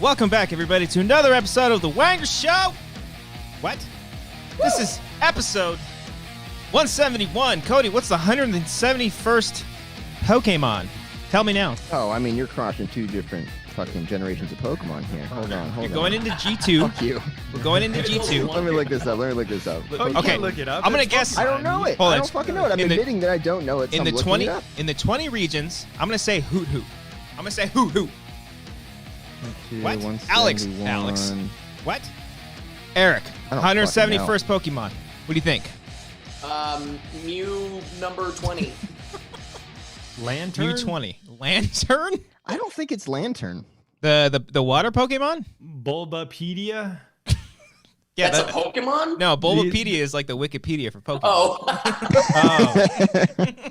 Welcome back, everybody, to another episode of the Wanger Show. What? Woo! This is episode 171. Cody, what's the 171st Pokemon? Tell me now. Oh, I mean, you're crossing two different fucking generations of Pokemon here. Hold on. You're going into G2. Fuck you. We're going into G2. Let me look this up. Okay, look it up. I'm gonna guess. I don't know it. I don't fucking know it. I'm admitting that I don't know it. So in the 20 regions, I'm gonna say Hoot Hoot. I'm gonna say Hoot Hoot. What? Alex. What? Eric. 171st Pokemon. What do you think? Mew number 20. Lantern? Mew 20. Lantern? I don't think it's Lantern. The water Pokemon? Bulbapedia? Yeah, that's a Pokemon? No, Bulbapedia is like the Wikipedia for Pokemon. Oh.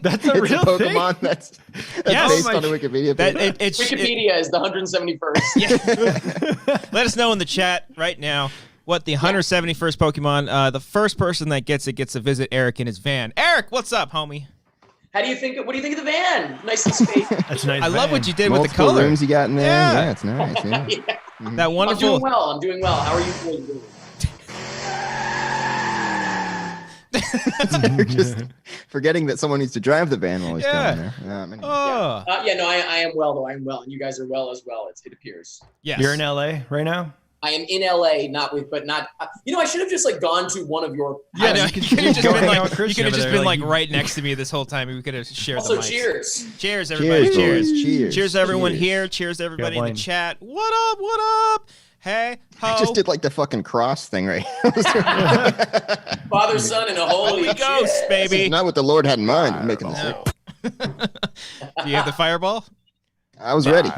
That's a real Pokemon thing? that's based on the Wikipedia page. Wikipedia is the 171st. Yeah. Let us know in the chat right now what the 171st Pokemon, the first person that gets it gets to visit Eric in his van. Eric, what's up, homie? What do you think of the van? Nice and spacious. That's a nice. I love what you did with the Multiple color. rooms you got in there. Yeah, it's nice. Yeah. Yeah. That wonderful. I'm doing well. How are you doing? You're just forgetting that someone needs to drive the van while he's going there. Oh. I am well, though. I am well. And you guys are well as well, it appears. Yes. You're in LA right now? I am in LA, not. I should have just gone to one of your. Yeah, no, you could have just been like right next to me this whole time, and we could have shared also, the mics. cheers. Cheers, everybody. Cheers. Cheers, everyone here. Cheers, everybody in the chat. What up? What up? Hey, ho. I just did like the fucking cross thing right Father, Son, and a Holy Ghost, baby. This is not what the Lord had in mind. I'm making this up. Do you have the fireball? I was ready.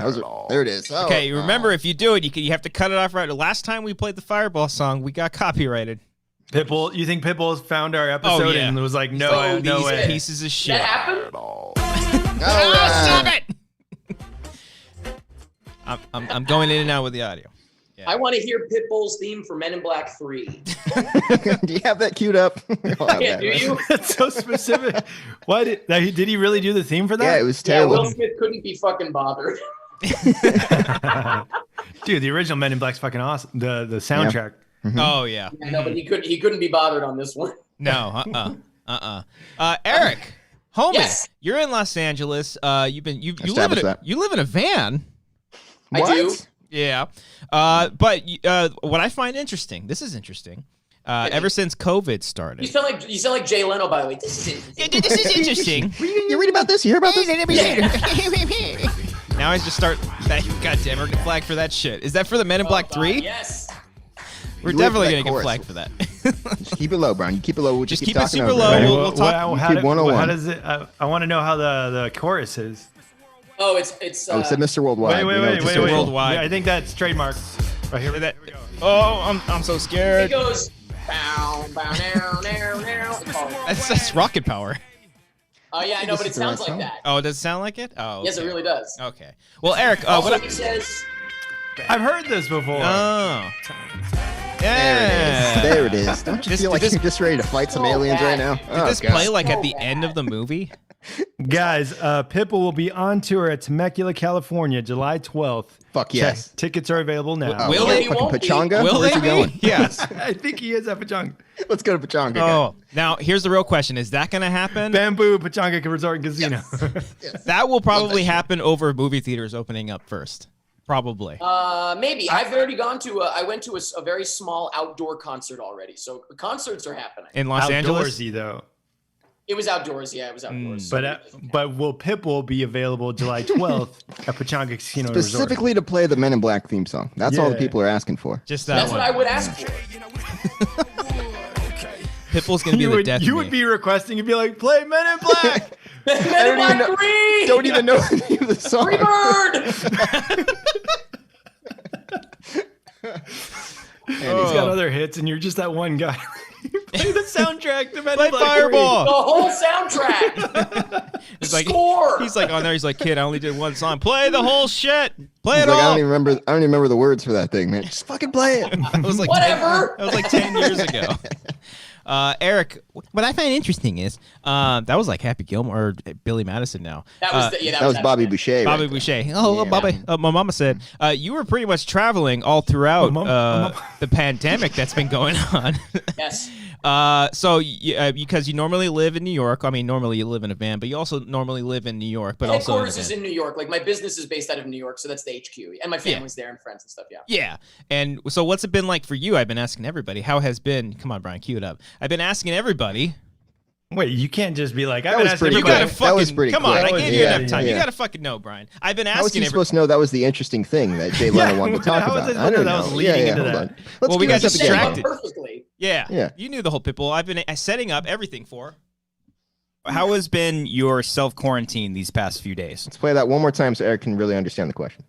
There it is. Oh, Okay, remember, if you do it, you have to cut it off right. The last time we played the fireball song, we got copyrighted. Pitbull, you think Pitbull found our episode and was like, no way. Pieces of shit. That happened? Stop it! I'm going in and out with the audio. Yeah. I want to hear Pitbull's theme for Men in Black 3. Do you have that queued up? Do you? That's so specific. Why did he really do the theme for that? Yeah, it was terrible. Yeah, Will Smith couldn't be fucking bothered. Dude, the original Men in Black's fucking awesome. The soundtrack. Yeah. Mm-hmm. Oh yeah. No, but he couldn't be bothered on this one. No. Eric, homie, yes. You're in Los Angeles. You live in a van. What? I do. Yeah. But what I find interesting, this is interesting. Ever since COVID started. You sound like Jay Leno, by the way. This is interesting. This is interesting. You read about this? You hear about this? Now I just start that goddamn American flag for that shit. Is that for the Men in Black 3? Yes. We're definitely gonna get flagged for that. Just keep it low, Brown. You keep it low. We'll just keep it super over low. Right? We'll talk. How does it? I want to know how the chorus is. Oh, it's it's a Mr. Worldwide. Wait. Worldwide. Yeah, I think that's trademark. Right here we go. Oh, I'm so scared. It goes bow, bow, now. That's Rocket Power. Oh yeah, I know, but it sounds like that. Oh, does it sound like it? Oh, okay. Yes, it really does. Okay. Well, Eric, also, he says. I've heard this before. Oh. Yeah. There it is. Don't you feel like you're just ready to fight some aliens right now? Did this play like at the end of the movie? Guys, Pitbull will be on tour at Temecula, California, July 12th. Fuck yes. Tickets are available now. Will they? Fucking Pachanga? Will Where's they he going? Yes. I think he is at Pachanga. Let's go to Pachanga. Oh, now here's the real question: is that going to happen? Bamboo Pachanga Resort and Casino. Yes. That will probably happen over movie theaters opening up first. Probably. Maybe. I've already gone to. I went to a very small outdoor concert already. So concerts are happening in Los Angeles. Outdoorsy though. It was outdoors. Yeah, it was outdoors. But will Pitbull be available July 12th at Pachanga Casino Specifically Resort? to play the Men in Black theme song. That's all the people are asking for. Just that. That's one. what I would ask for. Pitbull's gonna be the death. You would be requesting. You'd be like, "Play Men in Black." Men in Black 3. Don't even know the name of the song. Freebird. He's got other hits, and you're just that one guy. Play the soundtrack to Men Play in Black Fireball. The whole soundtrack. Score. He's like on there. He's like, kid, I only did one song. Play the whole shit. Play it all. I don't even remember the words for that thing, man. Just fucking play it. It was like whatever. That was like 10 years ago. Eric, what I find interesting is that was like Happy Gilmore or Billy Madison now. That was That was Bobby Boucher. Bobby right Boucher. Oh, Yeah. Bobby. My mama said you were pretty much traveling all throughout the pandemic that's been going on. Yes. So because you normally live in New York. I mean, normally you live in a van, but you also normally live in New York. But also headquarters is in New York. Like my business is based out of New York, so that's the HQ, and my family's there and friends and stuff. Yeah. Yeah. And so what's it been like for you? I've been asking everybody. How has been? Come on, Brian, cue it up. I've been asking everybody. Wait, you can't just be like, That I've been was asking pretty You everybody. gotta quick. fucking That was pretty come on. quick. I gave you Yeah, enough time. yeah. You gotta fucking know, Brian. I've been How was asking he supposed to know that was the interesting thing that Jay Leno wanted to talk How was about? it I don't that know. was leading into hold that? on. Let's Well, we cue got this up Set again. it up distracted. perfectly. Yeah. Yeah. You knew the whole people. I've been setting up everything for. How has been your self-quarantine these past few days? Let's play that one more time so Eric can really understand the question.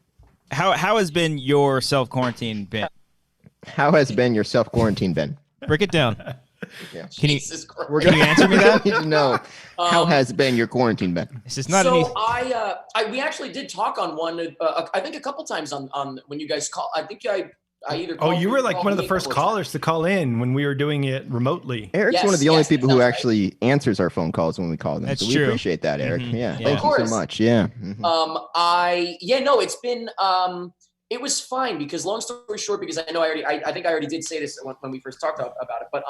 How has been your self-quarantine been? How has been your self-quarantine been? Break it down. Yeah. Can you Jesus Christ. We're can you answer me that? need to know how has been your quarantine been? This is not an easy. So we actually did talk on one. I think a couple times on when you guys call. I think I either. Oh, called you were like called one of me the a first couple of callers to call in when we were doing it remotely. Eric's Yes, one of the only yes, people that who sounds right. actually answers our phone calls when we call them. That's so we true. appreciate that, Eric. Mhm. Yeah. Yeah. Thank Of you so course. much. Yeah. Mhm. No, it's been it was fine because long story short, because I know I think I already did say this when we first talked about it, but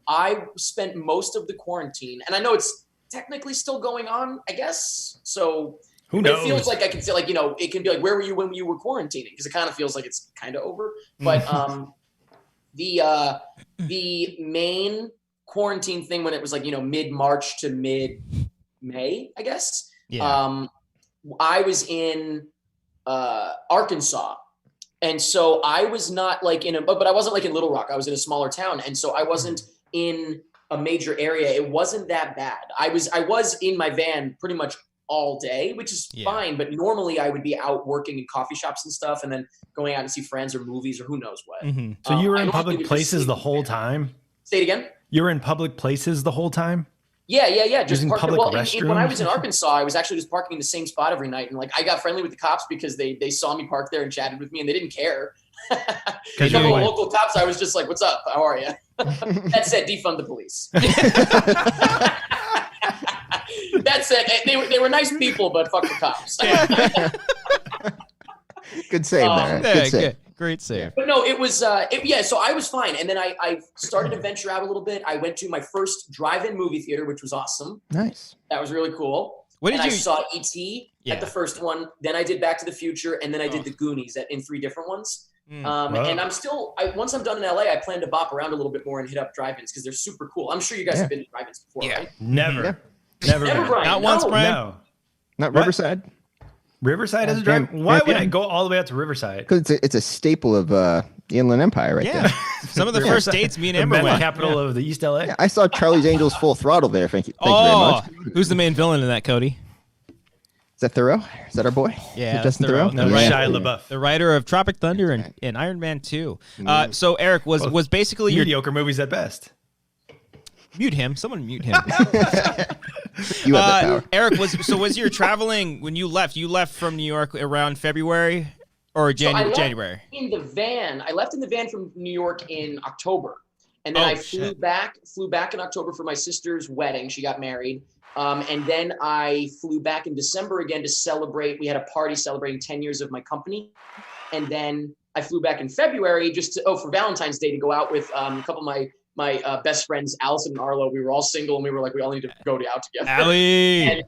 I spent most of the quarantine, and I know it's technically still going on, I guess. So Who but knows? it feels like I can say, like, you know, it can be like, where were you when you were quarantining? Because it kind of feels like it's kind of over. But the main quarantine thing when it was like, you know, mid-March to mid-May, I guess. Yeah. I was in Arkansas. And so I was not like but I wasn't like in Little Rock. I was in a smaller town. And so I wasn't in a major area. It wasn't that bad. I was in my van pretty much all day, which is fine. But normally I would be out working in coffee shops and stuff and then going out to see friends or movies or who knows what. Mm-hmm. So you were I in normally public would just places sleep the in whole bed. time? Say it again. You were in public places the whole time? Yeah. Just Using parking. public Well, when I restrooms? was in Arkansas, I was actually just parking in the same spot every night, and like I got friendly with the cops because they saw me park there and chatted with me, and they didn't care. A Because couple you're of like, local cops, I was just like, "What's up? How are you?" That said, defund the police. That said, they were nice people, but fuck the cops. Good save there. Yeah, Good save. good. Great save. But no, it was so I was fine, and then I started to venture out a little bit. I went to my first drive-in movie theater, which was awesome. Nice. That was really cool. What did and you? I saw E.T. Yeah. at the first one. Then I did Back to the Future, and then I did Oh. the Goonies in 3 different ones. Mm. Wow. And I'm still, once I'm done in LA, I plan to bop around a little bit more and hit up drive-ins because they're super cool. I'm sure you guys have been to drive-ins before, Yeah. right? never. Yeah. Never Never, been. Brian. Not once, No. Brian. No. Not What? Riverside? Riverside is a Damn, drive. Why would yeah. I go all the way out to Riverside? Because it's a staple of the Inland Empire right Yeah. there. Some of the first dates me and The Amber meth went. capital of the East LA. Yeah, I saw Charlie's Angels Full Throttle there. Thank you very Oh, much. who's the main villain in that, Cody? Is that Thoreau? Is that our boy? Yeah, Is that's Justin Thoreau. Thoreau? No, Right. right. Shia LaBeouf. The writer of Tropic Thunder and Iron Man 2. So Eric was basically your Mediocre movies at best. mute him. Someone mute him. You have the power. Eric was your traveling when you left? You left from New York around February or So I left January? in the van. I left in the van from New York in October. And then Oh, I flew back in October for my sister's wedding. She got married. And then I flew back in December again to celebrate. We had a party celebrating 10 years of my company. And then I flew back in February for Valentine's Day to go out with a couple of my best friends, Allison and Arlo. We were all single and we were like, we all need to go out together. Allie.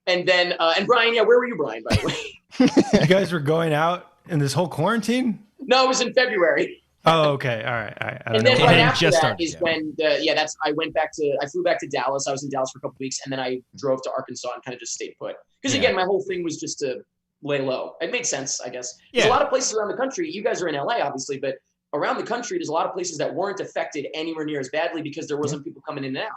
And then, and Brian, where were you, Brian, by the way? You guys were going out in this whole quarantine? No, it was in February. Oh, okay. All right. I don't And know. then It right had after just that started, is yeah. when I flew back to Dallas. I was in Dallas for a couple weeks, and then I drove to Arkansas and kind of just stayed put. Because Yeah. again, my whole thing was just to lay low. It made sense, I guess. There's Yeah. a lot of places around the country. You guys are in LA, obviously, but around the country, there's a lot of places that weren't affected anywhere near as badly because there wasn't people coming in and out.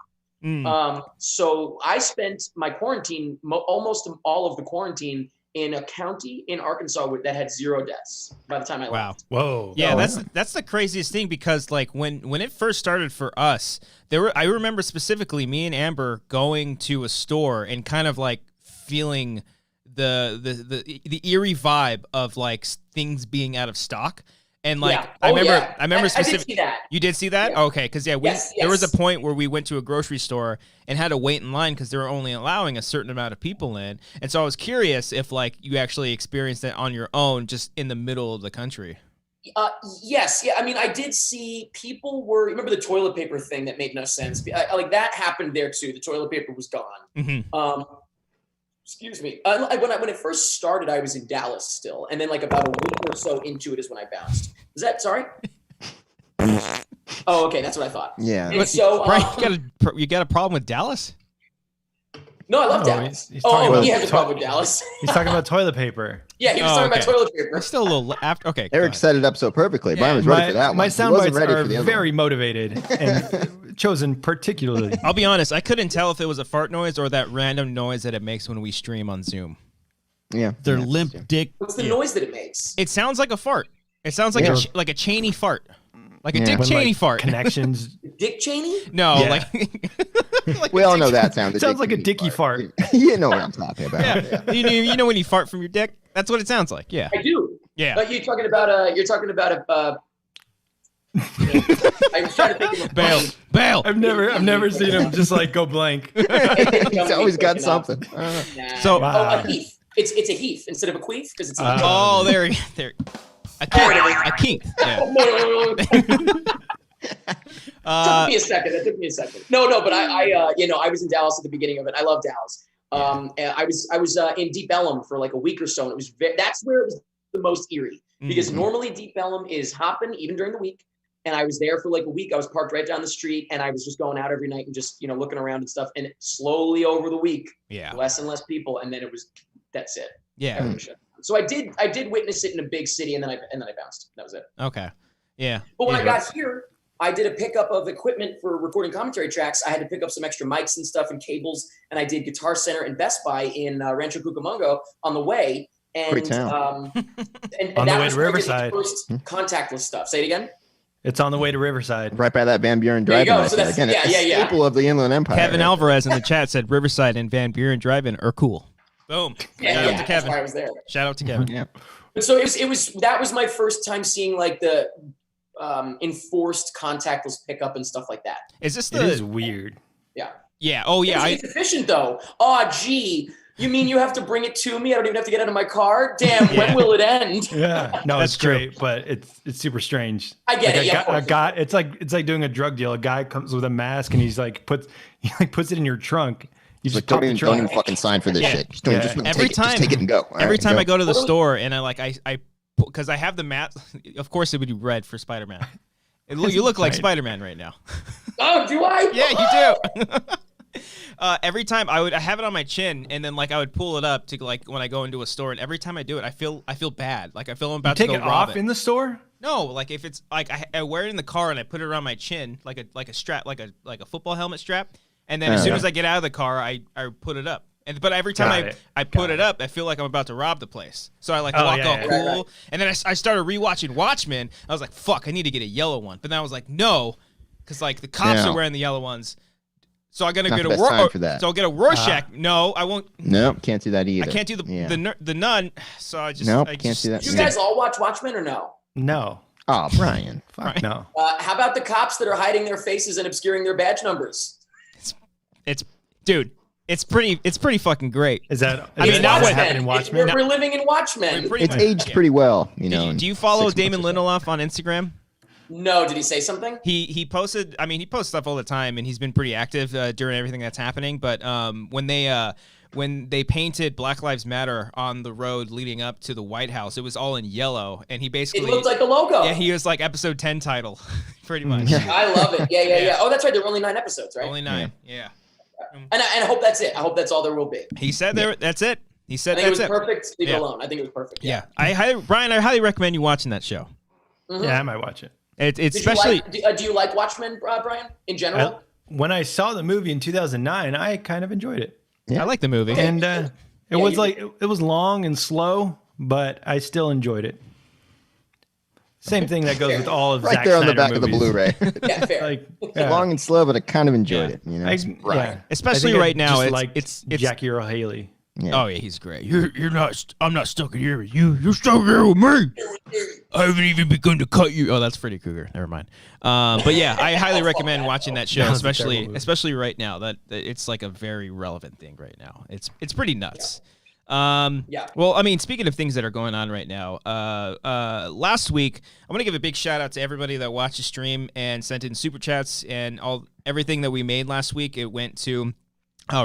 Mm. So I spent my quarantine, almost all of the quarantine, in a county in Arkansas that had 0 deaths by the time I Wow. left. Whoa. Yeah, Oh, that's the craziest thing because like when it first started for us, I remember specifically me and Amber going to a store and kind of like feeling the eerie vibe of like things being out of stock. And like, Yeah. I Oh, remember, yeah. I remember I did specifically. see that. You did see that? Yeah. Okay, because Yes, there was a yes. point where we went to a grocery store and had to wait in line because they were only allowing a certain amount of people in. And so I was curious if like you actually experienced it on your own, just in the middle of the country. Yes. Yeah. I mean, I did see people were, remember the toilet paper thing that made no sense? Like that happened there too. The toilet paper was gone. Mm-hmm. Excuse me. When it first started, I was in Dallas still. And then like about a week or so into it is when I bounced. Is that, sorry? Oh, okay. That's what I thought. Yeah. And so, Brian, you got a problem with Dallas? no, I love No, Dallas. he's talking Oh, about- he has a problem with Dallas. He's talking about toilet paper. Yeah, he was Oh, talking okay. about toilet paper. It's still a little after. Okay, go Eric ahead. set it up so perfectly. Brian was ready for that one. My He sound wasn't bites ready are for the other very one. motivated and chosen particularly. I'll be honest. I couldn't tell if it was a fart noise or that random noise that it makes when we stream on Zoom. Yeah. Their yeah, limp yeah. dick. What's the noise that it makes? It sounds like a fart. It sounds like Yeah. like a Cheney fart, like a Yeah. Dick When, Cheney like, fart. Connections. Dick Cheney? No, Yeah. like We all know that sound. the Sounds Dick like a Cheney dicky fart. You know what I'm talking about. yeah. You know when you fart from your dick? That's what it sounds like. Yeah. I do. Yeah. You're talking about I was trying to think of a Bail. I've never seen him just like go blank. He's always got something. Nah. So- a heath. It's a heath instead of a queef because it's a heath. Oh, there. A kink. Yeah. Took me a second. That took me a second. No, but I was in Dallas at the beginning of it. I love Dallas. And I was in Deep Ellum for like a week or so, and it was that's where it was the most eerie because normally Deep Ellum is hopping even during the week. And I was there for like a week. I was parked right down the street, and I was just going out every night and just looking around and stuff. And slowly over the week, Yeah. less and less people, and then that's it. Yeah. Everything shut down. So I did witness it in a big city, and then I bounced. That was it. Okay. Yeah. But when Yeah. I got here, I did a pickup of equipment for recording commentary tracks. I had to pick up some extra mics and stuff and cables, and I did Guitar Center and Best Buy in Rancho Cucamonga on the way. And, Great town. and On the that way was to where I did Riverside. the first contactless stuff. Say it again. It's on the way to Riverside. Right by that Van Buren There you Drive-In. go. right So there. that's- Again, yeah, a yeah, yeah. staple of the Inland Empire. Kevin right? Alvarez in the chat said Riverside and Van Buren Drive-In are cool. Boom. Yeah, Shout out to that's Kevin. why I was there. Shout out to Kevin. Yeah. But so that was my first time seeing like the enforced contactless pickup and stuff like that. Is this It is the? weird. Yeah. Oh yeah. It's efficient though. Oh gee, you mean you have to bring it to me? I don't even have to get out of my car. Damn, Yeah. when will it end? Yeah, no, That's it's great, but it's super strange. I get Like it. Yeah, a guy, it's like doing a drug deal. A guy comes with a mask and he puts it in your trunk. You He's just like, pop don't the even trunk. fucking sign for this Yeah. shit. Just don't, Yeah. just Every take it. time- Just take it and go. All Every right, time go. I go to the store and I because I have the mask. Of course, it would be red for Spider-Man. You look like Right. Spider-Man right now. Oh, do I? Yeah, you do. Every time I have it on my chin, and then like I would pull it up to like when I go into a store, and every time I do it, I feel bad. Like I feel I'm about Take to go it rob off it. in the store. No, like if it's like I wear it in the car and I put it around my chin like a strap, like a football helmet strap, and then as soon as I get out of the car, I put it up. But every time I put it up, I feel like I'm about to rob the place. So I walk all yeah, cool, yeah. Right. and then I started rewatching Watchmen. I was like, fuck, I need to get a yellow one. But then I was like, no, because like the cops Yeah. are wearing the yellow ones. So I'm gonna Not get the a best time for that. So I'll get a Rorschach. No, I won't. No, can't do that either. I can't do the nun. So I just Nope, I can't just, do that. You guys all watch Watchmen or no? No, Oh, Brian. fuck Right. no. How about the cops that are hiding their faces and obscuring their badge numbers? It's dude. It's pretty fucking great. Is that? I mean, is not that what what happened in Watchmen? We're living in Watchmen. Pretty It's much, aged yeah. pretty well, you know. Do you follow 6 months Damon or so. Lindelof on Instagram? No, did he say something? He posted. I mean, he posts stuff all the time, and he's been pretty active during everything that's happening. But when they painted Black Lives Matter on the road leading up to the White House, it was all in yellow, and he It basically looked like the logo. yeah, he was like episode 10 title, pretty much. I love it. Yeah. Yeah. Oh, that's right. There were only 9 episodes, right? Only 9. Yeah. And I hope that's it. I hope that's all there will be. He said that's it. He I said think it that's was it. perfect. Leave Yeah. it alone. I think it was perfect. Yeah. I highly recommend you watching that show. Mhm. Yeah, I might watch it. It's Did especially you like, do you like Watchmen, Brian, in general? When I saw the movie in 2009, I kind of enjoyed it, I like the movie. and it was you like it was long and slow, but I still enjoyed it. Same thing that goes with all of Right Zack there on the Snyder back of the movies. Blu-ray. Yeah, fair. Like yeah. Long and slow, but I kind of enjoyed Yeah. it. You know, I, It's right. yeah. Especially I think I right now, just it's- liked it's- Jackie Earle Haley. Yeah. Oh yeah, he's great. You're not. I'm not stuck in here with you. You're stuck here with me. I haven't even begun to cut you. Oh, that's Freddy Krueger. Never mind. But yeah, I highly recommend watching that show, especially right now. That it's like a very relevant thing right now. It's pretty nuts. Yeah. Well, I mean, speaking of things that are going on right now, last week I'm gonna give a big shout out to everybody that watched the stream and sent in super chats and everything that we made last week. It went to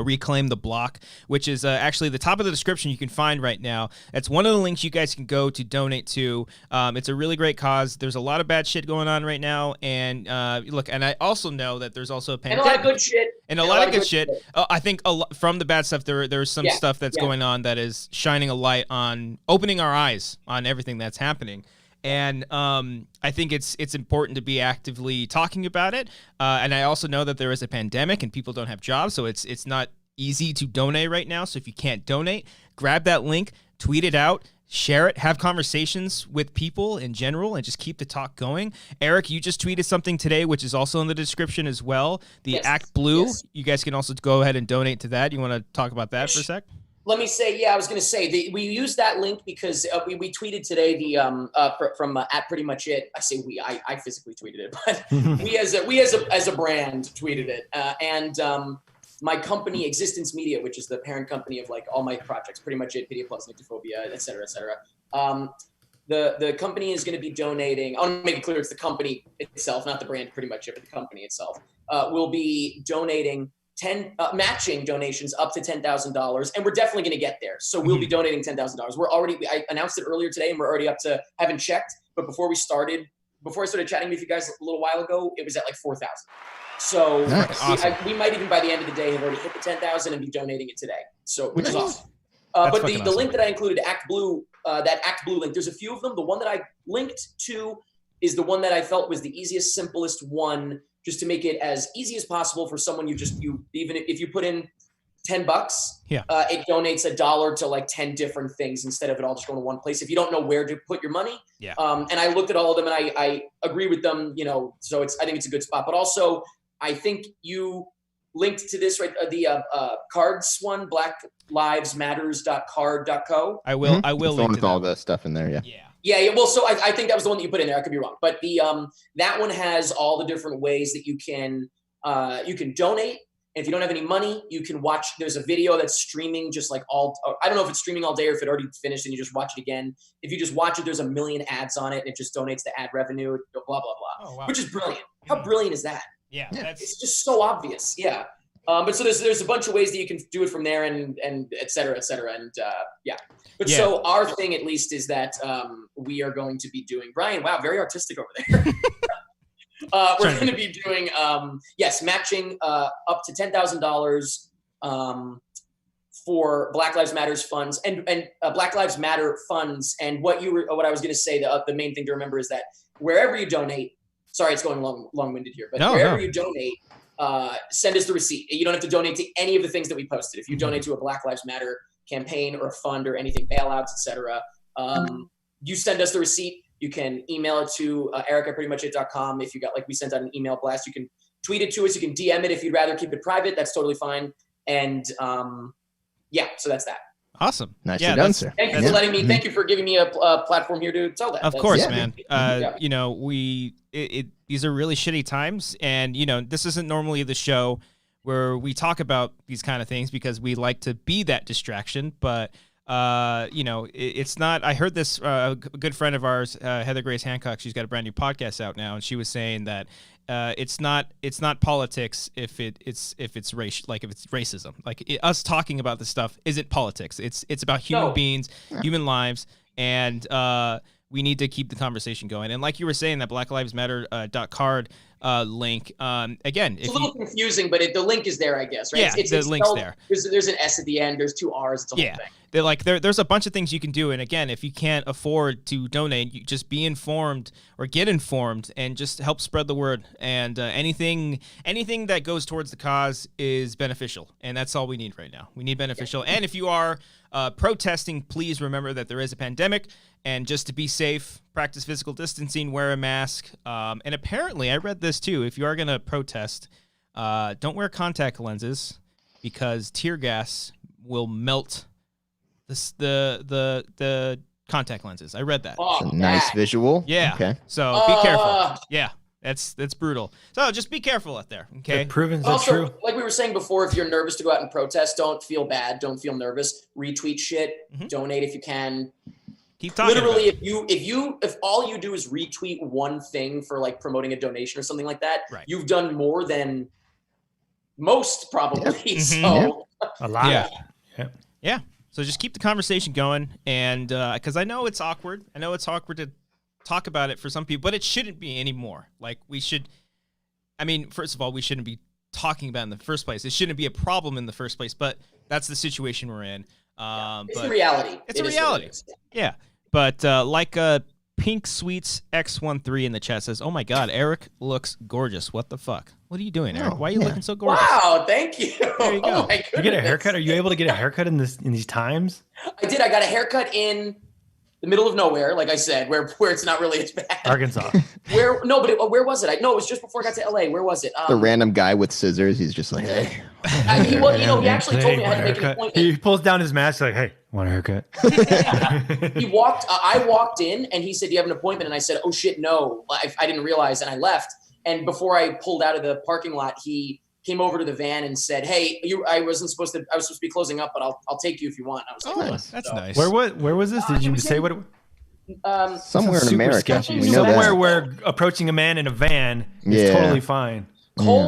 Reclaim the Block, which is actually the top of the description you can find right now. That's one of the links you guys can go to donate to. It's a really great cause. There's a lot of bad shit going on right now, and look, and I also know that there's also a pandemic. And a lot of good shit. And a lot of good shit. I think from the bad stuff, there's some stuff that's going on that is shining a light on opening our eyes on everything that's happening. And I think it's important to be actively talking about it. And I also know that there is a pandemic and people don't have jobs, so it's not easy to donate right now. So if you can't donate, grab that link, tweet it out, share it, have conversations with people in general, and just keep the talk going. Eric, you just tweeted something today, which is also in the description as well. The Act Blue. Yes. You guys can also go ahead and donate to that. You want to talk about that for a sec? Let me say, I was going to say we used that link because we tweeted today from at Pretty Much It. I say we, I physically tweeted it, but we as a brand tweeted it. And my company, Existence Media, which is the parent company of like all my projects, Pretty Much It, Pedia Plus, Nyctophobia, et cetera, et cetera. The company is going to be donating. I want to make it clear it's the company itself, not the brand Pretty Much It, but the company itself will be donating matching donations up to $10,000, and we're definitely going to get there. So we'll be donating $10,000. I announced it earlier today, and we're already up to, haven't checked, but before I started chatting with you guys a little while ago, it was at like 4,000. So nice. we might even by the end of the day have already hit the 10,000 and be donating it today. So which is awesome. But the link that I included, Act Blue, that Act Blue link, there's a few of them. The one that I linked to is the one that I felt was the easiest, simplest one, just to make it as easy as possible for someone even if you put in $10, it donates $1 to like 10 different things instead of it all just going to one place. If you don't know where to put your money. And I looked at all of them and I agree with them, so I think it's a good spot. But also I think you linked to this, right? The cards one, blacklivesmatters.card.co. I will link with all the stuff in there. Yeah. Well, so I think that was the one that you put in there. I could be wrong, but the that one has all the different ways that you can donate. And if you don't have any money, you can watch. There's a video that's streaming just like I don't know if it's streaming all day or if it already finished and you just watch it again. If you just watch it, there's a million ads on it and it just donates the ad revenue, blah, blah, blah, oh, wow. Which is brilliant. How brilliant is that? Yeah. It's just so obvious. Yeah. But so there's a bunch of ways that you can do it from there and et cetera, et cetera. And But so our thing at least is that we are going to be doing, Brian, wow, very artistic over there. We're going to be doing, matching up to $10,000 for Black Lives Matters funds and Black Lives Matter funds. And what I was going to say, the main thing to remember is that wherever you donate, sorry, it's going long-winded here, but wherever you donate, send us the receipt. You don't have to donate to any of the things that we posted. If you donate to a Black Lives Matter campaign or a fund or anything, bailouts, etc., you send us the receipt. You can email it to eric@prettymuchit.com. If you got, like, we sent out an email blast, you can tweet it to us. You can DM it if you'd rather keep it private. That's totally fine. And so that's that. Awesome. Nicely done, sir. Thank you for letting me. Thank you for giving me a platform here to tell that. Of course, man. These are really shitty times, and this isn't normally the show where we talk about these kind of things because we like to be that distraction. But it's not. I heard this. A good friend of ours, Heather Grace Hancock. She's got a brand new podcast out now, and she was saying that it's not politics if it's race, like if it's racism. Like us talking about this stuff isn't politics. It's about human beings, human lives, and we need to keep the conversation going. And like you were saying, that Black Lives Matter .card link. Again, it's a little confusing, but the link is there, I guess, right? Yeah, the link's there. There's an S at the end. There's 2 R's. It's a whole thing. There's a bunch of things you can do. And again, if you can't afford to donate, you just be informed or get informed and just help spread the word. And anything that goes towards the cause is beneficial. And that's all we need right now. We need beneficial. Yeah. And if you are protesting, please remember that there is a pandemic. And just to be safe, practice physical distancing, wear a mask. And apparently, I read this too, if you are going to protest, don't wear contact lenses because tear gas will melt the contact lenses. I read that. Oh, It's a nice visual. Yeah. Okay. So be careful. Yeah. That's brutal. So just be careful out there. Okay. Proven is also, true. like we were saying before, if you're nervous to go out and protest, don't feel bad. Don't feel nervous. Retweet shit. Donate if you can. Keep talking. Literally, if all you do is retweet one thing for like promoting a donation or something like that, you've done more than most probably. Yeah. So A lot. Yeah. So just keep the conversation going, and because I know it's awkward. I know it's awkward to talk about it for some people, but it shouldn't be anymore. Like we should. I mean, first of all, we shouldn't be talking about it in the first place. It shouldn't be a problem in the first place, but that's the situation we're in. it's a reality. It's a reality. Yeah. But like Pink Sweets X13 in the chat says, "Oh my God, Eric looks gorgeous. What the fuck? What are you doing, Eric? Why are you looking so gorgeous?" Wow, thank you. There you go. Oh my You get a haircut? Are you able to get a haircut in these times? I did. I got a haircut in the middle of nowhere, like I said, where it's not really as bad. Arkansas. Where was it? It was just before I got to LA. Where was it? The random guy with scissors. He's just like, hey. He actually told me I had to make an appointment. He pulls down his mask like, hey, want a haircut? I walked in and he said, "Do you have an appointment?" And I said, "Oh shit, no." I didn't realize, and I left. And before I pulled out of the parking lot, he came over to the van and said, "Hey, I was supposed to be closing up, but I'll take you if you want." I was like, That's nice. Where was this? Did you say what? Somewhere in America. Sketchy. We know Somewhere that. where approaching a man in a van is totally fine.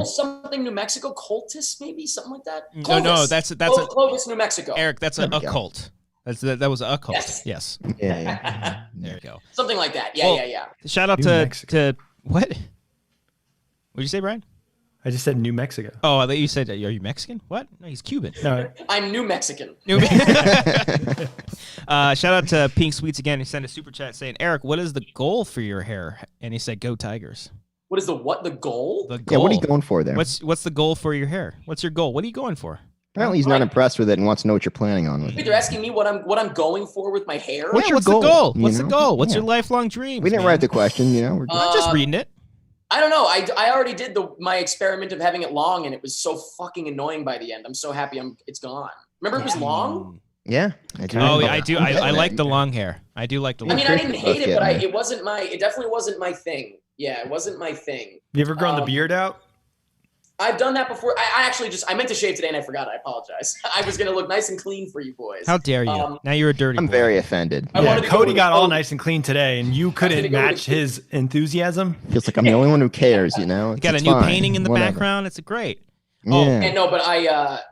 something New Mexico, Cultus maybe something like that. No, that's Clovis, New Mexico. Eric. That's a cult. That was a cult. Yes. Yeah. There you go. Something like that. Well, Yeah. Shout out to what? What'd you say, Brian? I just said New Mexico. Oh, I thought you said, "Are you Mexican?" What? No, he's Cuban. No, I'm New Mexican. Shout out to Pink Sweets again. He sent a super chat saying, "Eric, what is the goal for your hair?" And he said, "Go Tigers." What is the goal? The goal. Yeah, what are you going for there? What's the goal for your hair? What's your goal? What are you going for? Apparently he's not impressed with it and wants to know what you're planning on with Wait, it. they're asking me what I'm going for with my hair. What's your what's goal, the goal? you What's the know? goal? What's Yeah. your lifelong dream? We didn't write the question, We're I'm just reading it. I don't know. I already did my experiment of having it long, and it was so fucking annoying by the end. I'm so happy it's gone. Remember, it was long. Yeah. I do. Oh, yeah, I do. I like the long hair. I do like the I long mean, hair. I didn't hate it, but Yeah. it definitely wasn't my thing. Yeah, it wasn't my thing. you ever grown the beard out? I've done that before. I meant to shave today and I forgot. I apologize. I was going to look nice and clean for you boys. How dare you? Now you're a dirty I'm boy. very offended. I wanted to go Cody with got all Cody. nice and clean today, and you couldn't go with- match his enthusiasm. Feels like I'm the only one who cares, You got a It's new fine. painting in the Whatever. background. It's great. Yeah. And no, but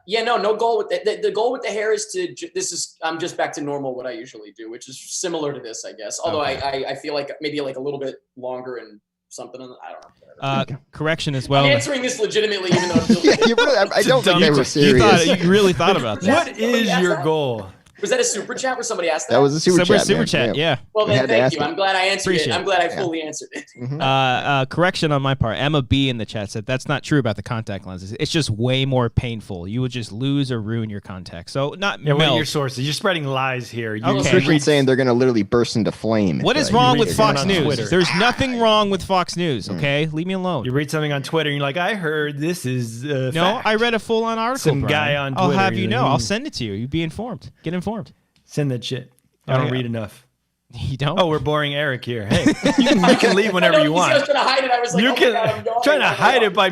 no goal with the goal with the hair is I'm just back to normal what I usually do, which is similar to this, I guess. Although I feel like maybe like a little bit longer and something. I don't know. Correction as well. I'm answering this legitimately, even though it feels Yeah, you really, I don't think they were serious. You really thought about that. What is your goal? Was that a super chat where somebody asked that? That was a super chat. Super man. chat. Yeah. Well, We then had to thank ask you. it. I'm glad I answered Appreciate it. I'm it. glad I fully answered it. Correction on my part. Emma B in the chat said that's not true about the contact lenses. It's just way more painful. You would just lose or ruin your contacts. So not Yeah, what are melt. your sources? You're spreading lies here. You Okay. Christian's saying they're going to literally burst into flame. What if, is you wrong read with it. Fox on News? Twitter. There's nothing wrong with Fox News. Okay, leave me alone. You read something on Twitter, and you're like, I heard this is No, fact. I read a full-on article. Some Brian. guy on I'll Twitter, have you you're know. like, I'll send it to you. You be informed. Get informed. Send that shit. I Oh, don't yeah. read enough. You don't? Oh, we're boring Eric here. Hey, you can leave whenever you I was want. trying to hide it. I was like, You oh my can God, I'm going. trying to hide it by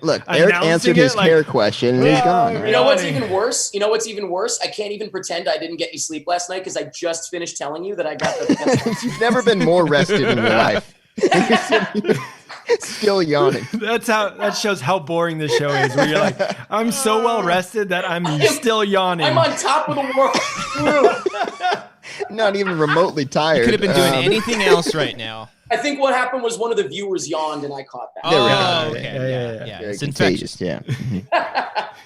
Look, Eric announcing answered it, his like, hair question and he's gone. You know what's Really? even worse? I can't even pretend I didn't get any sleep last night because I just finished telling you that I got the. You've never been more rested in your life. You're sitting here still yawning. That shows how boring this show is. Where you're like, I'm so well rested that I'm still yawning. I'm on top of the world. Not even remotely tired. You could have been doing Um, anything else right now. I think what happened was one of the viewers yawned and I caught that. There we go. Oh, okay. Yeah. Very It's infectious. contagious,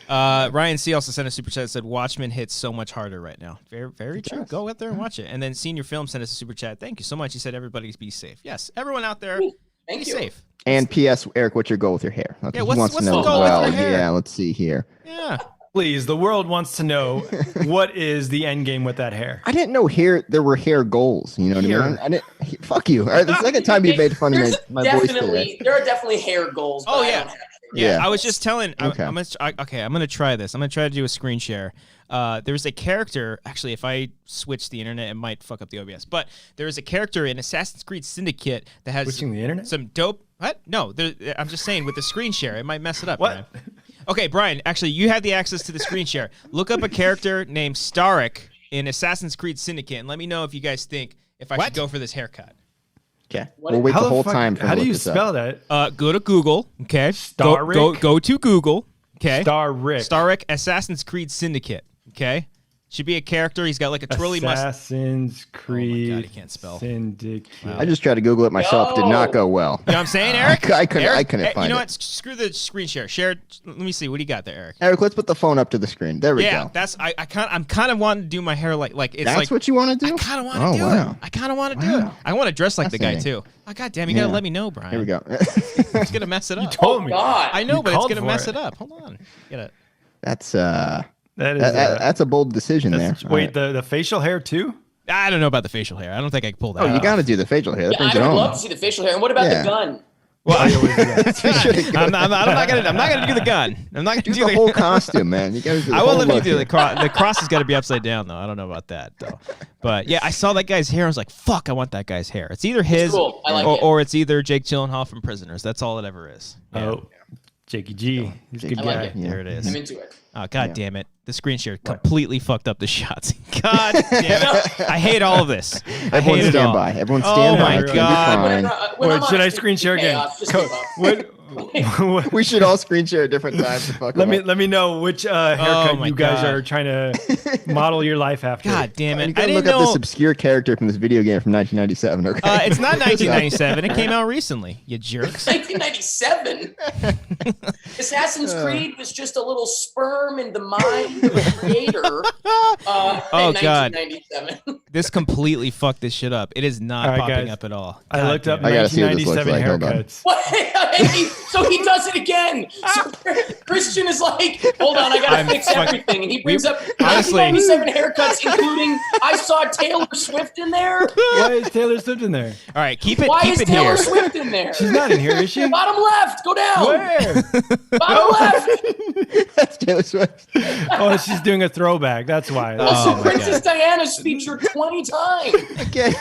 yeah. Ryan C. also sent a super chat that said Watchmen hits so much harder right now. Very, very true. Go out there and watch it. And then Senior Film sent us a super chat. Thank you so much. He said everybody be safe. Yes, everyone out there, Thank be you. safe. And P.S. Eric, what's your goal with your hair? Okay, Yeah, he what's- wants what's to the know goal as with well. your hair? Yeah, let's see here. Yeah. Please, the world wants to know what is the end game with that hair. I didn't know there were hair goals. You know what I mean? I didn't. Fuck you. All right, the second time you made fun of my voice today. There are definitely hair goals. Oh, but I yeah. don't have Yeah, Yeah. I was just telling. Okay. I'm gonna try this. I'm gonna try to do a screen share. There's a character. Actually, if I switch the internet, it might fuck up the OBS. But there is a character in Assassin's Creed Syndicate that has Switching the internet? some dope. What? No, I'm just saying with the screen share, it might mess it up. What? Brian. Okay, Brian. Actually, you have the access to the screen share. Look up a character named Starrick in Assassin's Creed Syndicate, and let me know if you guys think if I should go for this haircut. Okay. What- We'll wait How the whole fuck- time for How him to do you look this up. spell that? Go to Google. Okay. Starrick? Go to Google. Okay. Starrick. Starrick, Assassin's Creed Syndicate. Okay. Should be a character. He's got like a twirly mustache. Assassin's Creed. God, he can't spell. Syndicate. I just tried to Google it myself. Did not go well. You know what I'm saying, Eric? I couldn't Eric? find You know it. what? Screw the screen share. Share it. Let me see. What do you got there, Eric? Eric, let's put the phone up to the screen. There we Yeah, go. that's I'm kind of wanting to do my hair like it's That's like what you want to do? I kind of want Oh, to do wow. it. I kind of want to do it. Wow. I want to dress like the guy Fascinating. too. Oh, God damn, you gotta Yeah. let me know, Brian. Here we go. It's gonna mess it up. told me. God. I know, You but it's called gonna for mess it. it up. Hold on. Get it. That's That is. that's a bold decision there. Wait, the facial hair too? I don't know about the facial hair. I don't think I can pull that. Oh, you off. got to do the facial hair. That Yeah, brings I it would home. love to see the facial hair. And what about Yeah. the gun? Well, I always do that. We should've I'm not gonna do the gun. I'm not gonna do do the whole costume, man. You got to do the I whole will let you look do here. the cross. The cross has got to be upside down, though. I don't know about that, though. But yeah, I saw that guy's hair. I was like, "Fuck, I want that guy's hair." It's either his, cool. I like it. or it's either Jake Gyllenhaal from Prisoners. That's all it ever is. Yeah. Oh, Jakey G. He's a good I guy. like it. There it is. I'm into it. Oh, God damn it. The screen share completely fucked up the shots. God damn it. I hate all of this. I Everyone hate it stand all. by. Everyone Oh stand by. my It's gonna be God. fine. When Wait, I'm on should I stream, screen share again? chaos, just give up. What? We should all screen share at different times. To fuck Let them up. me know which haircut my you guys God. are trying to model your life after. God damn You it. I gotta didn't look up know. this obscure character from this video game from 1997. Okay. It's not 1997. It came out recently, you jerks. 1997. Assassin's Creed was just a little sperm in the mind of a creator. Oh, in God. 1997. This completely fucked this shit up. It is not All right, popping guys. up at all. I God looked up damn it. I gotta see what this looks 1997 like. Hold on. haircuts. What? So he does it again. So Christian is like, hold on, I gotta I'm fix fuck- everything. And he brings up honestly- 1997 haircuts, including I saw Taylor Swift in there. Why is Taylor Swift in there? All right, keep it Why keep is it Taylor here. Swift in there? She's not in here, is she? Bottom left, go down. Where? Bottom left. That's Taylor Swift. Oh, she's doing a throwback. That's why. Also, my Princess Diana's featured 20 times. Okay.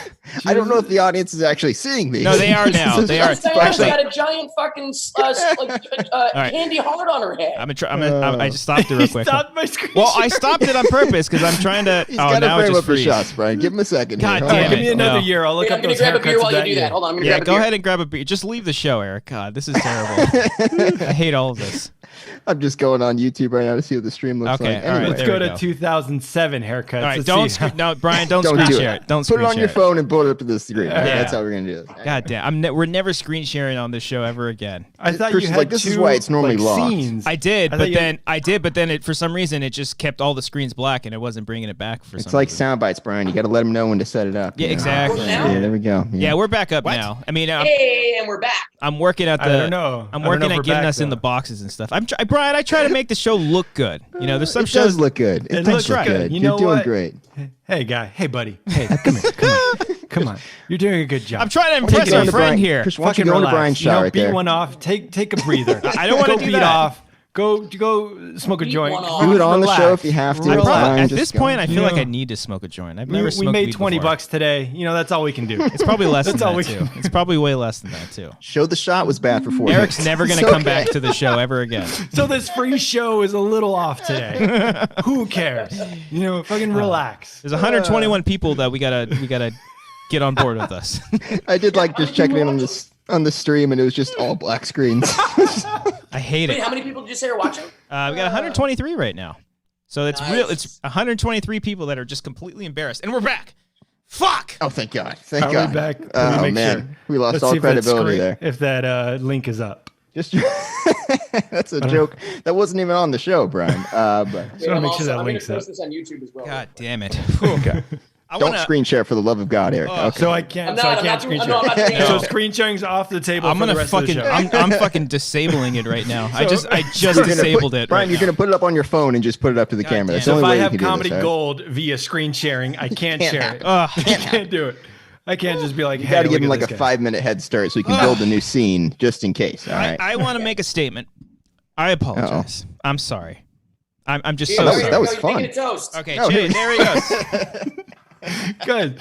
I don't know if the audience is actually seeing me. No, they are now. They are. Princess Diana's Actually, got a giant fucking right. candy heart on her head. I just stopped it real quick. Stopped my screen. Well, I stopped it on purpose because I'm trying to. He's Oh, got to now it frame just up his freeze. shots, Brian. Give him a second. God here. damn Hold on. Give me it. another No. year. I'll look Wait, I'm up gonna those grab a beer haircuts while you that do that. year. Hold on, I'm gonna Yeah, grab a go beer. ahead and grab a beer. Just leave the show, Eric. God, this is terrible. I hate all of this. I'm just going on YouTube right now to see what the stream looks Okay, like. all right, Anyway, Let's there go we to go. 2007 haircuts. All right, Let's don't. see. No, Brian, don't don't screen do share it. it. Don't Put screen it on share your it. phone and pull it up to the screen. Yeah. That's how we're gonna do it. God damn, we're never screen sharing on this show ever again. I thought Chris you is had like, this is two, why it's normally like, locked. scenes. I did, I but thought you- then it for some reason it just kept all the screens black and it wasn't bringing it back for It's some like reason. sound bites, Brian. You got to let them know when to set it up. Yeah, you know? exactly. Yeah, there we go. Yeah, we're back up now. I mean, Hey, and we're back. I'm working at the. I don't know. I'm I don't working know if at we're getting back, us in though. the boxes and stuff. Brian. I try to make the show look good. You know, there's some It shows. does look good. It It does looks look good. good. You You're know doing what? great. Hey, guy. Hey, buddy. Hey, come here. Come on. Come on. You're doing a good job. I'm trying to Why don't you impress go our into friend Brian- here. Chris, why don't you Fucking go into relax. Brian's You know, shot right beat there? one off. Take a breather. I don't wanna Go do beat that. off. Go smoke a Beat joint. one off. Do it on the Relax. show if you have to. Relax. Fine, At just this go. point, I feel You like know, I need to smoke a joint. I've We, never we smoked made weed 20 before. bucks today. You know, that's all we can do. It's probably less That's than all that we too. can- It's probably way less than that too. Show the shot was bad for 4 Eric's minutes. never gonna It's come okay. back to the show ever again. So this free show is a little off today. Who cares? You know, fucking relax. There's 121 people that we gotta get on board with us. I did like just checking in on the stream, and it was just all black screens. I hate Wait, it. how many people did you say are watching? We got 123 right now, so it's real. Nice. It's 123 people that are just completely embarrassed, and we're back. Fuck. Oh, thank God! Thank Are God! we back? Let me Oh make man, sure. we lost Let's all see if that credibility screen- there. If that link is up. Just that's a joke that wasn't even on the show, Brian. But Just want to make sure that I'm link's gonna up. post this on YouTube as well. God damn it. okay. I Don't wanna. screen share for the love of God, Eric. Oh, Okay. So I can't. I'm So I not can't doing- screen no, I'm not doing share. it. So screen sharing's off the table. I'm for the gonna rest of the fucking. show. I'm fucking disabling it right now. I just You're gonna disabled put, it. Brian, right you're now. gonna put it up on your phone and just put it up to the God camera. damn. That's So the if only I way have you can comedy do this. gold via screen sharing, I can't share it. Ugh. I can't do it. I can't just be like, You hey, got to look give him at like this a guy. 5-minute head start so he can build a new scene just in case. All right. I want to make a statement. I apologize. I'm sorry. I'm just Yeah, so that was- sorry. that was You're fun. making a toast. Okay, Oh, Jay, here- there he goes. Good.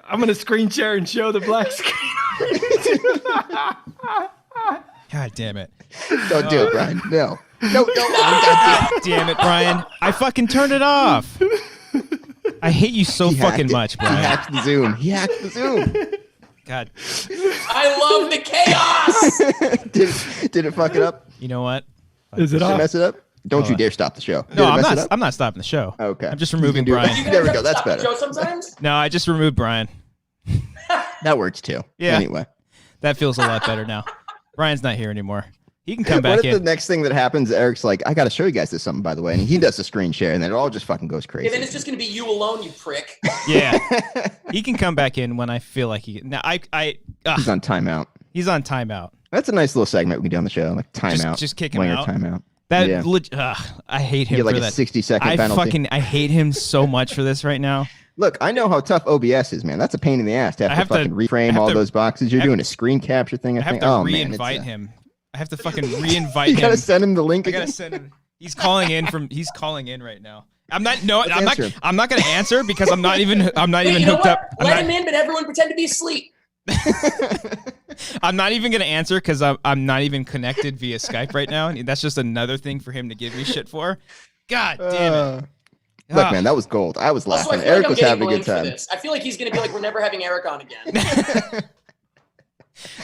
I'm gonna screen share and show the black screen. God damn it. Don't do it, Brian. No. No, no. God damn it, Brian. I fucking turned it off. I hate you so fucking much, He Brian. hacked the Zoom. He hacked the Zoom. God. I love the chaos. Did it fuck it up? You know what? Is it Did it off? mess it up? Don't Hold you on. dare stop the show. Did No, it I'm mess it not. up? I'm not stopping the show. Okay. I'm just You removing can do it. Brian. You guys There we have go. to That's stop the better. show sometimes. No, I just removed Brian. That works too. Yeah. Anyway. That feels a lot better now. Brian's not here anymore. He can come What back if the in. next thing that happens, Eric's like, I got to show you guys this something, by the way. And he does the screen share, and then it all just fucking goes crazy. Yeah, then it's just gonna be you alone, you prick. Yeah, he can come back in when I feel like he. Now He's on timeout. he's on timeout. That's a nice little segment we can do on the show, like timeout. Just kick him Wanger out. timeout. That Yeah. I hate him You get like for a that. 60-second penalty. I hate him so much for this right now. Look, I know how tough OBS is, man. That's a pain in the ass to have to fucking reframe all those boxes. You're doing a screen capture thing. I have think. to Oh, man, re-invite it's, him. I have to fucking re-invite You him. gotta send him the link I again. gotta send him. He's calling in right now. I'm not. No, Let's I'm not. answer him. I'm not gonna answer because I'm not even. I'm not Wait, even you know hooked what? up. Let him in, but everyone pretend to be asleep. I'm not even gonna answer because I'm not even connected via Skype right now, and that's just another thing for him to give me shit for. God damn it! Look, man, that was gold. I was Also, I laughing. feel Eric like I'm was getting having a good blamed for time. this. I feel like he's gonna be like, we're never having Eric on again.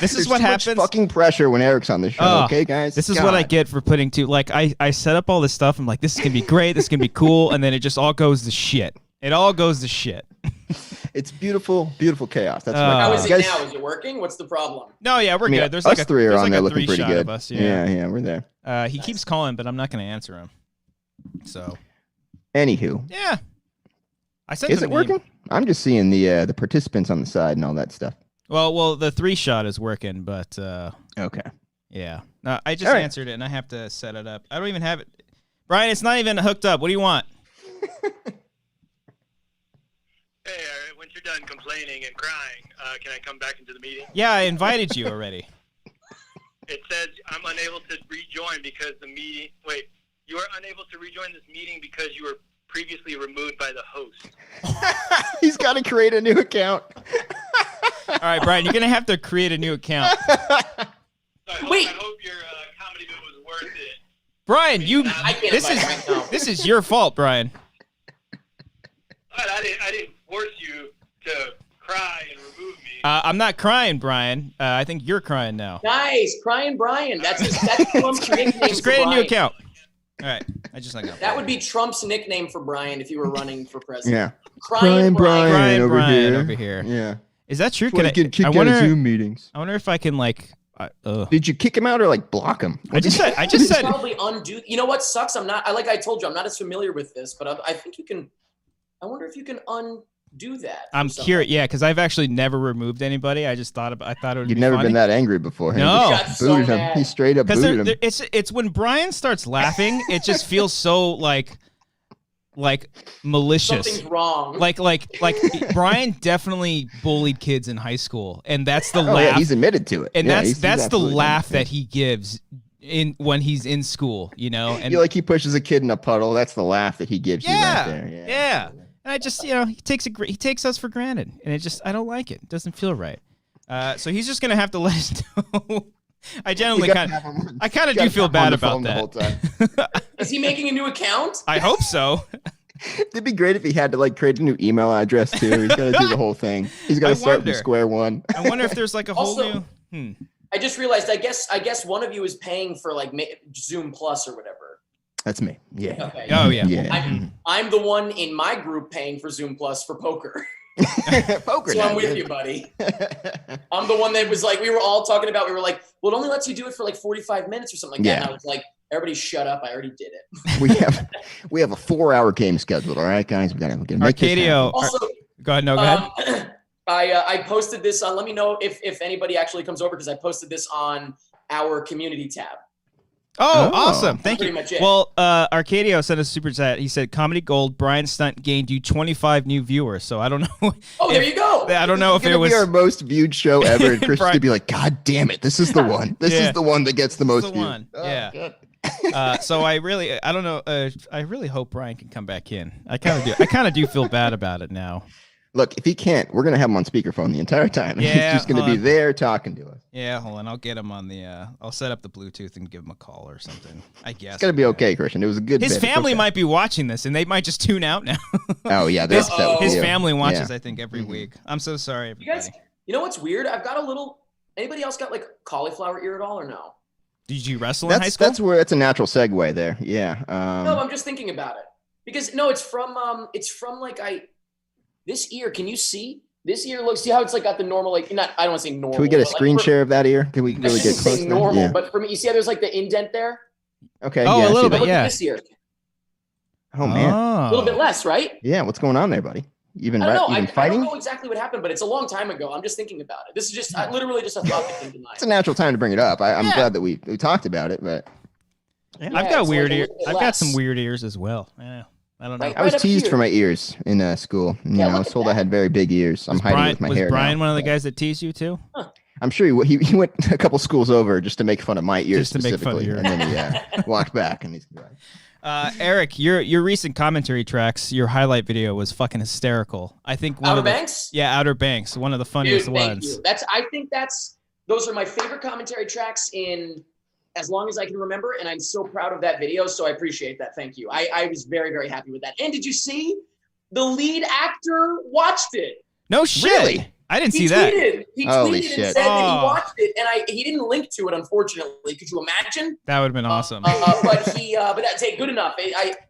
This is There's what too much happens. fucking pressure when Eric's on the show. Oh, Okay, guys. This is what I God. get for putting to like I set up all this stuff. I'm like, this is gonna be great. This is gonna be cool, and then it just all goes to shit. It all goes to shit. It's beautiful, beautiful chaos. That's How what How I is call it it. now? Is it working? What's the problem? No, yeah, we're I mean, good. There's us like a three are there's on like there a looking pretty shot good. of us. Yeah, we're there. He keeps calling, but I'm not gonna answer him. So Anywho, yeah, I sent is him it an email. working? I'm just seeing the participants on the side and all that stuff. Well, the 3-shot is working, but Okay. yeah. No, I just All right. answered it, and I have to set it up. I don't even have it. Brian, it's not even hooked up. What do you want? Hey, once you're done complaining and crying, can I come back into the meeting? Yeah, I invited you already. It says I'm unable to rejoin because the meeting. Wait, you are unable to rejoin this meeting because you were previously removed by the host. He's got to create a new account. All right, Brian, you're gonna have to create a new account. So Wait. I hope your comedy bit was worth it. Brian, I can't this invite is him right now. this is your fault, Brian. But I didn't force you to cry and remove me. I'm not crying, Brian. I think you're crying now. Nice, Crying Brian. That's Trump's nickname. Just for create a new Brian. account. All right, I just hung up. That would be Trump's nickname for Brian if you were running for president. Yeah. Crying Brian. Crying over Brian here. over here. Yeah. Is that true? Can I get kicked I out wonder. of Zoom meetings? I wonder if I can like. Did you kick him out or like block him? I just said. Probably undo. You know what sucks? I told you, I'm not as familiar with this, but I think you can. I wonder if you can undo that. I'm or something. curious. Yeah, because I've actually never removed anybody. I just thought I thought it would You've be never funny. been that angry before. No. He You got just so booted him. mad. He straight up Because booted him. it's when Brian starts laughing, it just feels so like malicious. Something's wrong. Like Brian definitely bullied kids in high school, and that's the Oh, laugh. yeah, he's admitted to it. and Yeah, that's he's the absolutely laugh done it. that he gives in when he's in school, you know. And You like he pushes a kid in a puddle. That's the laugh that he gives you yeah, right there. yeah. And I just he takes us for granted, and I don't like it. It doesn't feel right. So he's just gonna have to let us know. I generally You gotta kind have him- I kind of gotta do feel have him on bad the about phone the whole that. time. Is he making a new account? I hope so. It'd be great if he had to like create a new email address too. He's got to do the whole thing. He's got I to start from wonder. square one. I wonder if there's like a whole Also- new. I just realized. I guess one of you is paying for like Zoom Plus or whatever. That's me. Yeah. Okay. Oh yeah. Yeah. I'm the one in my group paying for Zoom Plus for poker. Poker So I'm night, with dude. you, buddy. I'm the one that was like, we were all talking about. We were like, well, it only lets you do it for like 45 minutes or something like that. Yeah. And I was like, everybody shut up. I already did it. we have a 4-hour game scheduled. All right, guys. We gotta make this Arcadio. Also, Go ahead. No, go ahead. I posted this on. Let me know if anybody actually comes over because I posted this on our community tab. Oh, Oh. awesome. Thank Pretty you. much it. Well, Arcadio sent us a super chat. He said, Comedy Gold, Brian Stunt gained you 25 new viewers. So I don't know. Oh, there you go. I don't know if It's it gonna was. be our most viewed show ever, and Chris is Brian- gonna be like, "God damn it, this is the one. This Yeah. is the one that gets the most the views." one. Oh, Yeah. God. So I don't know. I really hope Brian can come back in. I kind of do feel bad about it now. Look, if he can't, we're gonna have him on speakerphone the entire time. Yeah, he's just gonna be there talking to us. Yeah, hold on. I'll get him on the. I'll set up the Bluetooth and give him a call or something. I guess it's gonna be okay, Christian. It was a good. His family might be watching this, and they might just tune out now. Oh yeah, his family watches. I think every week. I'm so sorry, everybody. You guys, you know what's weird? I've got a little. Anybody else got like cauliflower ear at all, or no? Did you wrestle in high school? That's a natural segue there. Yeah. No, I'm just thinking about it because no, it's from like this ear. Can you see this ear? Look, see how it's like got the normal like not. I don't want to say normal. Can we get a screen share of that ear? Can we really get close? Normal, yeah. But for me, you see how there's like the indent there. Okay. Oh, yeah, a little bit. Yeah. This ear. Oh man. A little bit less, right? Yeah. What's going on there, buddy? You've been I don't fighting? I don't know exactly what happened, but it's a long time ago. I'm just thinking about it. This is just literally just a thought that came to mind. It's a natural time to bring it up. I'm glad that we talked about it, but I've got weird ears. I've got some weird ears as well. Yeah. I don't know. Right, I was teased for my ears in school. I was told I had very big ears. I'm hiding with my hair. Was Brian now, one of the guys that teased you too? Huh. I'm sure he went a couple schools over just to make fun of my ears just to make fun of specifically, and then he walked back and he's like, Eric, your recent commentary tracks, your highlight video was fucking hysterical. I think Outer Banks? Yeah, Outer Banks, one of the funniest ones. Thank you. I think those are my favorite commentary tracks in as long as I can remember, and I'm so proud of that video, so I appreciate that. Thank you. I was very, very happy with that. And did you see the lead actor watched it? No shit. Really? I didn't see that. He tweeted and said that he watched it, and he didn't link to it, unfortunately. Could you imagine? That would have been awesome. But that's good enough.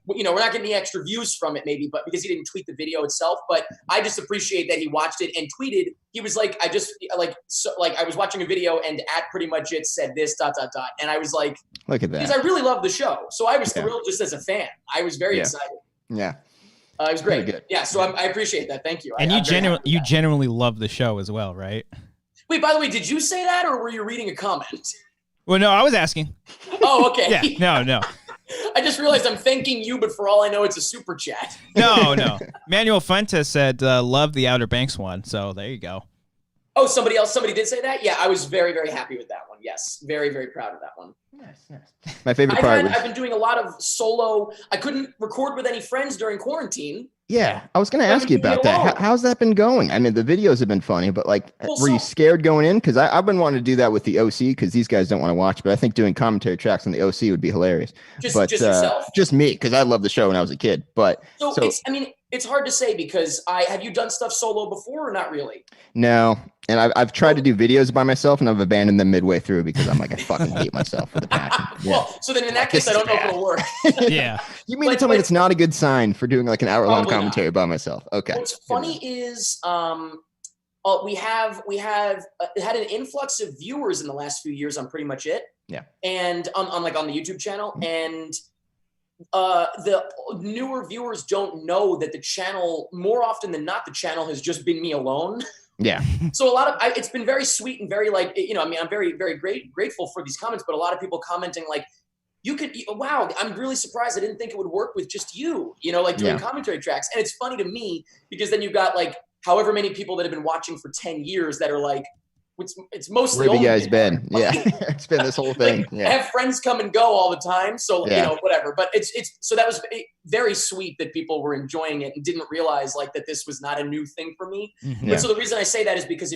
We're not getting the extra views from it, maybe, but because he didn't tweet the video itself. But I just appreciate that he watched it and tweeted. He was like, I was watching a video, and at pretty much it said this ... and I was like, look at that, because I really love the show, so I was thrilled just as a fan. I was very excited. Yeah. It was great. Good. Yeah, so I appreciate that. Thank you. And you genuinely love the show as well, right? Wait, by the way, did you say that, or were you reading a comment? Well, no, I was asking. Oh, okay. Yeah, no. I just realized I'm thanking you, but for all I know, it's a super chat. No. Manuel Fuentes said, love the Outer Banks one, so there you go. Oh, somebody did say that? Yeah, I was very, very happy with that one. Yes, very, very proud of that one. Nice. My favorite part I've been doing a lot of solo. I couldn't record with any friends during quarantine. Yeah, I was going to ask you about that. How's that been going? I mean, the videos have been funny, but were you scared going in? Because I've been wanting to do that with the OC because these guys don't want to watch, but I think doing commentary tracks on the OC would be hilarious. Just yourself? Just me, because I loved the show when I was a kid. But so it's hard to say because have you done stuff solo before or not really? No. And I've tried to do videos by myself, and I've abandoned them midway through because I'm like, I fucking hate myself with a passion. Yeah. Well, so then in that case, I don't know if it'll work. Yeah. You mean to tell me it's not a good sign for doing like an hour-long commentary by myself? Okay. What's funny is we have had an influx of viewers in the last few years on pretty much it. Yeah. And on the YouTube channel, and the newer viewers don't know that the channel, more often than not, the channel has just been me alone. Yeah. So it's been very sweet and very I'm very, very grateful for these comments, but a lot of people commenting like, wow, I'm really surprised. I didn't think it would work with just you, doing commentary tracks. And it's funny to me because then you've got like however many people that have been watching for 10 years that are like, it's mostly where have you guys been? Yeah. It's been this whole thing. I have friends come and go all the time. So, whatever, but so that was very sweet that people were enjoying it and didn't realize like that this was not a new thing for me. Mm-hmm. But so the reason I say that is because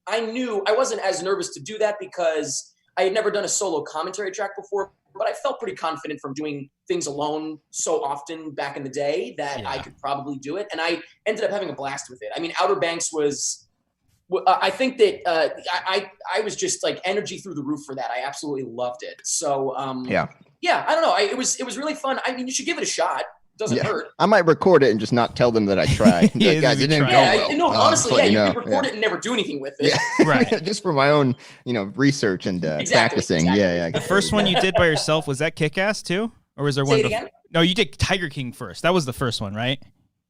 I knew I wasn't as nervous to do that because I had never done a solo commentary track before, but I felt pretty confident from doing things alone so often back in the day that I could probably do it. And I ended up having a blast with it. I mean, Outer Banks was, I think that I was just like energy through the roof for that. I absolutely loved it. So, I don't know. It was really fun. I mean, you should give it a shot. It doesn't hurt. I might record it and just not tell them that I tried. Like, guys, it didn't go well. No, honestly, you could record it and never do anything with it. Yeah. Right. Just for my own, research and practicing. Exactly. Yeah. The first one you did by yourself, was that Kick-Ass too? Or was there one? Say it again? No, you did Tiger King first. That was the first one, right?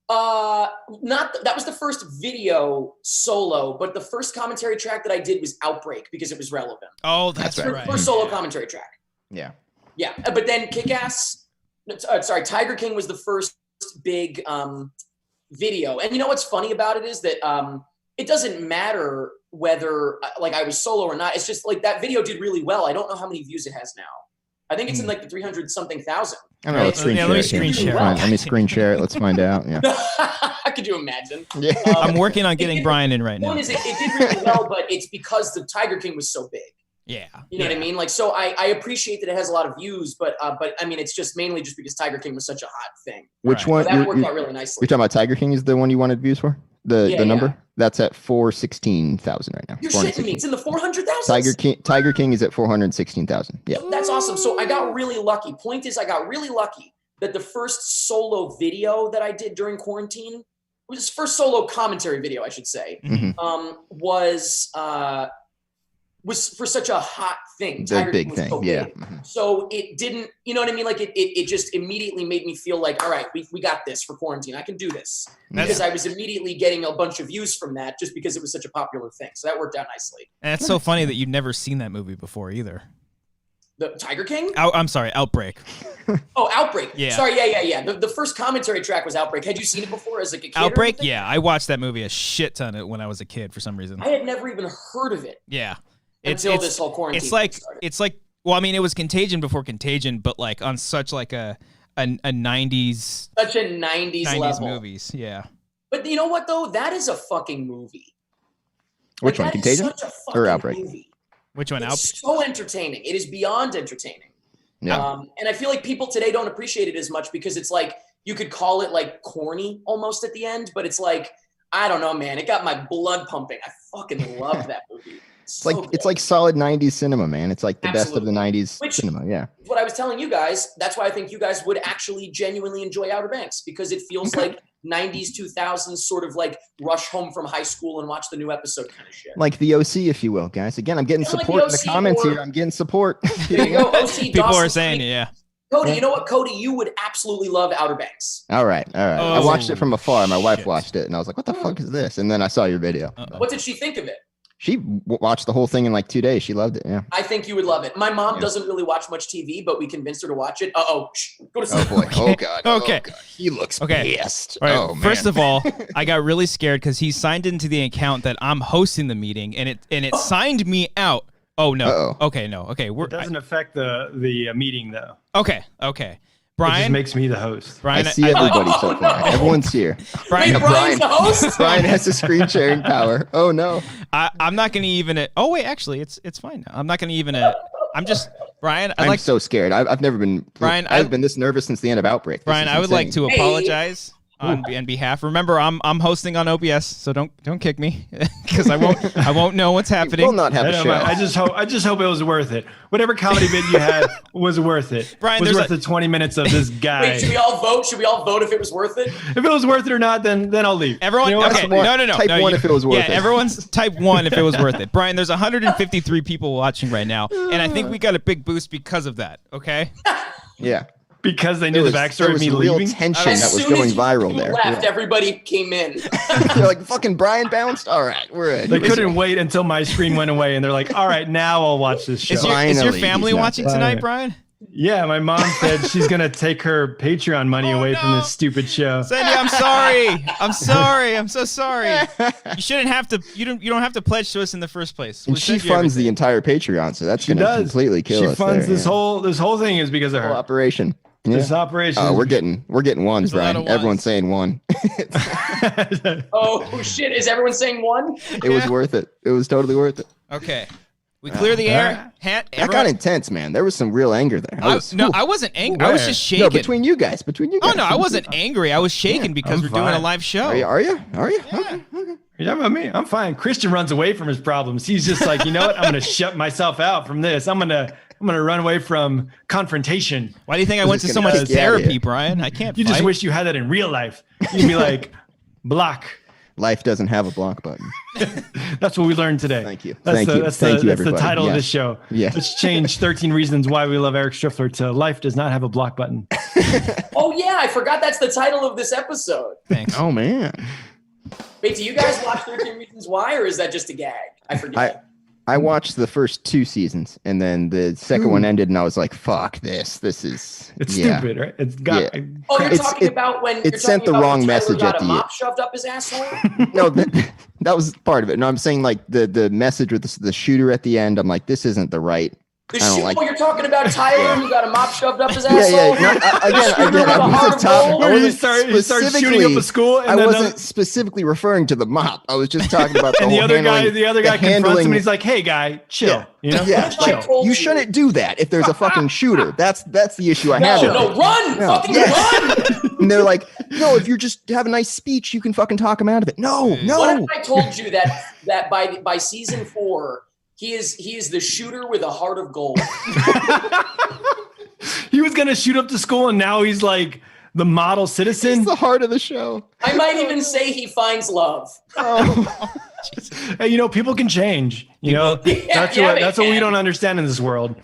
That was the first video solo, but the first commentary track that I did was Outbreak because it was relevant. Oh, that's right. First solo commentary track. Yeah. Yeah. But then Tiger King was the first big, video. And you know what's funny about it is that, it doesn't matter whether like I was solo or not. It's just like that video did really well. I don't know how many views it has now. I think it's in like the 300 something thousand. I don't know. Let's screen share. Let me screen share. Let me screen share it. Let's find out. Yeah. Could you imagine? Yeah. I'm working on getting Brian in right now. One is it did really well, but it's because the Tiger King was so big. Yeah. You know what I mean? Like, so I appreciate that it has a lot of views, but I mean, it's just mainly just because Tiger King was such a hot thing. Which one? So that worked out really nicely. You're talking about Tiger King is the one you wanted views for? The number? Yeah. That's at 416,000 right now. You're shitting me. It's in the 400,000. Tiger King is at 416,000. Yeah. That's awesome. So I got really lucky. Point is, I got really lucky that the first solo video that I did during quarantine, was first solo commentary video, I should say, was for such a hot thing. The big thing, so yeah. Big. So it didn't, you know what I mean? Like it just immediately made me feel like, all right, we got this for quarantine. I can do this. Because I was immediately getting a bunch of views from that just because it was such a popular thing. So that worked out nicely. And it's so funny that you've never seen that movie before either. The Tiger King? I'm sorry, Outbreak. Oh, Outbreak. Yeah. Sorry, yeah. The first commentary track was Outbreak. Had you seen it before as like a kid? Outbreak? Yeah, I watched that movie a shit ton when I was a kid for some reason. I had never even heard of it. Yeah. Until this whole quarantine. It's like well, I mean, it was Contagion before Contagion, but like on such like a 90s such a 90s level. movies, yeah. But you know what though? That is a fucking movie. Which one, Contagion or Outbreak? Movie. Which one? It's so entertaining. It is beyond entertaining. Yeah. And I feel like people today don't appreciate it as much because it's like you could call it like corny almost at the end, but it's like I don't know, man. It got my blood pumping. I fucking love that movie. It's like solid 90s cinema, man. It's like the best of the 90s cinema. Yeah. What I was telling you guys, that's why I think you guys would actually genuinely enjoy Outer Banks because it feels like 90s, 2000s sort of like rush home from high school and watch the new episode kind of shit. Like the OC, if you will, guys. Again, I'm getting support in the comments here. I'm getting support. There you go. OC, people are saying it, yeah. Cody, you know what, Cody? You would absolutely love Outer Banks. All right. Oh, I watched it from afar. My wife watched it, and I was like, what the fuck is this? And then I saw your video. What did she think of it? She watched the whole thing in like 2 days. She loved it. Yeah. I think you would love it. My mom doesn't really watch much TV, but we convinced her to watch it. Go to sleep. Oh boy. Oh god. Okay. Oh, god. He looks pissed. All right. Oh man. First of all, I got really scared because he signed into the account that I'm hosting the meeting, and it signed me out. Oh no. Uh-oh. Okay. No. Okay. It doesn't affect the meeting though. Okay. Brian, it just makes me the host. Brian, I see everybody so far. Everyone's here. Brian, Wait, Brian's the host? Brian has the screen sharing power. Oh no. I'm not going to even. Oh wait, actually, it's fine now. I'm not going to even. I'm just Brian. I'm so scared. I've never been. Brian, I've been this nervous since the end of Outbreak. Brian, I would like to apologize on behalf. Remember, I'm hosting on OBS, so don't kick me because I won't know what's happening. We will not have a show. I just hope it was worth it. Whatever comedy bit you had was worth it. Brian, was worth the 20 minutes of this guy. Wait, should we all vote? Should we all vote if it was worth it? If it was worth it or not, then I'll leave. Everyone, you know okay, no. Type 1 if it was worth it. Yeah, everyone's type 1 if it was worth it. Brian, there's 153 people watching right now, and I think we got a big boost because of that. Okay. Yeah. Because they knew the backstory of me real leaving. Tension that was going viral there. Left, everybody came in. You're like, fucking Brian bounced? All right, we're in. They couldn't wait until my screen went away, and they're like, all right, now I'll watch this show. Is your family watching tonight, Brian? Yeah, my mom said she's going to take her Patreon money away from this stupid show. Sandy, I'm sorry. I'm sorry. I'm so sorry. You shouldn't have to. You don't have to pledge to us in the first place. And she funds the entire Patreon, so that's going to completely kill us. She funds this whole thing is because of her. Whole operation. Yeah. This operation. Oh, we're getting ones, Brian. Everyone's saying one. Oh shit! Is everyone saying one? It was worth it. It was totally worth it. Okay, we clear the air. That got intense, man. There was some real anger there. I wasn't angry. I was just shaking. No, between you guys. Oh no, I wasn't angry. I was shaking because we're doing a live show. Are you? Yeah. Okay. Yeah, about me. I'm fine. Christian runs away from his problems. He's just like, you know what? I'm going to shut myself out from this. I'm going to run away from confrontation. Why do you think I went to so much therapy, Brian? I can't. You just wish you had that in real life. You'd be like, block. Life doesn't have a block button. That's what we learned today. Thank you. That's the title of this show. Yeah. Let's change 13 reasons why we love Eric Striffler to Life Does Not Have a Block Button. Oh yeah, I forgot that's the title of this episode. Thanks. Oh man. Wait, do you guys watch 13 Reasons Why, or is that just a gag? I forget. I watched the first 2 seasons, and then the second one ended, and I was like, "Fuck this! This is stupid, right? It's got." Yeah. Oh, you're talking about when it sent the wrong message at the mop shoved up his asshole. No, that was part of it. No, I'm saying like the message with the shooter at the end. I'm like, this isn't the right The shooter you're talking about, Tyler, who got a mop shoved up his asshole? He started shooting up a school. And I wasn't specifically referring to the mop. I was just talking about the other guy confronts him and he's like, "Hey, guy, chill." You shouldn't do that if there's a fucking shooter. That's the issue I have. Run! Run! And they're like, no, if you just have a nice speech, you can fucking talk him out of it. No. What if I told you that by season 4, he is the shooter with a heart of gold? He was gonna shoot up the school, and now he's like the model citizen. He's the heart of the show. I might even say he finds love. Hey, people can change. That's what we don't understand in this world.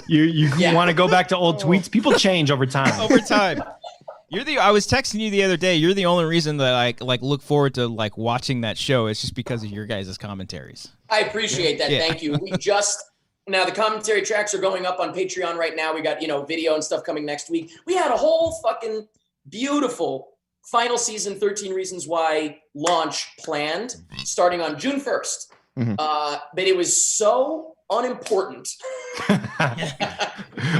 You want to go back to old tweets? People change over time. I was texting you the other day. You're the only reason that I look forward to watching that show. It's just because of your guys' commentaries. I appreciate that. Yeah. Thank you. Now the commentary tracks are going up on Patreon right now. We got, video and stuff coming next week. We had a whole fucking beautiful final season 13 Reasons Why launch planned starting on June 1st. Mm-hmm. But it was so unimportant.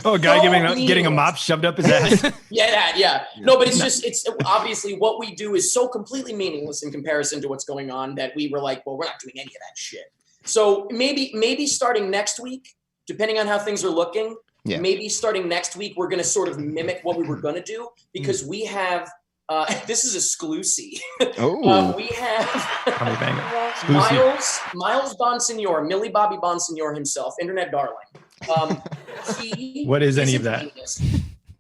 Getting a mop shoved up his ass. Yeah. No, but it's obviously what we do is so completely meaningless in comparison to what's going on that we were like, well, we're not doing any of that shit. So maybe starting next week, depending on how things are looking, maybe starting next week, we're going to sort of mimic what we were going to do because we have, this is exclusive. We have Miles Bonsignor, Millie Bobby Bonsignor himself, internet darling. What is any of that?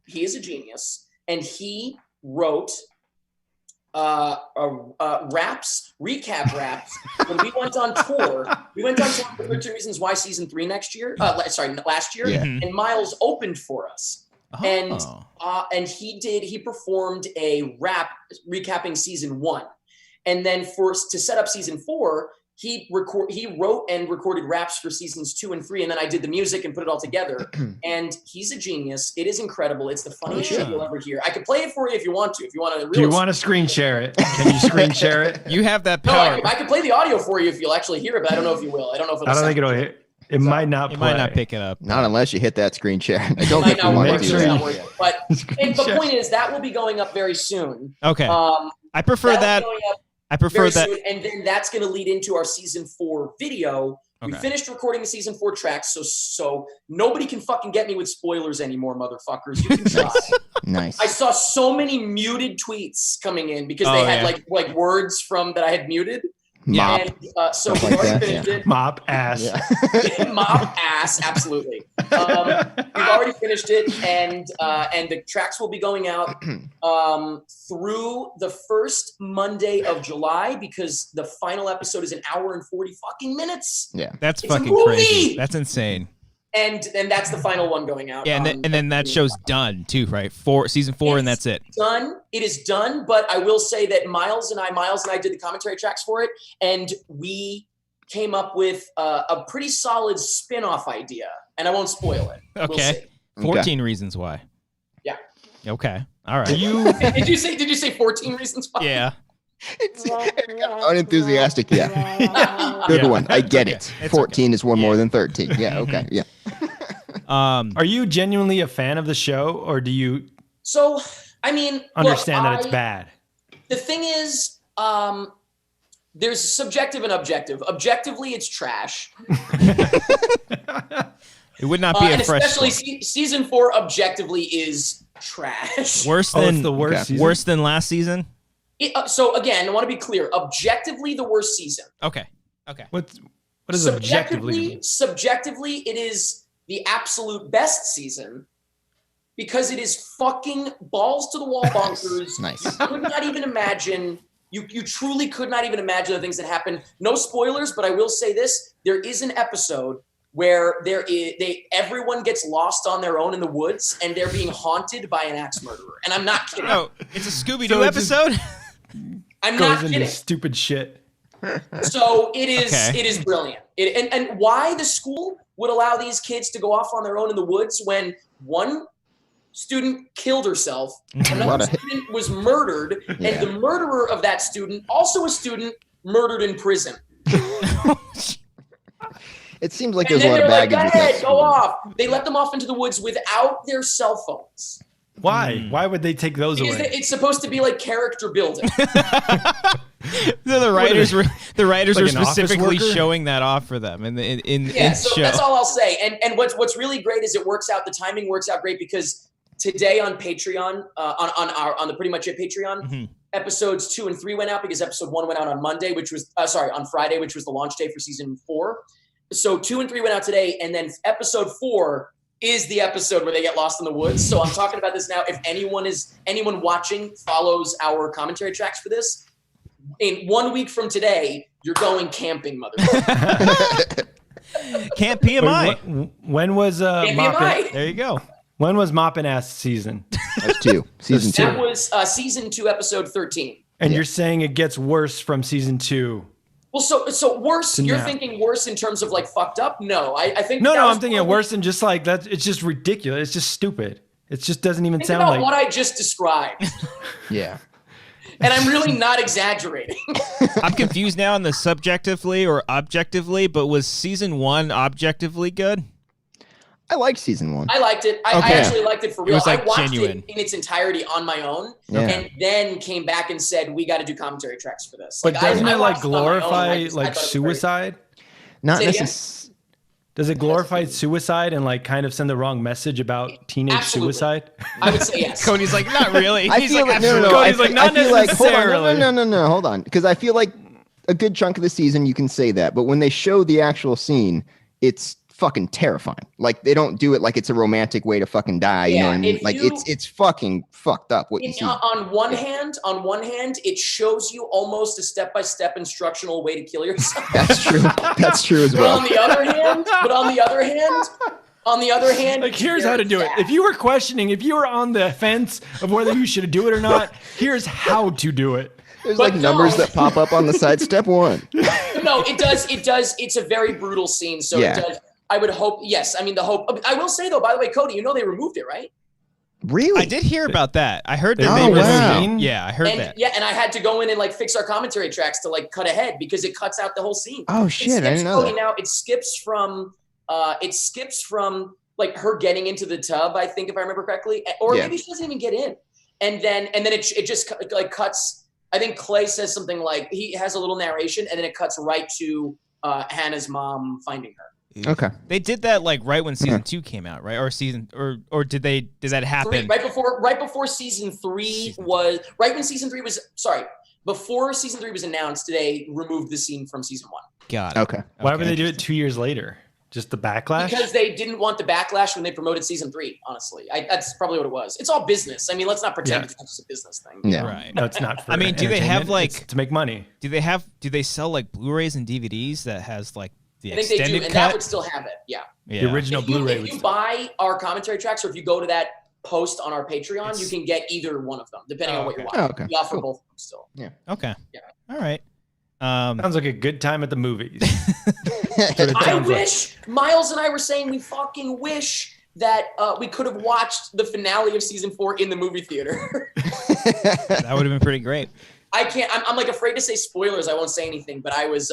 He is a genius, and he wrote recap raps when we went on tour. We went on tour for 13 Reasons Why season 3 last year, and Miles opened for us. And he performed a rap recapping season 1, and then to set up season 4, he wrote and recorded raps for seasons 2 and 3, and then I did the music and put it all together. And he's a genius. It is incredible. It's the funniest shit you'll ever hear. I could play it for you if you want to. If you want to. Do you want to screen share it? Can you screen share it? You have that power. No, I could play the audio for you if you'll actually hear it, but I don't know if you will. I don't think it'll hit. It might not pick it up. Not unless you hit that screen share. I don't think we want to do that. But the point is that will be going up very soon. Okay. I prefer that. Soon, and then that's going to lead into our season 4 video. Okay. We finished recording the season 4 tracks, so nobody can fucking get me with spoilers anymore, motherfuckers. You can try. Nice. I saw so many muted tweets coming in because they had like words from that I had muted. Mop. And, so we already finished it. Mop ass. Yeah. Mop ass, absolutely. We've already finished it, and the tracks will be going out through the first Monday of July because the final episode is an hour and 40 fucking minutes. Yeah, it's fucking crazy. That's insane. And that's the final one going out. Yeah, and then that show's done too, right? Season 4, and that's it. Done. It is done. But I will say that Miles and I did the commentary tracks for it, and we came up with a pretty solid spin-off idea. And I won't spoil it. Okay. We'll 14 Reasons Why. Yeah. Okay. All right. Did you say 14 Reasons Why? Yeah. It's unenthusiastic. Yeah. Good one. I get it. 14 is one more than 13. Yeah. Okay. Yeah. Are you genuinely a fan of the show, or do you? So, I mean, understand that it's bad. The thing is, there's subjective and objective. Objectively, it's trash. It would not be a fresh. Especially season 4 objectively is trash. Worse than the worst. Season? Worse than last season. So again, I want to be clear. Objectively, the worst season. Okay. What is objectively? Subjectively, it is the absolute best season because it is fucking balls to the wall bonkers. Nice. You could not even imagine. You truly could not even imagine the things that happen. No spoilers, but I will say this: there is an episode where everyone gets lost on their own in the woods and they're being haunted by an axe murderer. And I'm not kidding. Oh, it's a Scooby-Doo episode? I'm not kidding. Stupid shit. So it is brilliant. And why the school would allow these kids to go off on their own in the woods when one student killed herself, another student was murdered, and the murderer of that student, also a student, murdered in prison. It seems like And there's a then lot they're of like, baggage. go with ahead, that go scene. off. They let them off into the woods without their cell phones. Why? Why would they take those Because away? it's supposed to be like character building. So the writers were like an office specifically worker? showing that off for them in Yeah, the so show. that's all I'll say. And what's really great is it works out. The timing works out great because today on Patreon, on the Pretty Much It Patreon, episodes 2 and 3 went out because episode 1 went out on Monday, which was on Friday, which was the launch day for season 4. So 2 and 3 went out today, and then episode 4 is the episode where they get lost in the woods. So I'm talking about this now. If anyone watching follows our commentary tracks for this, in 1 week from today, you're going camping, motherfucker. Camp PMI. Wait, when was Camp Moppin'? PMI. There you go. When was Moppin' Ass season? That's 2. Season 2. That was season 2, episode 13. And you're saying it gets worse from season 2? Well, so worse. So You're now- thinking worse in terms of like fucked up? No, I think No, that was I'm thinking probably- worse than just like that. It's just ridiculous. It's just stupid. It just doesn't even Think sound about like. what I just described, Yeah. and I'm really not exaggerating. I'm confused now on the subjectively or objectively, but was season 1 objectively good? I liked season 1. I liked it. I Okay. actually liked it for real. was, like, I watched genuine. it in its entirety on my own, Yeah. and then came back and said, "We got to do commentary tracks for this." But Like, doesn't I it like watched on my own, and glorify I like thought it was very- suicide? Not Say it again? necessarily. Does it glorify suicide and like kind of send the wrong message about teenage Absolutely. suicide? I would say yes. Cody's like, not really. I He's feel like, like, no, no, no. absolutely. Cody's like, not I feel like, hold on, necessarily. no, hold on. Because I feel like a good chunk of the season you can say that, but when they show the actual scene, it's fucking terrifying. Like they don't do it like it's a romantic way to fucking die. You know what I mean? if Like you- it's fucking fucked up what you see. On one hand, it shows you almost a step-by-step instructional way to kill yourself. That's true. That's true as But well. on the other hand, Like here's how to do it. If you were questioning, if you were on the fence of whether you should do it or not, here's how to do it. There's but like numbers no. that pop up on the side. Step 1. No, it does. It's a very brutal scene. So Yeah. it does. I would hope. Yes, I mean the hope. I will say though. By the way, Cody, you know they removed it, right? Really? I did hear about that. I heard that Oh, they wow. removed it. Yeah, I heard And that. yeah, and I had to go in and like fix our commentary tracks to like cut ahead because it cuts out the whole scene. Oh It shit! I skips, didn't know Cody, that. now it skips from like her getting into the tub. I think if I remember correctly, or Yeah. maybe she doesn't even get in, and then it just like cuts. I think Clay says something like he has a little narration, and then it cuts right to Hannah's mom finding her. Okay. They did that like right when season 2 came out, right? Or did that happen? Right before season 3 was right when season 3 was before season 3 was announced. They removed the scene from season 1 Got it. Okay. Why would they do it 2 years later? Just the backlash? because they didn't want the backlash when they promoted season 3. Honestly, that's probably what it was. It's all business. I mean, let's not pretend Yeah. it's just a business thing. Yeah. Right. No, it's not. For I mean, do they have, entertainment. like- It's to make money? Do they sell like Blu-rays and DVDs that has like the I think they do, extended and cut? that would still have it. Yeah. Yeah. The original If you, Blu-ray. if would you still- buy our commentary tracks, or if you go to that post on our Patreon, you It's- can get either one of them, depending on what you're okay. watching. Oh, okay. We offer Cool. both of them still. Okay. Yeah. All right. Sounds like a good time at the movies. I Sounds like- wish Miles and I were saying we fucking wish that we could have watched the finale of season 4 in the movie theater. That would have been pretty great. I can't. I'm like afraid to say spoilers. I won't say anything. But I was.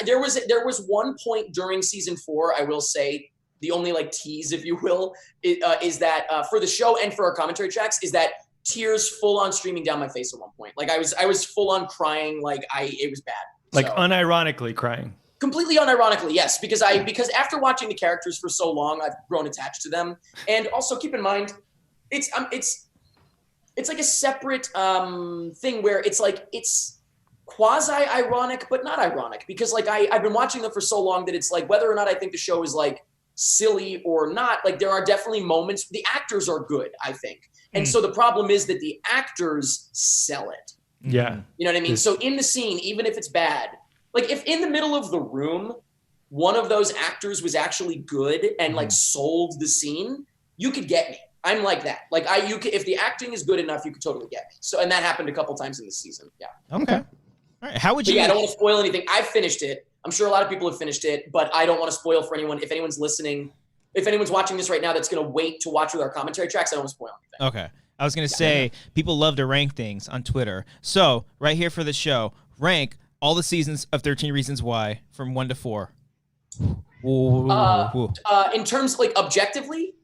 There was one point during season 4. I will say the only like tease, if you will, is that for the show and for our commentary tracks is that tears full on streaming down my face at one point. Like I was full on crying. Like it was bad. like So, unironically crying. completely unironically, yes, because after watching the characters for so long, I've grown attached to them. And also keep in mind, it's like a separate thing where it's like it's quasi-ironic, but not ironic, because like I've been watching them for so long that it's like whether or not I think the show is like silly or not, like there are definitely moments. The actors are good, I think, and so the problem is that the actors sell it. Yeah. You know what I mean? Yes. So in the scene, even if it's bad, like if in the middle of the room, one of those actors was actually good and like sold the scene, you could get me. I'm like that. Like you could, if the acting is good enough, you could totally get me. So, and that happened a couple times in the season. Yeah. Okay. All right. How would But you? yeah, I don't want to spoil anything. I've finished it. I'm sure a lot of people have finished it, but I don't want to spoil for anyone. If anyone's listening, if anyone's watching this right now, that's going to wait to watch with our commentary tracks, I don't want to spoil anything. Okay. I was going to say people love to rank things on Twitter. So, right here for the show, rank all the seasons of 13 Reasons Why from 1 to 4. In terms like objectively.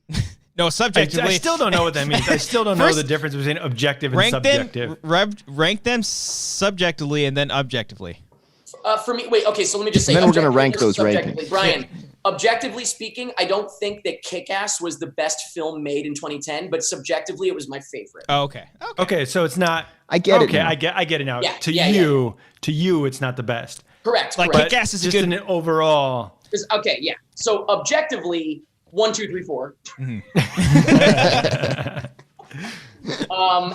No, subjectively. I still don't know what that means. I still don't know the difference between objective and subjective. Rank them subjectively and then objectively. For me, wait, okay, so let me just say. And then we're going to rank those rankings. Brian, objectively speaking, I don't think that Kick-Ass was the best film made in 2010, but subjectively, it was my favorite. Oh, okay. Okay, so it's not. I get it. Okay, now. I get it now. Yeah, to you, it's not the best. Correct. Like correct. Kick-Ass is just good. an overall. Okay, yeah. So objectively, 1, 2, 3, 4.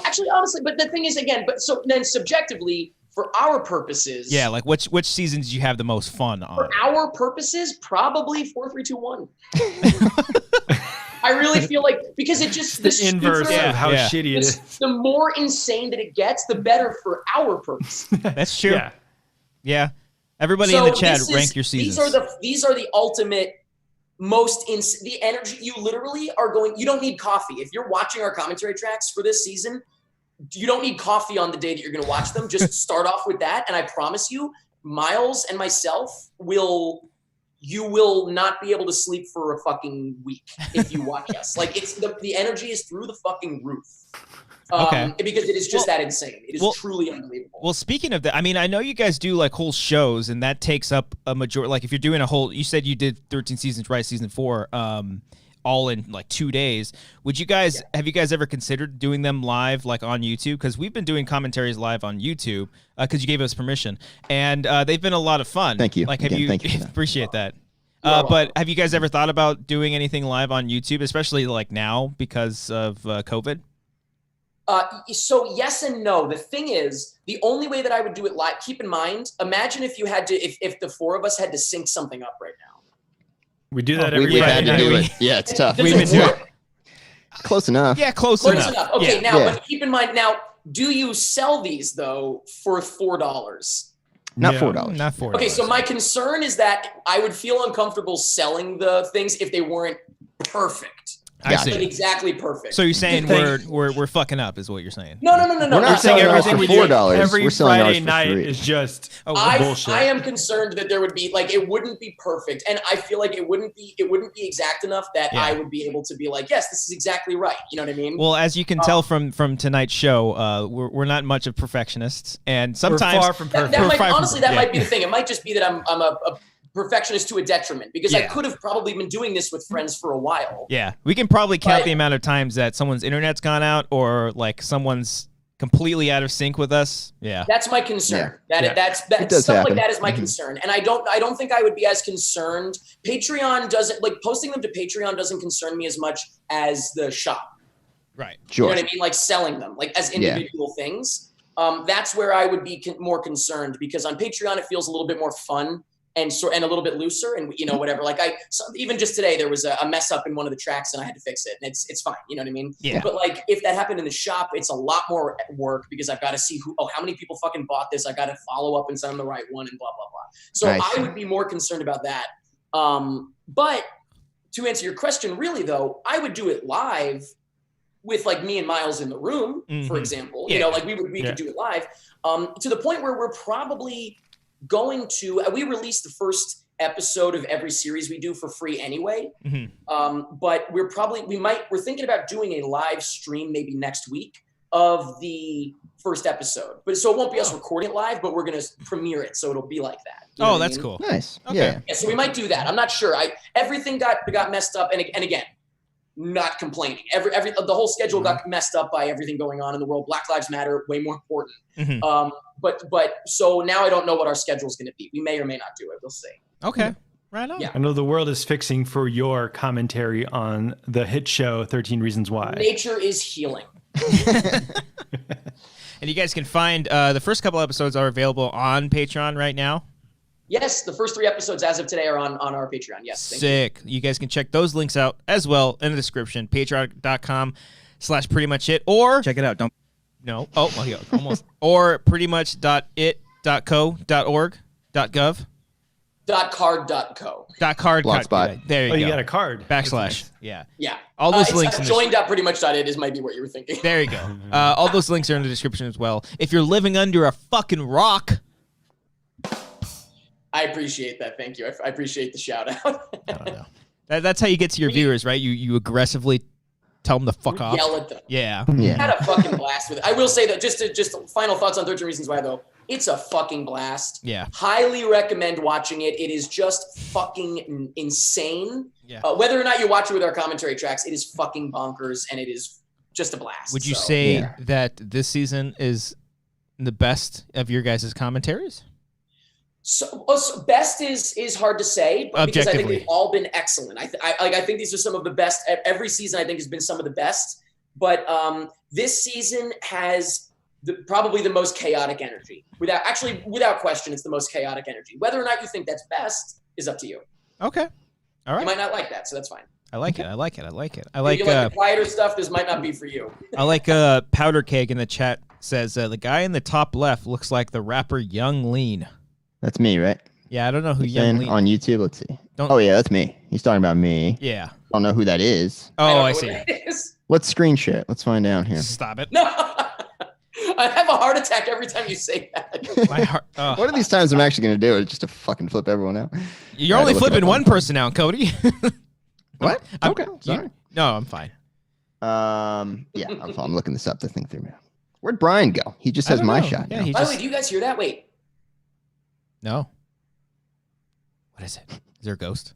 Actually, honestly, but the thing is, again, but so then subjectively, for our purposes, Yeah, like which seasons do you have the most fun on? for our purposes, probably 4, 3, 2, 1. I really feel like because it just The inverse stupider- of how shitty it is. the more insane that it gets, the better for our purpose. That's true. Yeah. Yeah. Everybody So in the chat, this rank your seasons. These are the ultimate most the energy. You literally are going. You don't need coffee if you're watching our commentary tracks for this season. You don't need coffee on the day that you're going to watch them. Just start off with that, and I promise you, Miles and myself will. You will not be able to sleep for a fucking week if you watch us. Like it's the energy is through the fucking roof. Because it is just that insane. It is truly unbelievable. Well, speaking of that, I mean, I know you guys do like whole shows, and that takes up a majority. Like if you're doing a whole, you said you did 13 seasons, right? Season 4, all in like 2 days. Would you guys have you guys ever considered doing them live, like on YouTube? Because we've been doing commentaries live on YouTube because you gave us permission, and they've been a lot of fun. Thank you. Like, have Again, you thank you for that. appreciate that? But have you guys ever thought about doing anything live on YouTube, especially like now because of COVID? So yes and no. The thing is, the only way that I would do it live, keep in mind, imagine if you had to, if the 4 of us had to sync something up right now. We do that every We Friday had to night. do it. Yeah, it's tough. Does it work? Close enough. Yeah, close Close enough. enough. Okay, Yeah. now, Yeah. but keep in mind, now, do you sell these, though, for $4? Not Yeah. $4. Not $4. Okay, so my concern is that I would feel uncomfortable selling the things if they weren't perfect. I see. Like exactly perfect. So you're saying Thank- we're fucking up, is what you're saying? No. We're not We're saying selling ours everything for we do $4. every We're selling ours Friday for night $3. is just bullshit. I am concerned that there would be like it wouldn't be perfect, and I feel like it wouldn't be exact enough that I would be able to be like, yes, this is exactly right. You know what I mean? Well, as you can tell from tonight's show, we're not much of perfectionists, and sometimes We're far from perfect. that might, far from- honestly, that yeah. might be the thing. It might just be that I'm a perfectionist to a detriment because I could have probably been doing this with friends for a while. Yeah, we can probably count But- the amount of times that someone's internet's gone out or like someone's completely out of sync with us. Yeah. That's my concern. Yeah. That's does stuff happen. like that is my concern, and I don't think I would be as concerned. Patreon doesn't like posting them to Patreon doesn't concern me as much as the shop. Right. Sure. You know what I mean? Like selling them, like as individual things. That's where I would be more concerned because on Patreon it feels a little bit more fun and a little bit looser, and whatever. Like even just today there was a mess up in one of the tracks and I had to fix it, and it's fine. You know what I mean? Yeah. But like if that happened in the shop, it's a lot more work because I've got to see how many people fucking bought this. I got to follow up and send them the right one and blah blah blah. So I would be more concerned about that. But to answer your question, really though, I would do it live with like me and Miles in the room, for example. Yeah. Like we could do it live to the point where we're probably going to we release the first episode of every series we do for free anyway. But we're thinking about doing a live stream maybe next week of the first episode. But so it won't be us recording it live, but we're going to premiere it, so it'll be like that. You know what I That's mean? cool. Nice. Okay. Yeah. Yeah, so we might do that. I'm not sure. Everything got messed up, and again, not complaining. The whole schedule got messed up by everything going on in the world. Black Lives Matter, way more important. But so now I don't know what our schedule is going to be. We may or may not do it. We'll see. Okay. Right on. Yeah. I know the world is fixing for your commentary on the hit show 13 Reasons Why. Nature is healing. And you guys can find the first couple episodes are available on Patreon right now. Yes, the first 3 episodes as of today are on our Patreon. Yes. Thank you. Sick. You gues can check those links out as well in the description. Patreon.com/prettymuchit or Check it out. Don't. no. Oh, well, yeah, almost. Or prettymuch.it.co.org.gov. .card.co. .card. Blogspot. There you go. You got a card. Backslash. Yeah. Yeah. All those links in the join.prettymuch.it is might be what you were thinking. There you go. All those links are in the description as well. If you're living under a fucking rock, I appreciate that. Thank you. I appreciate the shout out. I don't know. That's how you get to your viewers, right? You aggressively tell them to fuck off. Yell at them. Yeah. I had a fucking blast with it. I will say that just final thoughts on 13 Reasons Why, though. It's a fucking blast. Yeah. Highly recommend watching it. It is just fucking insane. Yeah. Whether or not you watch it with our commentary tracks, it is fucking bonkers, and it is just a blast. Would you say that this season is the best of your guys' commentaries? So best is hard to say, but because I think they've all been excellent. I think these are some of the best. Every season I think has been some of the best, but this season has probably the most chaotic energy. Without question, it's the most chaotic energy. Whether or not you think that's best is up to you. Okay, all right. You might not like that, so that's fine. I like it. I like it. If you like the quieter stuff, this might not be for you. I like Powder Keg in the chat says the guy in the top left looks like the rapper Young Lean. That's me, right? Yeah, I don't know who Young Lean on YouTube. Let's see. Oh yeah, that's me. He's talking about me. Yeah. Don't know who that is. Oh, I see. Let's screen share it. Let's find out here. Stop it. No, I have a heart attack every time you say that. My heart. Oh. One of these times I'm actually going to do it just to fucking flip everyone out. You're only flipping one person out, Cody. What? Okay. Sorry. No, I'm fine. Yeah, I'm looking this up to think through now. Where'd Brian go? He just has my shot. Yeah, now. By the way, do you guys hear that? Wait. No. What is it? Is there a ghost?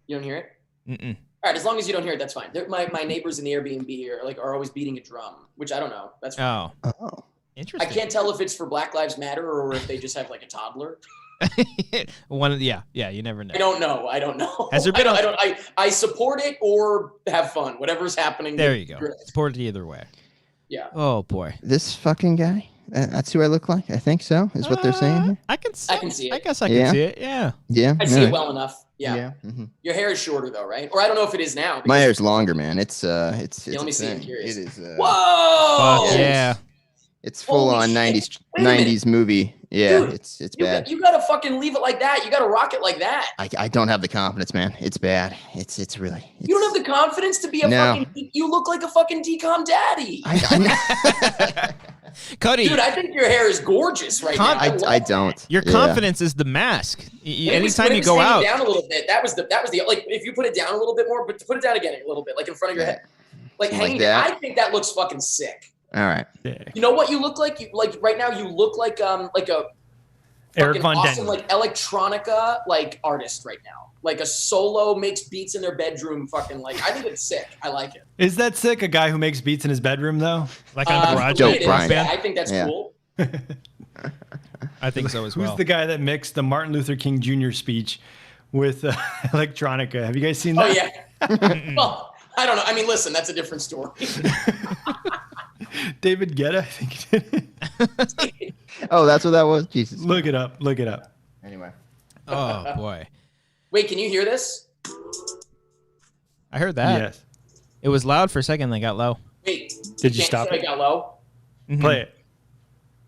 You don't hear it? Mm-mm. All right, as long as you don't hear it, that's fine. My neighbors in the Airbnb are always beating a drum, which I don't know. That's fine. Oh. Interesting. I can't tell if it's for Black Lives Matter or if they just have like a toddler. Yeah, you never know. I don't know. Has there been I support it or have fun. Whatever's happening. There you go. Support it either way. Yeah. Oh boy. This fucking guy? That's who I look like? I think so. Is what they're saying here? I can see it. I guess I Yeah. can see it. Yeah. Yeah. I see it well enough. Yeah. Mm-hmm. Your hair is shorter though, right? Or I don't know if it is now. My hair's longer, man. It's let me see. I'm curious. It is. Whoa! Yeah. It's full on 90s movie. Yeah, dude, it's bad. You gotta fucking leave it like that. You gotta rock it like that. I don't have the confidence, man. It's bad. It's really. You don't have the confidence to be a fucking. You look like a fucking decom daddy. I know. Cody, dude, I think your hair is gorgeous right now. I don't. Your confidence is the mask. Anytime you go out, out, down a little bit. That was the like if you put it down a little bit more, but put it down again a little bit, like in front of your head, like hanging. I think that looks fucking sick. All right. You know what you look like? You like right now. You look like a Eric Von awesome like electronica like artist right now. Like a solo makes beats in their bedroom. Fucking like I think it's sick. I like it. Is that sick? A guy who makes beats in his bedroom though? Like on garage band? I think that's cool. I think so as well. Who's the guy that mixed the Martin Luther King Jr. speech with electronica? Have you guys seen that? Oh yeah. Well, I don't know. I mean, listen, that's a different story. David Guetta, I think he did it. Oh, that's what that was? Jesus. Look it up. Anyway. Oh, boy. Wait, can you hear this? I heard that. Yes. It was loud for a second, then got low. Wait. Did you stop it? It got low? Mm-hmm. Play it.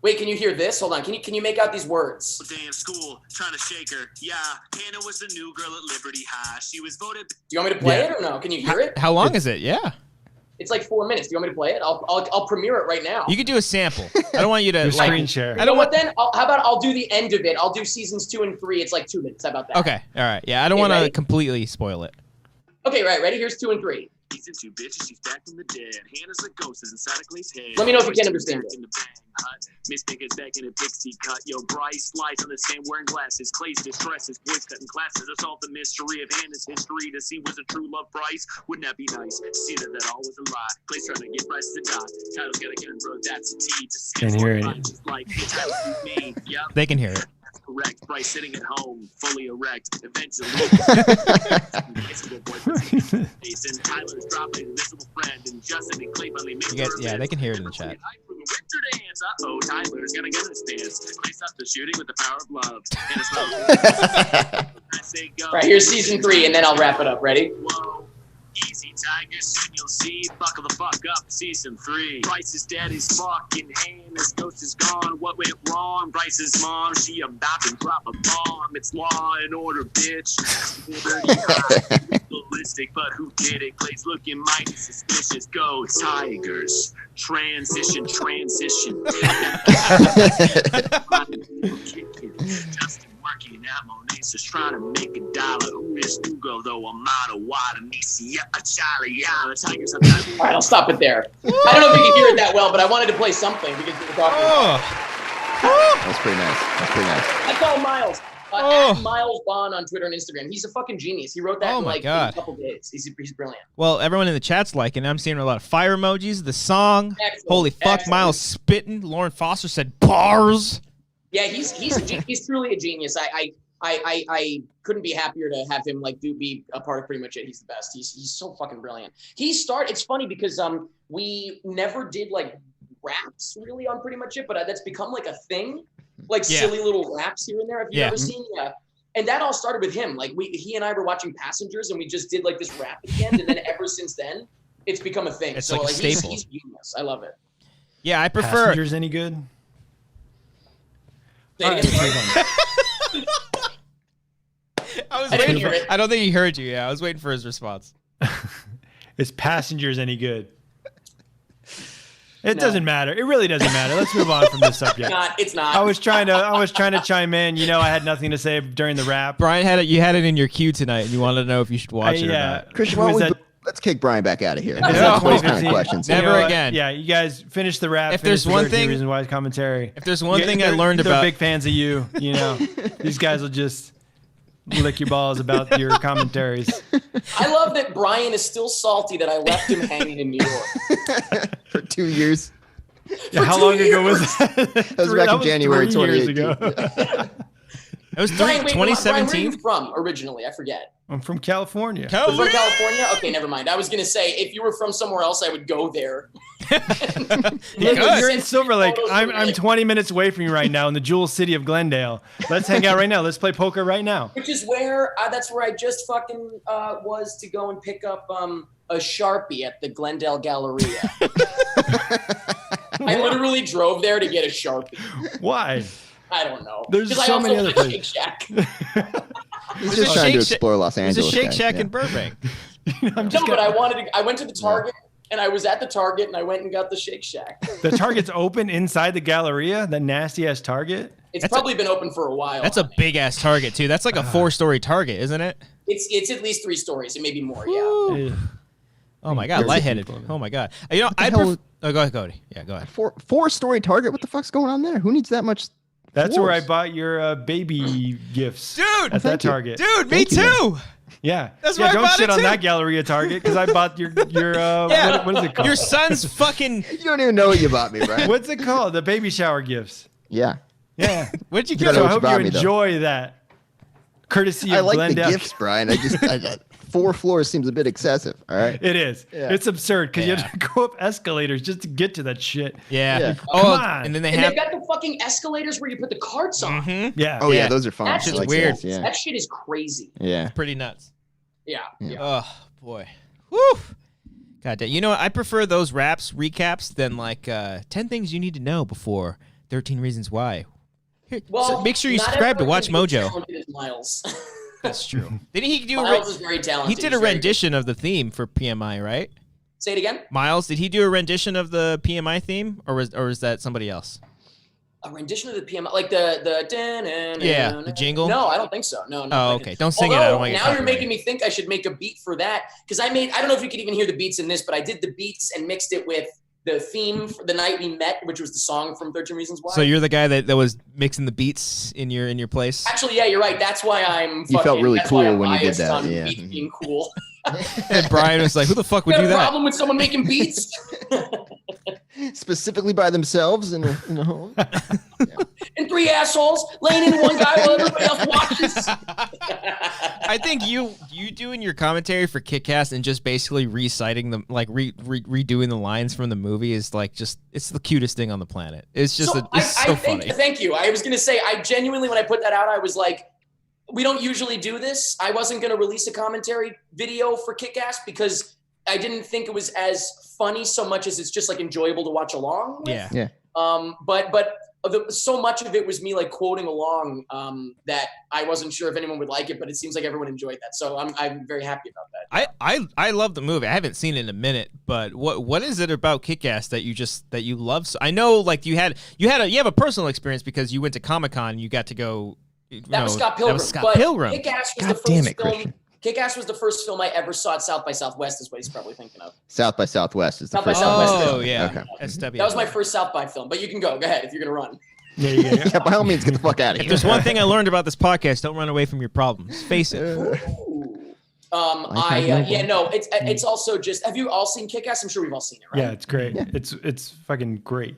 Wait, can you hear this? Hold on. Can you make out these words? Day in school, trying to shake her. Yeah, Hannah was the new girl at Liberty High. She was voted. Do you want me to play it or no? Can you hear it? How long is it? Yeah. It's like 4 minutes. Do you want me to play it? I'll premiere it right now. You could do a sample. I don't want you to screen share. You know what then? How about I'll do the end of it. I'll do seasons 2 and 3. It's like 2 minutes. How about that? Okay. All right. Yeah, I don't want to completely spoil it. Okay, right. Ready? Here's 2 and 3. He's into bitches, she's back from the dead. Hannah's a ghost, is inside a Clay's head. Let me know if you can't understand it. In the bang hut. Miss Nigga's back in a pixie cut. Yo, Bryce slides on the sand wearing glasses. Clay's distresses, boys cutting classes. To solve the mystery of Hannah's history. To see was a true love Bryce. Wouldn't that be nice? To see that all was a lie. Clay's trying to get Bryce to die. Title's got a gun, bro, that's a T. Just can hear it. Like, me. Yep. They can hear it. Correct. Bryce sitting at home, fully erect. Eventually, and Tyler's dropping invisible friend, and Justin and Clay finally make they can hear it in the chat. Uh-oh, Tyler's gonna get his dance. Clay stops the shooting with the power of love. I say go. Right, here's season 3, and then I'll wrap it up. Ready? Whoa. Easy, Tiger, soon you'll see. Buckle the fuck up, season 3. Bryce's daddy's fucking Hannah's ghost is gone. What went wrong? Bryce's mom, she about to drop a bomb. It's law and order, bitch. Ballistic, but who did it? Clay's looking mighty suspicious. Go Tigers. Transition. Justin working got Monet's just trying to make a dollar. Who this new girl though? I'm out of water. Missy, a Charlie, yeah, the Tigers are not. All right, I'll stop it there. I don't know if you can hear it that well, but I wanted to play something because we were talking. That's pretty nice. That's pretty nice. I call Miles. At Miles Bond on Twitter and Instagram. He's a fucking genius. He wrote that in like in a couple days. He's brilliant. Well, everyone in the chat's liking it. I'm seeing a lot of fire emojis. The song. Excellent. Holy fuck, Excellent. Miles spitting. Lauren Foster said bars. Yeah, he's truly a genius. I couldn't be happier to have him be a part of pretty much it. He's the best. He's so fucking brilliant. It's funny because we never did like raps really on pretty much it, but that's become like a thing. Silly little raps here and there. Have you ever seen? Yeah. And that all started with him. Like he and I were watching Passengers, and we just did like this rap at the end, and then ever since then, it's become a thing. It's so like a staple. He's genius. I love it. Yeah, I prefer. Passengers any good? Say it again. I didn't hear it. I don't think he heard you. Yeah, I was waiting for his response. Is Passengers any good? It doesn't matter. It really doesn't matter. Let's move on from this subject. It's not. I was trying to chime in. You know, I had nothing to say during the rap. Brian you had it in your queue tonight, and you wanted to know if you should watch it or not. Christian, let's kick Brian back out of here. No, That's those kind of questions. Never again. Yeah, you guys finish the rap. If there's one thing, reason why commentary. If there's one thing I learned they're about, big fans of you. You know, these guys will just lick your balls about your commentaries. I love that Brian is still salty that I left him hanging in New York for 2 years. Yeah, how long ago was that? That was back in January 2018. It was Brian, 2017. Brian, where are you from originally? I forget. I'm from California. You're from California? Okay, never mind. I was going to say, if you were from somewhere else, I would go there. You're in Silver Lake. I'm 20 minutes away from you right now in the jewel city of Glendale. Let's hang out right now. Let's play poker right now. Which is that's where I just fucking was to go and pick up a Sharpie at the Glendale Galleria. I literally drove there to get a Sharpie. Why? I don't know. There's so many other places. Shake Shack. He's just trying to explore Los Angeles. There's a Shake Shack in Burbank. But I went to the Target, and I was at the Target, and I went and got the Shake Shack. The Target's open inside the Galleria? That nasty-ass Target? It's probably been open for a while. That's a big-ass Target, too. That's like a 4-story Target, isn't it? It's at least 3 stories. It may be more, yeah. Oh, my God. Lightheaded. Oh, my God. You know, oh, go ahead, Cody. Yeah, go ahead. 4-story Target? What the fuck's going on there? Who needs that much? That's where I bought your baby gifts. Dude! At that Target. Dude, me too! Yeah. That's where I don't bought shit it on too. that Galleria Target because I bought your what is it called? Your son's fucking... You don't even know what you bought me, Brian. What's it called? The baby shower gifts. Yeah. Yeah. What'd you You get? gotta So I hope bought you me, though. enjoy that. Courtesy of I like Glendale. the gifts, Brian. I 4 floors seems a bit excessive. All right. It is. Yeah. It's absurd because you have to go up escalators just to get to that shit. Yeah. Come Oh, on. and then And they've got the fucking escalators where you put the carts on. Mm-hmm. Yeah. Oh yeah, Yeah. those are fun. That shit's I like weird. those, Yeah. That shit is crazy. Yeah. Pretty nuts. Yeah. Oh, boy. Woo! God damn. You know what? I prefer those recaps than like 10 things you need to know before 13 Reasons Why. Here, so make sure you not subscribe to everyone Watch can be as Mojo. talented as Miles. That's true. Didn't he do Miles is very talented. He did a He's very rendition of the theme for PMI, right? good. Say it again. Miles, did he do a rendition of the PMI theme, or is that somebody else? A rendition of the PM, like the The jingle. No, I don't think so. No. Oh, okay. Don't sing it. I don't want now you're making me think I should make a beat for that because I don't know if you could even hear the beats in this, but I did the beats and mixed it with the theme for The Night We Met, which was the song from 13 Reasons Why. So you're the guy that was mixing the beats in your place. Actually, yeah, you're right. That's why I'm. You felt really that's why cool I'm when you did biased that, on yeah. beats being cool. And Brian was like, "Who the fuck would You do have a that?" problem with someone making beats? Specifically by themselves in a home. And 3 assholes laying in one guy while everybody else watches. I think you doing your commentary for Kick-Ass and just basically reciting them, like redoing the lines from the movie is like it's the cutest thing on the planet. It's just it's so funny. Thank you. I was gonna say, I genuinely, when I put that out, I was like, we don't usually do this. I wasn't gonna release a commentary video for Kick-Ass because I didn't think it was as funny so much as it's just like enjoyable to watch along with. Yeah. But so much of it was me like quoting along that I wasn't sure if anyone would like it, but it seems like everyone enjoyed that. So I'm very happy about that. I love the movie. I haven't seen it in a minute, but what is it about Kick-Ass that you love? So I know like you have a personal experience because you went to Comic-Con and you got to go That was Scott Pilgrim. That was Scott Pilgrim. Kick-Ass was God the damn first it, film. Christian. Kick-Ass was the first film I ever saw at South by Southwest. Is what he's probably thinking of. South by Southwest is the South by first Southwest. one. Oh yeah. Okay. SW. That was my first South by film. But you can go. Go ahead if you're gonna run. Yeah, by all means, get the fuck out of If here. there's one thing I learned about this podcast, don't run away from your problems. Face it. It's also just. Have you all seen Kick-Ass? I'm sure we've all seen it, right? Yeah, it's great. Yeah. It's fucking great.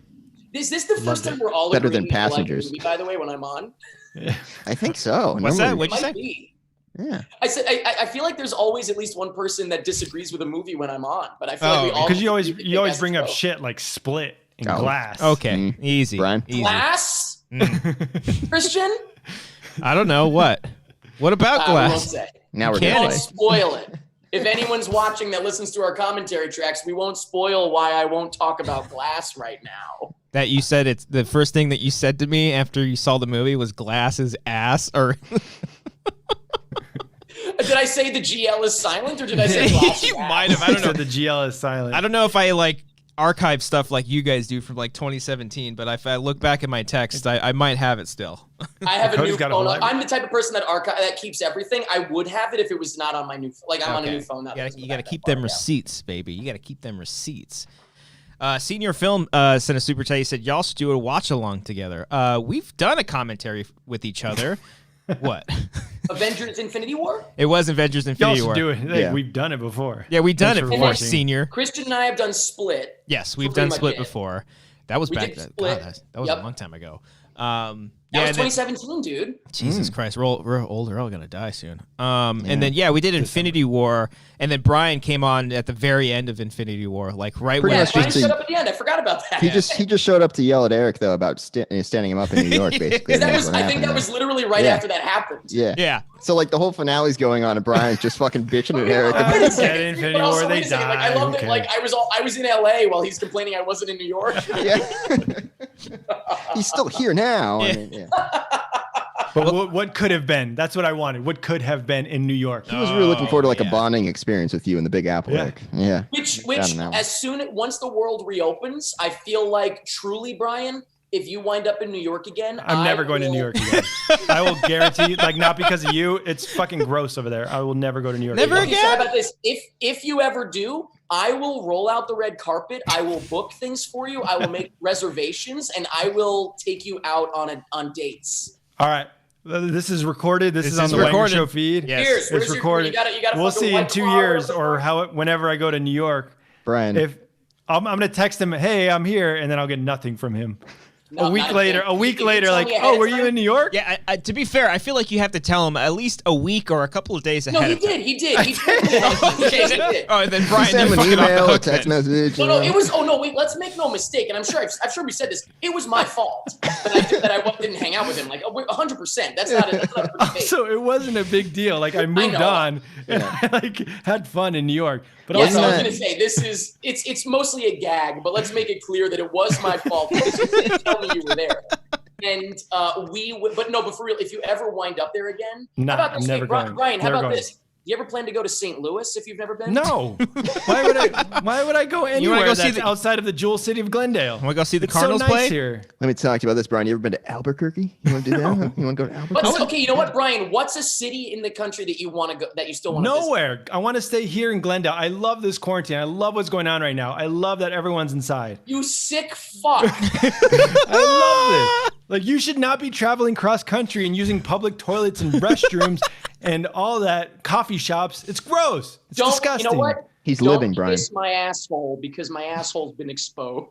Is this the first time we're all Better agreeing than Passengers. to like the movie, by the way, when I'm on? I think so. What's that? Normally- What'd you Might say? be. Yeah. I said I feel like there's always at least one person that disagrees with a movie when I'm on, but I feel like we all Because you always agree that bring up Kick-Ass is shit like Split and Oh. Glass. Okay, easy. Brian? Easy. Glass, Christian. I don't know what. What about I won't Glass? say. Now we're Can't gonna Won't spoil it. If anyone's watching that listens to our commentary tracks, we won't spoil why I won't talk about Glass right now. That you said it's the first thing that you said to me after you saw the movie was Glass's ass, or Did I say the GL is silent, or did I say Glass? you might have. I don't know. So the GL is silent. I don't know if I like archive stuff like you guys do from like 2017, but if I look back at my text, I might have it still. I have a Cody's new got a phone. whole I'm the type of person that keeps everything. I would have it if it was not on my new. Like I'm on a Okay. new phone now. You gotta keep them receipts, baby. You gotta keep them receipts. Senior Film sent a super chat. He said, y'all should do a watch along together. We've done a commentary with each other. What? Avengers: Infinity War. It was Avengers Y'all Infinity should War. do it. Like, Yeah. We've done it before. Yeah, we've done Thanks it for before, watching. Senior. Christian and I have done Split. Yes, we've Pretty done much Split it. before. That was We back did then. Split. God, that was Yep. a long time ago. That was and then- 2017, dude. Jesus Christ, we're old. We're all gonna die soon. And then we did Infinity War, and then Brian came on at the very end of Infinity War, like right Pretty when. much Brian just to- showed up at the end. I forgot about that. He just showed up to yell at Eric though about standing him up in New York, basically. That That's was, what I think happened that there. was literally right Yeah. after that happened. Yeah. Yeah, So like the whole finale's going on, and Brian's just fucking bitching at Eric. Wait a Get second. Infinity But also, War, wait they a second. Like, die. I love Who that. Like cares? I was in LA while he's complaining I wasn't in New York. Yeah. He's still here now. I mean, yeah. But what could have been? That's what I wanted. What could have been in New York? He was really looking forward to like yeah. a bonding experience with you in the Big Apple. Yeah. Eric. Yeah. Which Got him now. once the world reopens, I feel like truly, Brian, if you wind up in New York again, I'm never going to New York again. I will guarantee, like, not because of you. It's fucking gross over there. I will never go to New York Never again. Okay, so how about this? If you ever do, I will roll out the red carpet. I will book things for you. I will make reservations, and I will take you out on dates. All right. This is recorded. This is on is the Wanger recorded. Show feed. Yes. Here's It's where's your- recorded. You gotta We'll fucking see in wipe 2 the years car. or whenever I go to New York. Brian. If I'm going to text him, hey, I'm here, and then I'll get nothing from him. No, a week not later, thing. a week Can you later, tell like, me ahead oh, of were you time? in New York? yeah. To be fair, I feel like you have to tell him at least a week or a couple of days No, ahead he of time. did. He did. He did. Oh, and then You Brian send him didn't an fucking off the email, a hook text then. message. No, it was. Oh no, wait. Let's make no mistake, and I'm sure we said this. It was my fault that I didn't hang out with him. Like 100%. That's not a mistake. So it wasn't a big deal. Like I moved know. on and I like had fun in New York. But Yes, also, I was gonna say it's mostly a gag, but let's make it clear that it was my fault because you didn't tell me you were there. And but for real, if you ever wind up there again, Nah, how about this? I'm never Hey, going. Brian, how Never about going. this? Do you ever plan to go to St. Louis if you've never been? no. Why would I go anywhere go see that's the- outside of the jewel city of Glendale? Want to go see the It's Cardinals so nice play? here. Let me talk to you about this, Brian. You ever been to Albuquerque? You want to do that? Huh? You want to go to Albuquerque? But okay, you know what, Brian? What's a city in the country that you want to go? That you still want to visit? Nowhere. I want to stay here in Glendale. I love this quarantine. I love what's going on right now. I love that everyone's inside. You sick fuck. I love this. Like, you should not be traveling cross country and using public toilets and restrooms and all that, coffee shops. It's gross. It's Don't disgusting. you know what? He's Don't living, Brian. kiss my asshole because my asshole's been exposed.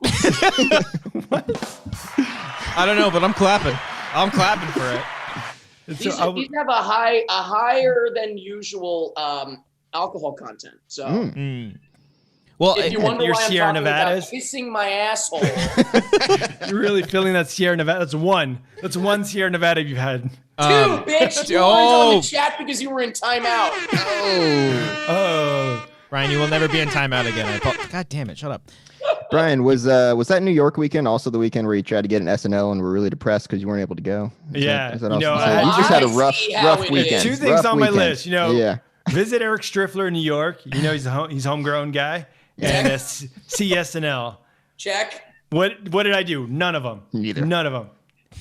I don't know, but I'm clapping. I'm clapping for it. These have a higher than usual alcohol content. So Well, if you wonder your why I'm Sierra talking about Nevadas? kissing my asshole, You're really feeling that Sierra Nevada. That's one Sierra Nevada you've had. two bitch, you weren't on the chat because you were in timeout. Oh. Brian, you will never be in timeout again. God damn it! Shut up. Brian, was that New York weekend also the weekend where you tried to get an SNL and were really depressed because you weren't able to go? Yeah, Is that you know, also the same? You just had a I see how rough it weekend. is. Two things Rough on my weekend. list. You know, Yeah. visit Eric Striffler in New York. You know, he's homegrown guy. And see SNL. Check. What did I do? None of them. Neither. None of them.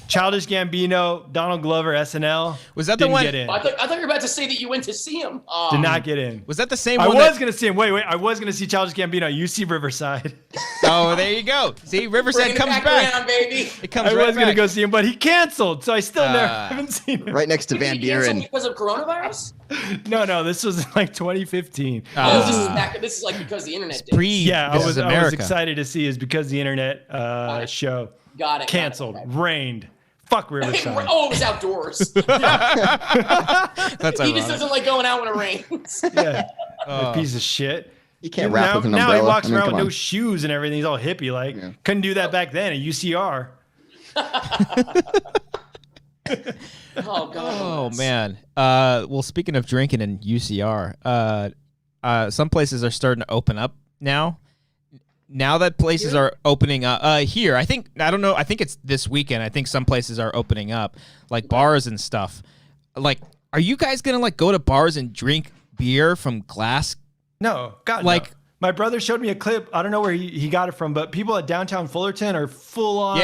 Childish Gambino, Donald Glover, SNL. Was that the didn't one? Get in. I thought you were about to say that you went to see him. Did not get in. Was that the same I one? was going to see him. Wait. I was going to see Childish Gambino at UC Riverside. Oh, there you go. See, Riverside comes back. Around, baby. It comes I right was going to back. go see him, but he canceled, so I still never haven't seen him. Right next to Van Did he cancel Buren. because of coronavirus? No, this was in like 2015. This is like because the internet did. Yeah, I This was is America. excited to see is because the internet show Got it. canceled, Okay. rained. Fuck Riverside. Oh, it was outdoors. That's he ironic. just doesn't like going out when it rains. Yeah, a piece of shit. You can't rap with an Now umbrella. he walks I mean, around come with no on. shoes and everything. He's all hippie like. Yeah. Couldn't do that back then at UCR. Oh god. Oh man. Well, speaking of drinking in UCR, some places are starting to open up now. Now that places are opening up here, I don't know. I think it's this weekend. I think some places are opening up, like bars and stuff. Like, are you guys gonna like go to bars and drink beer from glass? No, God, Like- no. My brother showed me a clip. I don't know where he got it from, but people at downtown Fullerton are full on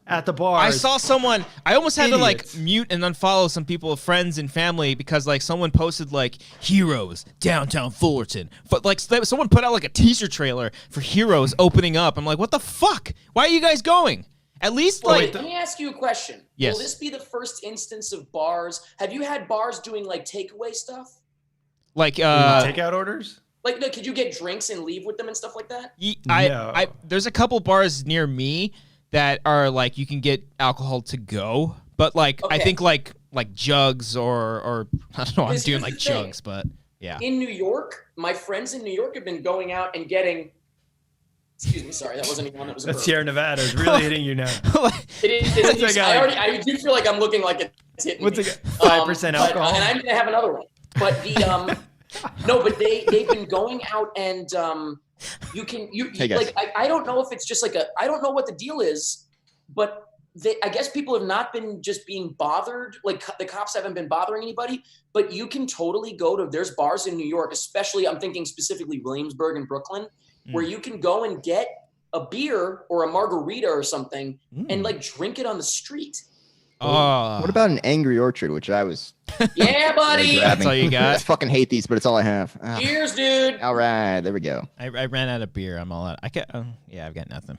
at the bars. I saw someone. I almost had to like Idiots. mute and unfollow some people, friends and family, because like someone posted like Heroes downtown Fullerton, but like someone put out like a teaser trailer for Heroes opening up. I'm like, what the fuck? Why are you guys going? At least Well, like wait, let me ask you a question. Yes. Will this be the first instance of bars? Have you had bars doing like takeaway stuff? takeout orders. Like, no, could you get drinks and leave with them and stuff like that? No. There's a couple bars near me that are like you can get alcohol to go, but like I Okay. think like jugs or I don't know. I'm Because doing here's like the thing. jugs, but yeah. In New York, my friends in New York have been going out and getting. Excuse me, sorry, that wasn't even one that was. That's burp. Sierra Nevada is really hitting you now. It is. What's that guy? I do feel like I'm looking like it's hitting What's me. it? 5% But, alcohol. and I'm gonna have another one. But the no, but they've been going out and you Hey, guys. like I don't know if it's just like I don't know what the deal is, but I guess people have not been just being bothered. Like the cops haven't been bothering anybody, but you can totally go to. There's bars in New York, especially I'm thinking specifically Williamsburg and Brooklyn, where you can go and get a beer or a margarita or something and like drink it on the street. Oh, What about an Angry Orchard, which I was Yeah, buddy. That's all you I got? fucking hate these, but it's all I have. Ah, Cheers, dude. all right, there we go. I ran out of beer. I'm all out. I can't. Yeah, I've got nothing.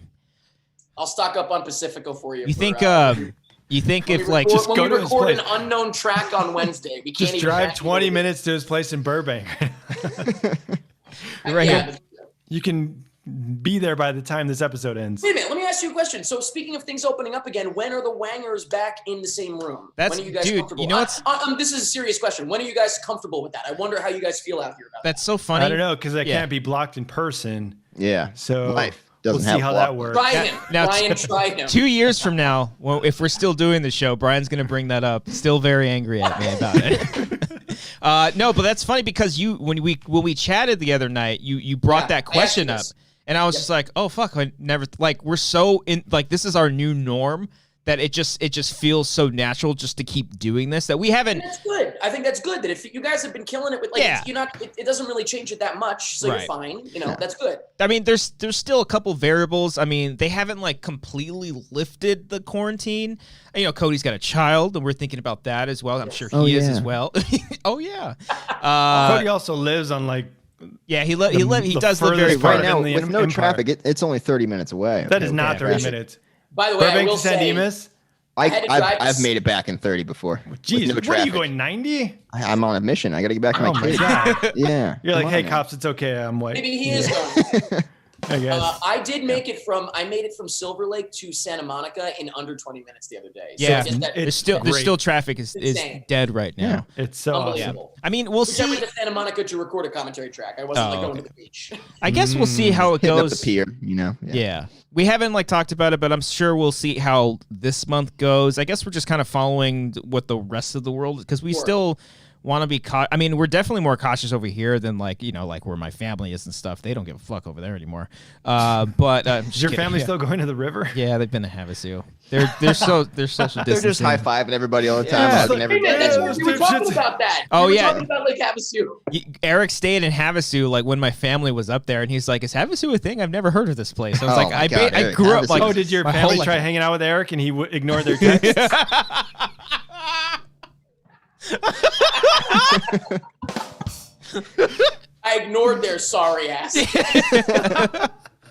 I'll stock up on Pacifico for you. You for, think? You think when if we like record, just when go we to his record an place. unknown track on Wednesday, we can't Just even drive back 20 you. minutes to his place in Burbank. You're right Yeah, here. You can be there by the time this episode ends. Wait a minute, let me ask you a question. So speaking of things opening up again, when are the Wangers back in the same room? That's- when are you guys dude, comfortable? you know what's- this is a serious question. When are you guys comfortable with that? I wonder how you guys feel out here about that's so funny. I don't know because I Yeah. can't be blocked in person. Yeah. So Life we'll doesn't see have how block. that that. works. Try Now- him. now- Brian, try him. 2 years from now, well, if we're still doing the show, Brian's gonna bring that up. Still very angry at me about it. No, but that's funny because when we chatted the other night, you brought Yeah, that question I up, asked you this. and I was just like, oh fuck, I never like we're so in like this is our new norm that it just feels so natural just to keep doing this that we haven't. And that's good. I think that's good that if you guys have been killing it with like Yeah. you're not it doesn't really change it that much, so Right. you're fine. You know, that's good. I mean, there's still a couple variables. I mean, they haven't like completely lifted the quarantine. You know, Cody's got a child, and we're thinking about that as well. I'm sure he Oh, is yeah. as well. Oh yeah. Cody also lives on like Yeah, he the does live very furthest far. part Right now, in the with no empire. traffic, it's only 30 minutes away. that okay, is not okay. 30 minutes. By the way, I Burbank will to San say Dimas. I had to drive I've to- made it back in 30 before. with Jeez, no what are traffic. you going 90? I'm on a mission. I got to get back to Oh my my kids. god! Yeah. You're like, come hey on, man. cops, it's okay. I'm white. maybe he is going. I guess. I made it from Silver Lake to Santa Monica in under 20 minutes the other day. So Yeah. just that- It's There's great. still traffic is Insane. dead right now. It's so awesome. unbelievable. I mean, we'll Which I see. went to Santa Monica to record a commentary track. I wasn't Oh, like going okay. to the beach. I guess we'll see how it Hitting up goes. the pier, you know. Yeah. We haven't like talked about it, but I'm sure we'll see how this month goes. I guess we're just kind of following what the rest of the world because we Sure. still want to be I mean, we're definitely more cautious over here than like where my family is and stuff. They don't give a fuck over there anymore. But is your family still going to the river? Yeah, they've been to Havasu. They're social distancing. They're just high fiving everybody all the time. Hey, man, that's what we were talking about. That. Oh we were yeah, talking about Lake Havasu. Eric stayed in Havasu like when my family was up there, and he's like, "Is Havasu a thing? I've never heard of this place." I was like, I grew up like. Oh, did your family try hanging out with Eric and he ignored their texts? I ignored their sorry ass.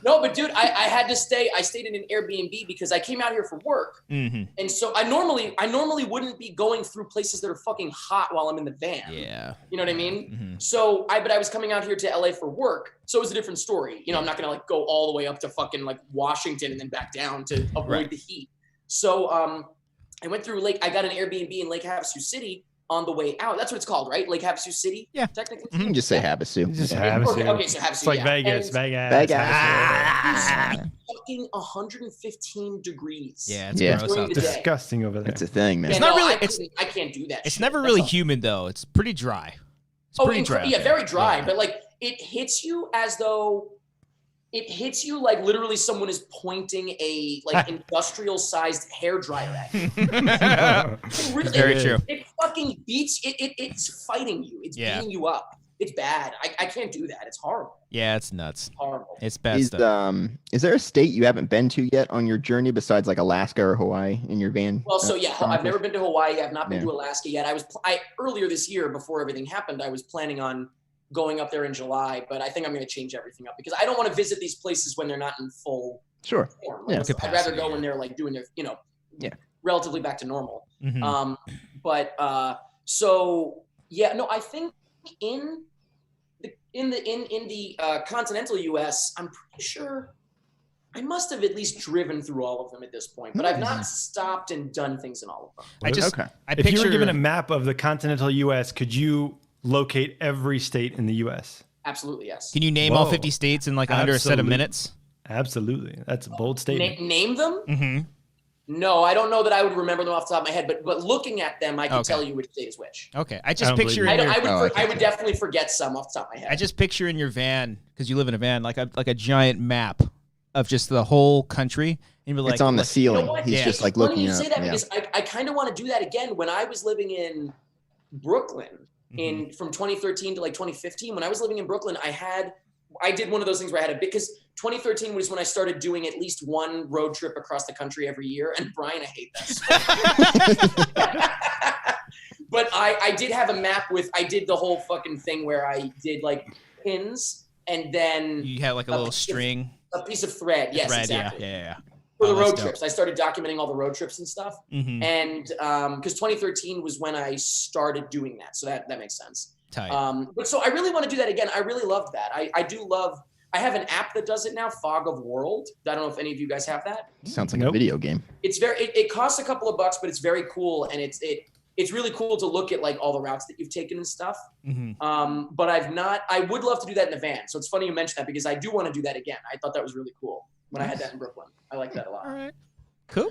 No, but dude, I had to stay. I stayed in an Airbnb because I came out here for work, and so I normally wouldn't be going through places that are fucking hot while I'm in the van. Yeah, you know what I mean. So but I was coming out here to LA for work, so it was a different story. You know, I'm not gonna like go all the way up to fucking like Washington and then back down to avoid the heat. So I went through I got an Airbnb in Lake Havasu City. On the way out, that's what it's called, right? Lake Havasu City. Yeah, technically. You can just say Havasu. Just Havasu. Okay, so Havasu. It's like Vegas. Fucking 115 degrees. Yeah, it's gross out there. Disgusting over there. It's a thing, man. Yeah, It's not really. I can't do that. It's never really humid though. It's pretty dry. It's pretty dry. Yeah, very dry. Yeah. But like, it hits you as though. It hits you like literally someone is pointing a like industrial sized hair dryer at you. Really, very true. It fucking beats it's fighting you. It's beating you up. It's bad. I can't do that. It's horrible. Yeah, it's nuts. Horrible. It's bad stuff. Is there a state you haven't been to yet on your journey besides like Alaska or Hawaii in your van? Well, so yeah, I've never been to Hawaii. I've not been to Alaska yet. I earlier this year before everything happened, I was planning on going up there in July, but I think I'm going to change everything up because I don't want to visit these places when they're not in full form. Like, Yeah, I'd rather go when they're like doing their, relatively back to normal. So yeah, no, I think in the continental U.S., I'm pretty sure I must have at least driven through all of them at this point, but I've not stopped and done things in all of them. If you were given a map of the continental U.S., could you locate every state in the U.S.? Absolutely, yes. Can you name all 50 states in like under a set of minutes? Absolutely. That's a bold statement. Name them? No, I don't know that I would remember them off the top of my head, but looking at them, I can tell you which state is which. Okay. I just picture I would definitely forget some off the top of my head. I just picture in your van, because you live in a van, like a giant map of just the whole country. And you'd be like, it's on the ceiling. You know He's just like looking at it. You say that because I kind of want to do that again. When I was living in Brooklyn, from 2013 to like 2015, when I was living in Brooklyn, I did one of those things where I had because 2013 was when I started doing at least one road trip across the country every year. And Brian, I hate that. But I did have a map I did the whole fucking thing where I did like pins and then you had like a little string, a piece of thread. Yes, exactly. Yeah. For the road trips. I started documenting all the road trips and stuff. And because 2013 was when I started doing that. So that makes sense. Tight. But so I really want to do that again. I really loved that. I have an app that does it now, Fog of World. I don't know if any of you guys have that. Sounds like a video game. It's it costs a couple of bucks, but it's very cool. And it's really cool to look at like all the routes that you've taken and stuff. But I would love to do that in the van. So it's funny you mentioned that because I do want to do that again. I thought that was really cool when I had that in Brooklyn. I like that a lot. All right. Cool.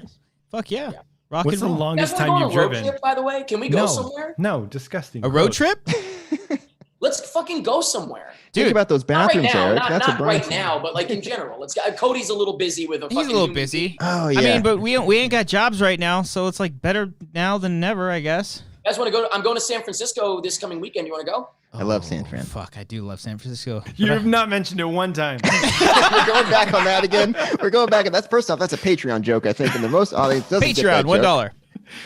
Fuck yeah. Rock What's and roll. The longest time you've driven? Trip, by the way, can we go somewhere? No, disgusting. A road trip? Let's fucking go somewhere. Dude, think about those bathrooms, right now, Eric. Not right now, but like in general. Cody's a little busy with He's a little busy. Oh yeah. I mean, but we ain't got jobs right now, so it's like better now than never, I guess. You guys want to go? I'm going to San Francisco this coming weekend. You want to go? I love San Fran. Fuck, I do love San Francisco. You have not mentioned it one time. We're going back on that again. We're going back. That's first off, that's a Patreon joke, I think, and the most audience doesn't Patreon, $1.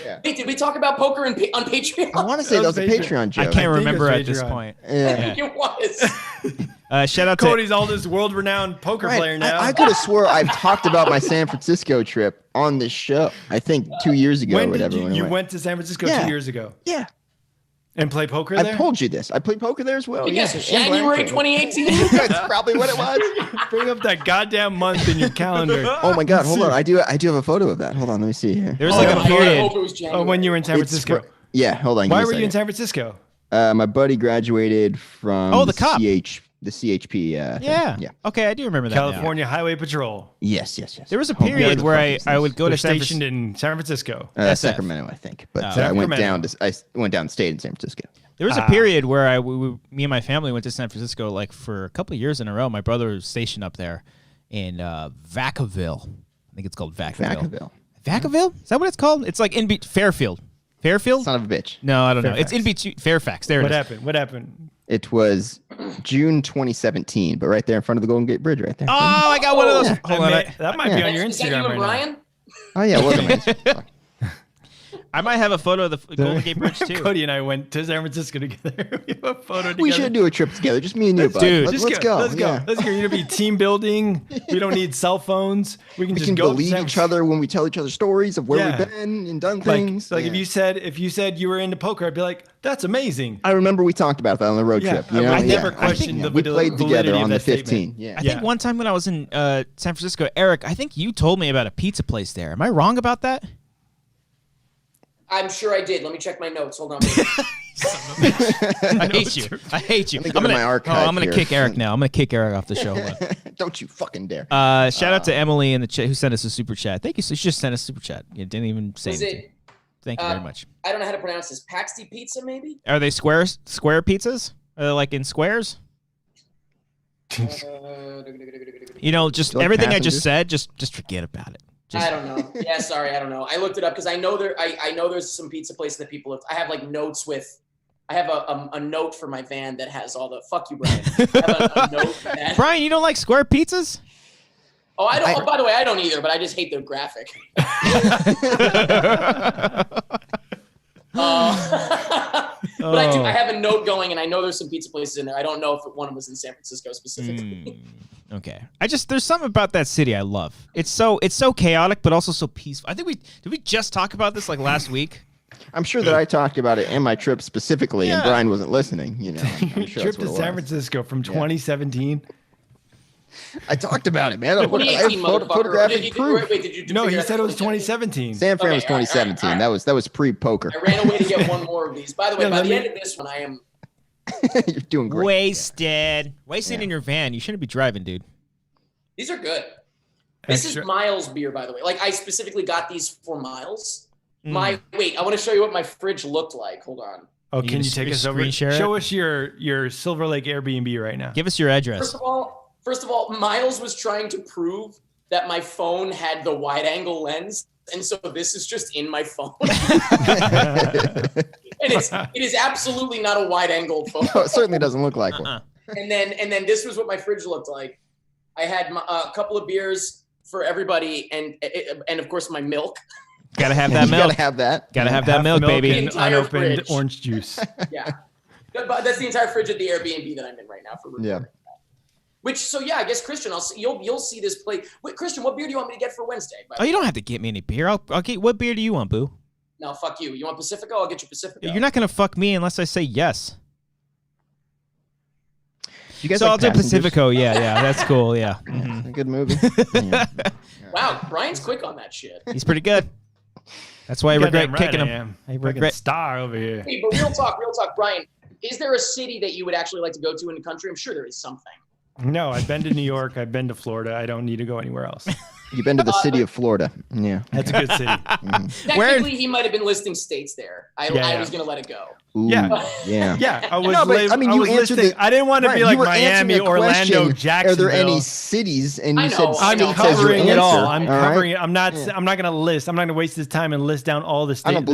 Yeah. Hey, did we talk about poker on Patreon? I want to say that was a Patreon joke. I can't remember at this point. Yeah. I think it was. Shout out to Cody's oldest world-renowned poker player now. I could have swore I've talked about my San Francisco trip on this show. I think 2 years ago or whatever. You went to San Francisco 2 years ago? Yeah. And play poker there? I've told you this. I played poker there as well. Yes, January 2018. That's probably what it was. Bring up that goddamn month in your calendar. Oh my God, hold on. I do have a photo of that. Hold on, let me see here. There was like a period. I hope it was January. When you were in San Francisco. Yeah, hold on. Why were you in San Francisco? My buddy graduated from the cop. the CHP. Yeah. Okay, I do remember that. California Highway Patrol. Yes. There was a period where I would go to stationed in San Francisco. Sacramento, I think. But I went down and stayed in San Francisco. There was a period where me and my family went to San Francisco like for a couple of years in a row. My brother was stationed up there in Vacaville. I think it's called Vacaville. Vacaville? Is that what it's called? It's like in Fairfield. Fairfield? Son of a bitch. No, I don't Fairfax. know. It's in between Fairfax. There it is. What happened? It was June 2017, but right there in front of the Golden Gate Bridge, right there. Oh, I got one of those. Yeah. Hold on. That might be on your Is that you Instagram and right Brian? now. Oh yeah, welcome. I might have a photo of the Golden Gate Bridge too. Cody and I went to San Francisco together. We have a photo together. We should do a trip together, just me and you, bud. Dude, let's go. Let's go. Yeah. Let's go. You know, be team building. We don't need cell phones. We can We just can go to believe San each other when we tell each other stories of where Yeah. we've been and done Like, things. like Yeah. if you said you were into poker, I'd be like, that's amazing. I remember we talked about that on the road Yeah, trip. You know? I never Yeah. questioned the we played validity together of on the that statement. 15. Yeah. I think Yeah. one time when I was in San Francisco, Eric, I think you told me about a pizza place there. Am I wrong about that? I'm sure I did. Let me check my notes. Hold on. I hate you. I hate you. Let me go to my archive I'm gonna here. kick Eric now. I'm gonna kick Eric off the show. Don't you fucking dare. Shout out to Emily in the chat who sent us a super chat. Thank you. So she just sent us a super chat. You didn't even say Was anything. it? Thank you very much. I don't know how to pronounce this. Paxty Pizza, maybe? Are they square pizzas? Are they like in squares? You know, just Like everything I passengers? just said, just forget about it. I don't know. Yeah, sorry, I don't know. I looked it up because I know I know there's some pizza places that people have. I have like notes with. I have a note for my van that has all the fuck you, Brian. I have a note that, Brian, you don't like square pizzas? oh, I don't. Oh, by the way, I don't either. But I just hate the graphic. But I do. I have a note going, and I know there's some pizza places in there. I don't know if one was in San Francisco specifically. Okay. There's something about that city I love. It's so chaotic, but also so peaceful. I think did we just talk about this like last week? I'm sure that I talked about it in my trip specifically, and Yeah. Brian wasn't listening. You know, I'm sure Trip that's what to it San was. Francisco from 2017. I talked about it, man. I have 2018, motherfucker. photographic proof. Wait, did you? No, figure he out said it was 2017? 2017. San Fran was Okay, all right, 2017. all right. That was pre-poker. I ran away to get one more of these. By the way, Yeah, by let the me- end of this one, I am. You're doing great. Wasted Yeah. in your van. You shouldn't be driving, dude. These are good. This Extra- is Miles beer, by the way. Like I specifically got these for Miles. Mm. Wait, I want to show you what my fridge looked like. Hold on. Oh, You can gonna you take us screen over? share it? Show us your Silver Lake Airbnb right now. Give us your address. First of all, Miles was trying to prove that my phone had the wide angle lens, and so this is just in my phone. It is absolutely not a wide angled phone. No, it certainly doesn't look like one. And then this was what my fridge looked like. I had a couple of beers for everybody, and of course my milk. Gotta have that You milk. gotta have that. Gotta have that Half milk, baby. and Entire unopened fridge. orange juice. Yeah, but that's the entire fridge at the Airbnb that I'm in right now for recording. Yeah. Which, so yeah, I guess Christian, you'll see this play. Wait, Christian, what beer do you want me to get for Wednesday? by the Oh, you way? don't have to get me any beer. I'll get. What beer do you want, Boo? No, fuck you. You want Pacifico? I'll get you Pacifico. You're not gonna fuck me unless I say yes. You guys So like I'll do Passengers? Pacifico. Yeah, that's cool. Yeah. Mhm. It's a good movie. Yeah. Wow, Brian's quick on that shit. He's pretty good. That's why I regret Goddamn right kicking I him. am. I Fucking regret. star over here. Hey, but real talk, Brian. Is there a city that you would actually like to go to in the country? I'm sure there is something. No, I've been to New York. I've been to Florida. I don't need to go anywhere else. You've been to the city of Florida. Yeah. That's a good city. Technically, he might have been listing states there. I Yeah. was going to let it go. Ooh, Yeah. yeah. Yeah, I was. No, but, I mean, you was answered listing, I didn't want to Right, be like you were answering Miami, a question, Orlando, Jacksonville. Are there any cities? And you I said know, I I'm know. states as your covering it all. answer, I'm all right? covering it. I'm not. Yeah. I'm not going to list. I'm not going to waste his time and list down all the states. I don't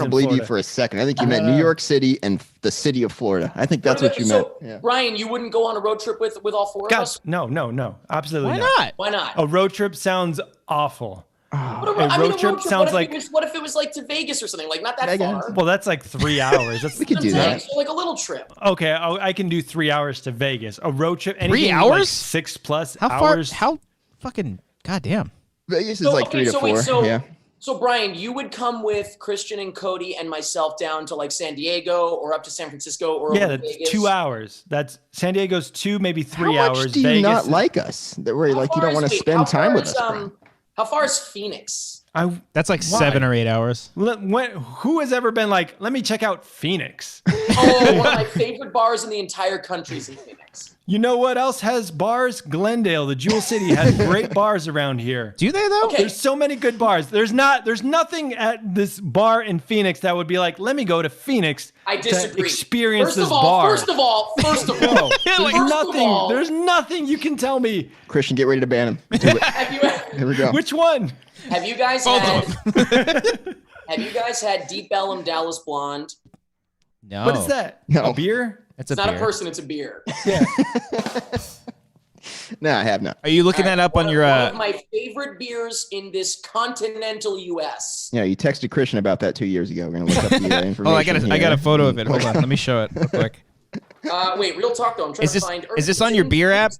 believe you for a second. I think you meant New York City and the city of Florida. I think that's what you meant. Yeah. Brian, you wouldn't go on a road trip with all four of God, us? no, absolutely Why not. not? Why not? A road trip sounds awful. What a road trip sounds like. What if it was like to Vegas or something? Like not that Vegas. far. Well, that's like 3 hours. That's We could do that. So like a little trip. okay. I can do 3 hours to Vegas. A road trip. 3 anything hours? Like 6+ How far? hours. How fucking goddamn? Vegas is like 3 to 4. Yeah. So Brian, you would come with Christian and Cody and myself down to like San Diego or up to San Francisco or Yeah, over to that's Vegas. 2 hours. That's San Diego's 2, maybe 3 How hours. much do you Vegas not is- like us? That we're How like you far don't want to is- spend how time far with is, us. Bro. How far is Phoenix? That's like Why? 7 or 8 hours. Who has ever been like, let me check out Phoenix? Oh, one of my favorite bars in the entire country is in Phoenix. You know what else has bars? Glendale, the Jewel City, has great bars around here. Do they though? Okay. There's so many good bars. There's nothing at this bar in Phoenix that would be like, let me go to Phoenix I disagree. to experience First this of all, bar. First of all, No, all- there's nothing you can tell me. Christian, get ready to ban him. Do it. Here we go. Which one? have you guys Both had? of Have you guys had Deep Ellum Dallas Blonde? No. What is that? No. A beer? It's It's a not beer. a person; it's a beer. Yeah. No, I have not. Are you looking that up on your? One of my favorite beers in this continental U.S. Yeah, you texted Christian about that 2 years ago. We're gonna look up the information. Oh, I got a here. photo of it. Hold on, let me show it real quick. Wait, real talk though. I'm trying Is to this find. is this on your beer app?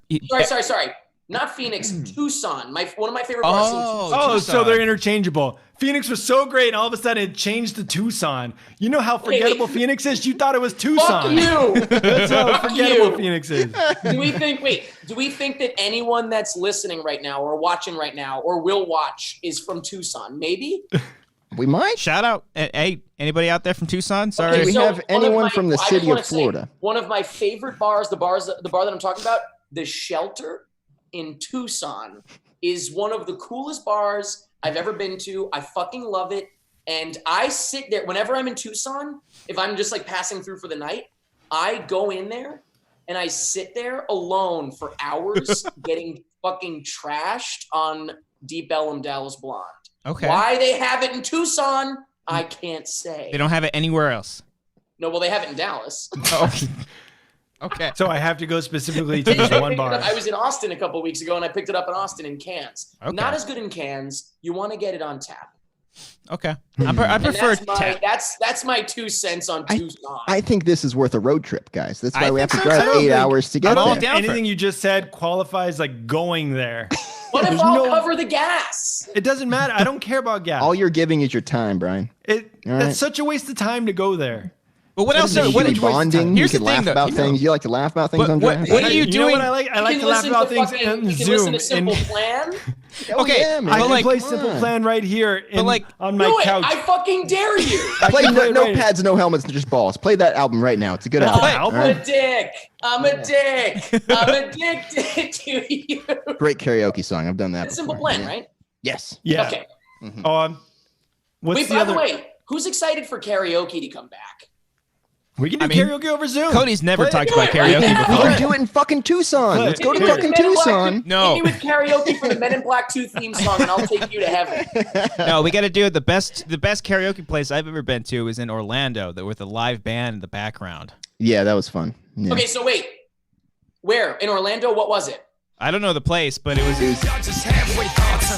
Sorry. Not Phoenix, Tucson. One of my favorite bars. in Tucson. Oh, so Tucson. they're interchangeable. Phoenix was so great, and all of a sudden it changed to Tucson. You know how forgettable Phoenix is? You thought it was Fuck Tucson. you. That's how Fuck forgettable you. Phoenix is. Do we think that anyone that's listening right now or watching right now or will watch is from Tucson? Maybe. We might. Shout out, hey, anybody out there from Tucson? Sorry. Do we so have one of anyone my- from the I just city wanna of say, Florida? one of my favorite bars, the bar that I'm talking about, the Shelter in Tucson, is one of the coolest bars I've ever been to. I fucking love it. And I sit there whenever I'm in Tucson, if I'm just like passing through for the night, I go in there and I sit there alone for hours getting fucking trashed on Deep Ellum Dallas Blonde. Okay. Why they have it in Tucson, I can't say. They don't have it anywhere else. No, well, they have it in Dallas. Okay. Okay. So I have to go specifically to this one bar. I was in Austin a couple weeks ago, and I picked it up in Austin in cans. Okay. Not as good in cans. You want to get it on tap. Okay. I And prefer that's tap. that's my 2 cents on Tucson. I think this is worth a road trip, guys. That's why I we have think to so, drive too. 8 hours to get I'm all there. down for Anything it. you just said qualifies like going there. What if There's I'll no- cover the gas? It doesn't matter. I don't care about gas. All you're giving is your time, Brian. All right. That's such a waste of time to go there. But what else? What You are can you be bonding. Here's You the can thing, laugh though. about things. You like to laugh about things What- on what- drive? what are you know doing? what I like? I like You to can laugh listen about to things fucking- in You can Zoom. listen to Simple Plan. Okay, yeah, man. I but can like, play come Simple on. Plan right here like, on my Do it. couch. I fucking dare you. Play can play no right- pads, no helmets, just balls. Play that album right now. It's a good album. play- All I'm right? a dick. I'm a dick. I'm addicted to you. Great karaoke song. I've done that It's before. Simple Plan, Yeah. right? Yes. yeah. Okay. What's Wait, the by other? the way, who's excited for karaoke to come back? We can do I mean, karaoke over Zoom. Cody's never Play- talked do about it right karaoke now. We before. can do it in fucking Tucson. Let's go to Hit me with fucking Men in Black Tucson. No. Hit me with karaoke for the Men in Black 2 theme song, and I'll take you to heaven. No, we got to do it. The best karaoke place I've ever been to is in Orlando, with a live band in the background. Yeah, that was fun. Yeah. Okay, so wait. Where? In Orlando? What was it? I don't know the place, but it was.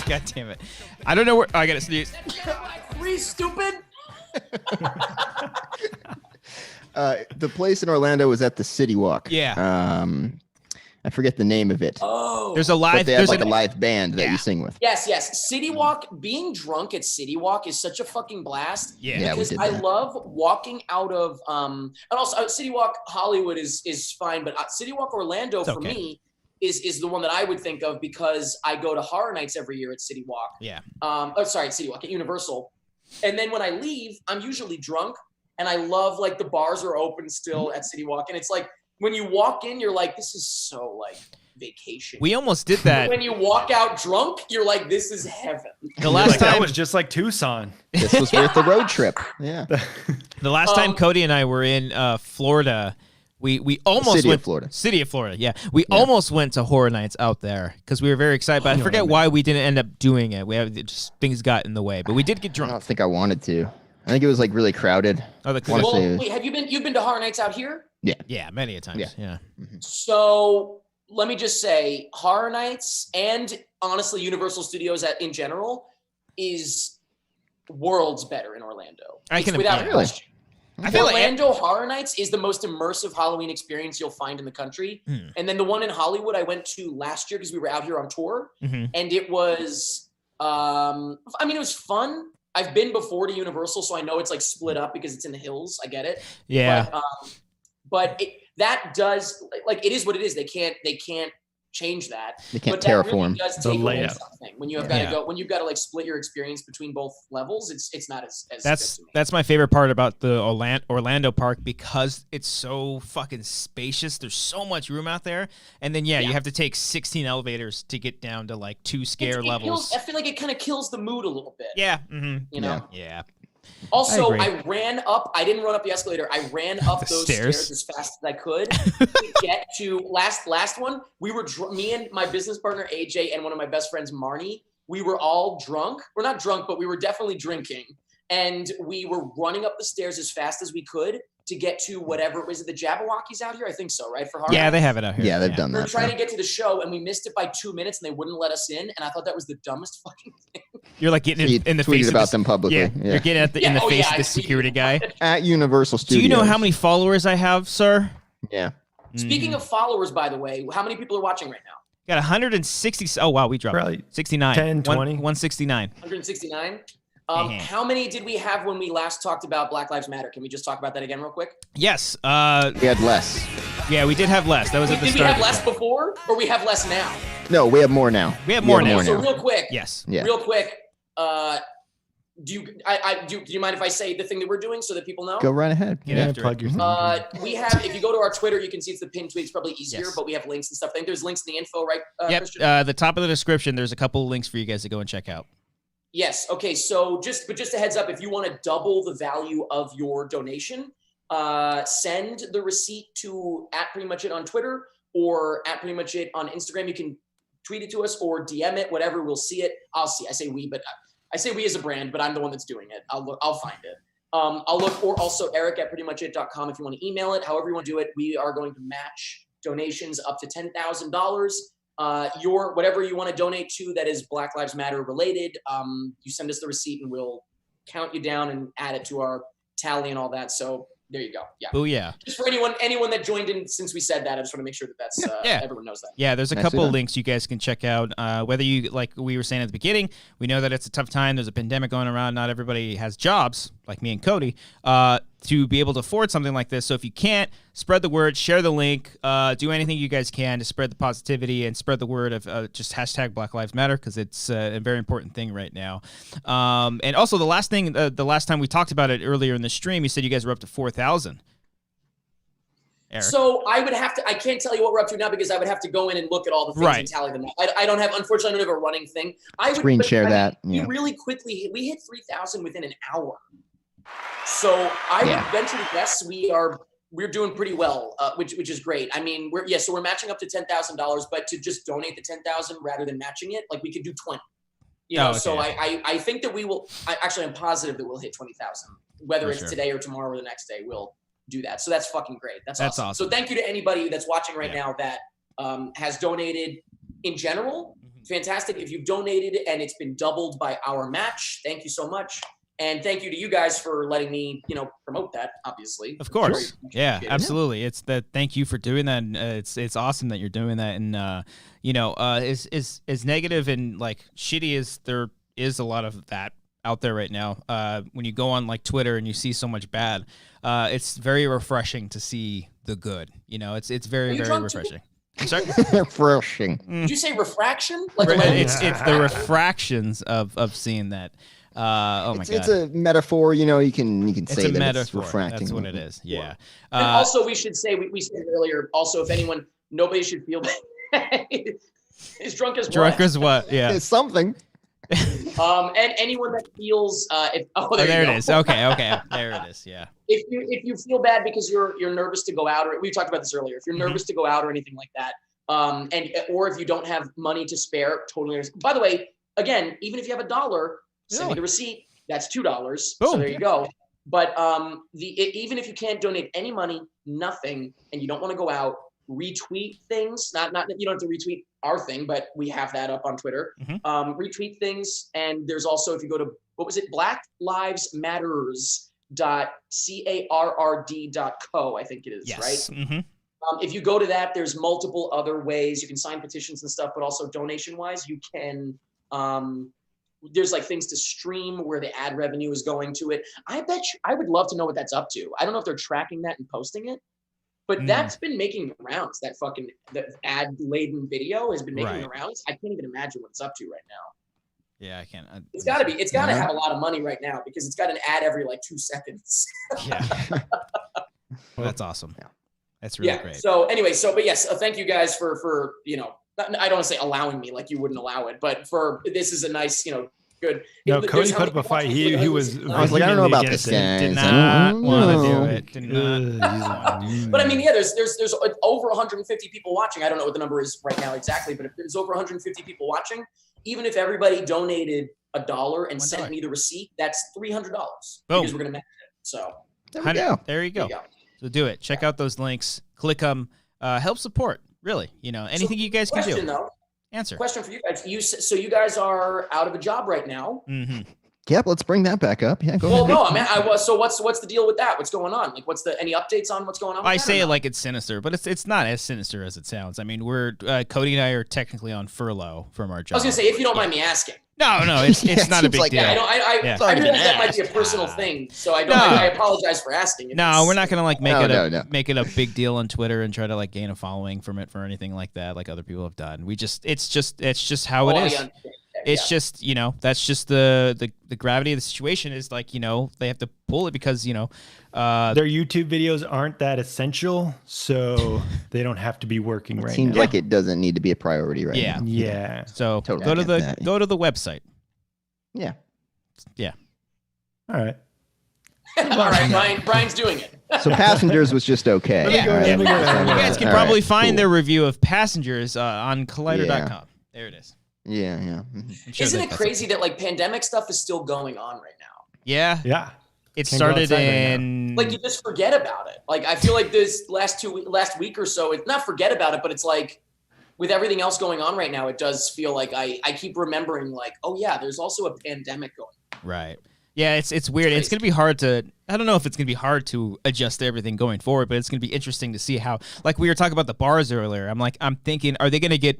God damn it! I don't know where. I gotta sneeze. Men in Black 3, stupid. The place in Orlando was at the City Walk. Yeah. I forget the name of it. Oh. There's a But live. they have There's like an, a live band that Yeah. you sing with. Yes. City Walk, being drunk at City Walk is such a fucking blast. Yeah. Yeah, we Because did I that. love walking out of and also City Walk Hollywood is fine, but City Walk Orlando It's for okay. me is the one that I would think of because I go to horror nights every year at City Walk. Yeah. City Walk at Universal. And then when I leave, I'm usually drunk and I love like the bars are open still at City Walk. And it's like when you walk in, you're like, this is so like vacation. We almost did that. When you walk out drunk, you're like, this is heaven. The last Like, that time was just like Tucson. This was worth the road trip. Yeah. The last time Cody and I were in Florida, we almost City went of Florida. City of Florida. Yeah, we almost went to horror nights out there because we were very excited. But I forget why we didn't end up doing it. We have just things got in the way, but we did get I drunk. don't think I wanted to. I think it was like really crowded. Oh, the Wanna Well, say- wait, you've been to horror nights out here? yeah, many a times. Yeah. So let me just say, horror nights and honestly, Universal Studios in general is worlds better in Orlando. I It's can without imagine. question. I feel like Orlando Horror Nights is the most immersive Halloween experience you'll find in the country. And then the one in Hollywood I went to last year because we were out here on tour, Mhm. and it was, it was fun. I've been before to Universal, so I know it's like split up because it's in the hills. I get it. yeah. But it, that does like it is what it is. They can't change that. They can't but that really terraform does the take away layout. something. When you have got to go, when you've got to like split your experience between both levels, it's not as good to me. That's my favorite part about the Orlando park, because it's so fucking spacious. There's so much room out there, and then you have to take 16 elevators to get down to like 2 scare levels. I feel like it kind of kills the mood a little bit. Yeah. Mm-hmm. You know. Yeah. Also, I ran up. I didn't run up the escalator. I ran up those stairs as fast as I could to get to last one. We were me and my business partner AJ and one of my best friends Marnie. We were all drunk. We're not drunk, but we were definitely drinking, and we were running up the stairs as fast as we could to get to whatever was it, the Jabberwockies out here? I think so, right? For Harlem? Yeah, they have it out here. Yeah, they've done that. We were trying to get to the show, and we missed it by 2 minutes, and they wouldn't let us in. And I thought that was the dumbest fucking thing. You're like getting in the face about them publicly. Yeah, you're getting in the face of the security guy at Universal Studios. Do you know how many followers I have, sir? Yeah. Speaking of followers, by the way, how many people are watching right now? Got 160. Oh wow, we dropped Probably 69. 10, 20. 169. 169. How many did we have when we last talked about Black Lives Matter? Can we just talk about that again real quick? Yes. We had less. Yeah, we did have less. That was at the start. Did we have less before, or we have less now? No, we have more now. We have more now. So real quick. Yes. Yeah. Real quick. Do you mind if I say the thing that we're doing so that people know? Go right ahead. Plug your thing. We have, if you go to our Twitter, you can see it's the pinned tweet. It's probably easier, Yes. but we have links and stuff. I think there's links in the info, right? Yep. Christian? The top of the description, there's a couple of links for you guys to go and check out. Yes. Okay. So just a heads up, if you want to double the value of your donation, send the receipt to @prettymuchit on Twitter or @prettymuchit on Instagram. You can tweet it to us or DM it, whatever. We'll see it. I'll see. I say we, but I say we as a brand, but I'm the one that's doing it. I'll find it. I'll look, or also Eric @prettymuchit.com if you want to email it. However you want to do it, we are going to match donations up to $10,000. Whatever you want to donate to that is Black Lives Matter related, you send us the receipt and we'll count you down and add it to our tally and all that. So there you go. Yeah. Oh yeah. Just for anyone that joined in since we said that, I just want to make sure that that's everyone knows that. Yeah, there's a couple of links you guys can check out. Whether you, like we were saying at the beginning, we know that it's a tough time. There's a pandemic going around. Not everybody has jobs, like me and Cody, to be able to afford something like this. So if you can't, spread the word, share the link, do anything you guys can to spread the positivity and spread the word of just hashtag Black Lives Matter, because it's a very important thing right now. And also the last time we talked about it earlier in the stream, you said you guys were up to 4,000. Eric. So I can't tell you what we're up to now because I would have to go in and look at all the things and tally them up. Unfortunately, I don't have a running thing. Screen share that. We really quickly, we hit 3,000 within an hour. So I would venture to guess we're doing pretty well, which is great. I mean, so we're matching up to $10,000, but to just donate the 10,000 rather than matching it, like we could do 20. So I think that we will. I'm positive that we'll hit 20,000, whether it's today or tomorrow or the next day. We'll do that. So that's fucking great. That's awesome. So thank you to anybody that's watching right now that has donated in general. Fantastic. If you've donated and it's been doubled by our match, thank you so much. And thank you to you guys for letting me, promote that, obviously. Of course. Yeah, absolutely. It's thank you for doing that. And it's awesome that you're doing that. And, as negative and like shitty as there is a lot of that out there right now, when you go on like Twitter and you see so much bad, it's very refreshing to see the good. It's very, very refreshing. I'm sorry? Refreshing. Did you say refraction? It's the refractions of seeing that. Oh my God! It's a metaphor, you can say it's a that metaphor. It's refracting. That's what it is. Yeah. And also, we should say we said earlier. Also, if nobody should feel bad. As drunk as what? Drunk as what? Yeah. It's something. And anyone that feels there it is. Okay, there it is. Yeah. If you feel bad because you're nervous to go out, or we talked about this earlier, if you're nervous to go out or anything like that, or if you don't have money to spare, totally. By the way, again, even if you have $1. Send me the receipt. That's $2. So there you go. But even if you can't donate any money, nothing, and you don't want to go out, retweet things. Not you don't have to retweet our thing, but we have that up on Twitter. Retweet things, and there's also, if you go to blacklivesmatters.carrd.co, I think it is, right? If you go to that, there's multiple other ways you can sign petitions and stuff, but also donation wise, you can. There's like things to stream where the ad revenue is going to it. I bet you, I would love to know what that's up to. I don't know if they're tracking that and posting it, But that's been making the rounds. That fucking ad-laden video has been making the rounds. I can't even imagine what it's up to right now. Yeah, I can't. It's got to be. It's got to have a lot of money right now because it's got an ad every like 2 seconds. Yeah. That's awesome. Yeah. That's really great. So anyway, but yes, thank you guys for I don't want to say allowing me like you wouldn't allow it, but this is a nice, good. No, Cody put up a fight. He was. I was like, I don't know about this guy. Did not want to do it. Did not. But I mean, yeah, there's over 150 people watching. I don't know what the number is right now exactly, but if there's over 150 people watching, even if everybody donated $1 and sent me the receipt, that's $300 because we're gonna match it. So there you go. So do it. Check out those links. Click them. Help support. Really, anything you guys can do. Answer. Question for you guys. You guys are out of a job right now. Mm-hmm. Yep. Let's bring that back up. Yeah. Go ahead. No, I mean, I was. So what's the deal with that? What's going on? Like, any updates on what's going on? I say it like it's sinister, but it's not as sinister as it sounds. I mean, we're Cody and I are technically on furlough from our job. I was gonna say, if you don't mind me asking. No, it's not a big deal. Yeah, I realize that might be a personal thing, so I apologize for asking. No, we're not gonna make it a big deal on Twitter and try to like gain a following from it for anything like that, like other people have done. It's just how it is. It's just that's just the gravity of the situation is like they have to pull it because their YouTube videos aren't that essential, so they don't have to be working right now. Seems like it doesn't need to be a priority right now. Yeah. So totally go to the website. Yeah. All right. All right, Brian's doing it. So Passengers was just okay. You guys can probably find their review of Passengers on Collider.com. There it is. Yeah. Sure Isn't it crazy that like pandemic stuff is still going on right now? Yeah. It started in like you just forget about it. Like I feel like this last week or so, it's not forget about it, but it's like with everything else going on right now, it does feel like I keep remembering like, oh yeah, there's also a pandemic going on. Right. Yeah, it's weird. It's going to be hard to I don't know if it's going to be hard to adjust to everything going forward, but it's going to be interesting to see how, like we were talking about the bars earlier. I'm thinking, are they going to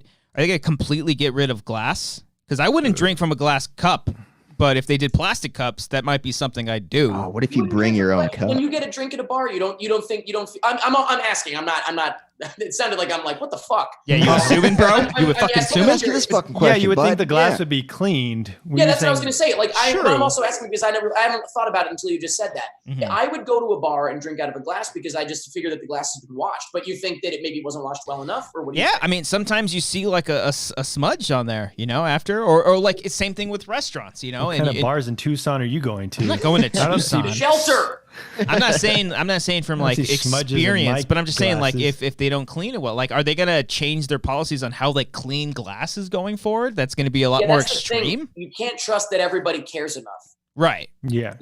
completely get rid of glass? Because I wouldn't drink from a glass cup, but if they did plastic cups, that might be something I'd do. Oh, what if you bring your own cup? When you get a drink at a bar, I'm asking. I'm not. It sounded like I'm like, what the fuck? Yeah, you assuming, bro? You would fucking assume Answer this fucking question. Yeah, you would think the glass would be cleaned. Yeah, that's what I was gonna say. Like, I'm also asking because I haven't thought about it until you just said that. Mm-hmm. I would go to a bar and drink out of a glass because I just figure that the glass has been washed. But you think that it maybe wasn't washed well enough, or what? Do you think? I mean, sometimes you see like a smudge on there, after, or like it's same thing with restaurants, What kind of bars in Tucson are you going to? I'm not going to Tucson. Shelter. I'm not saying from like experience, but I'm just saying like if they don't clean it well, like are they gonna change their policies on how they clean glasses going forward? That's gonna be a lot more extreme. You can't trust that everybody cares enough. Right. Yeah.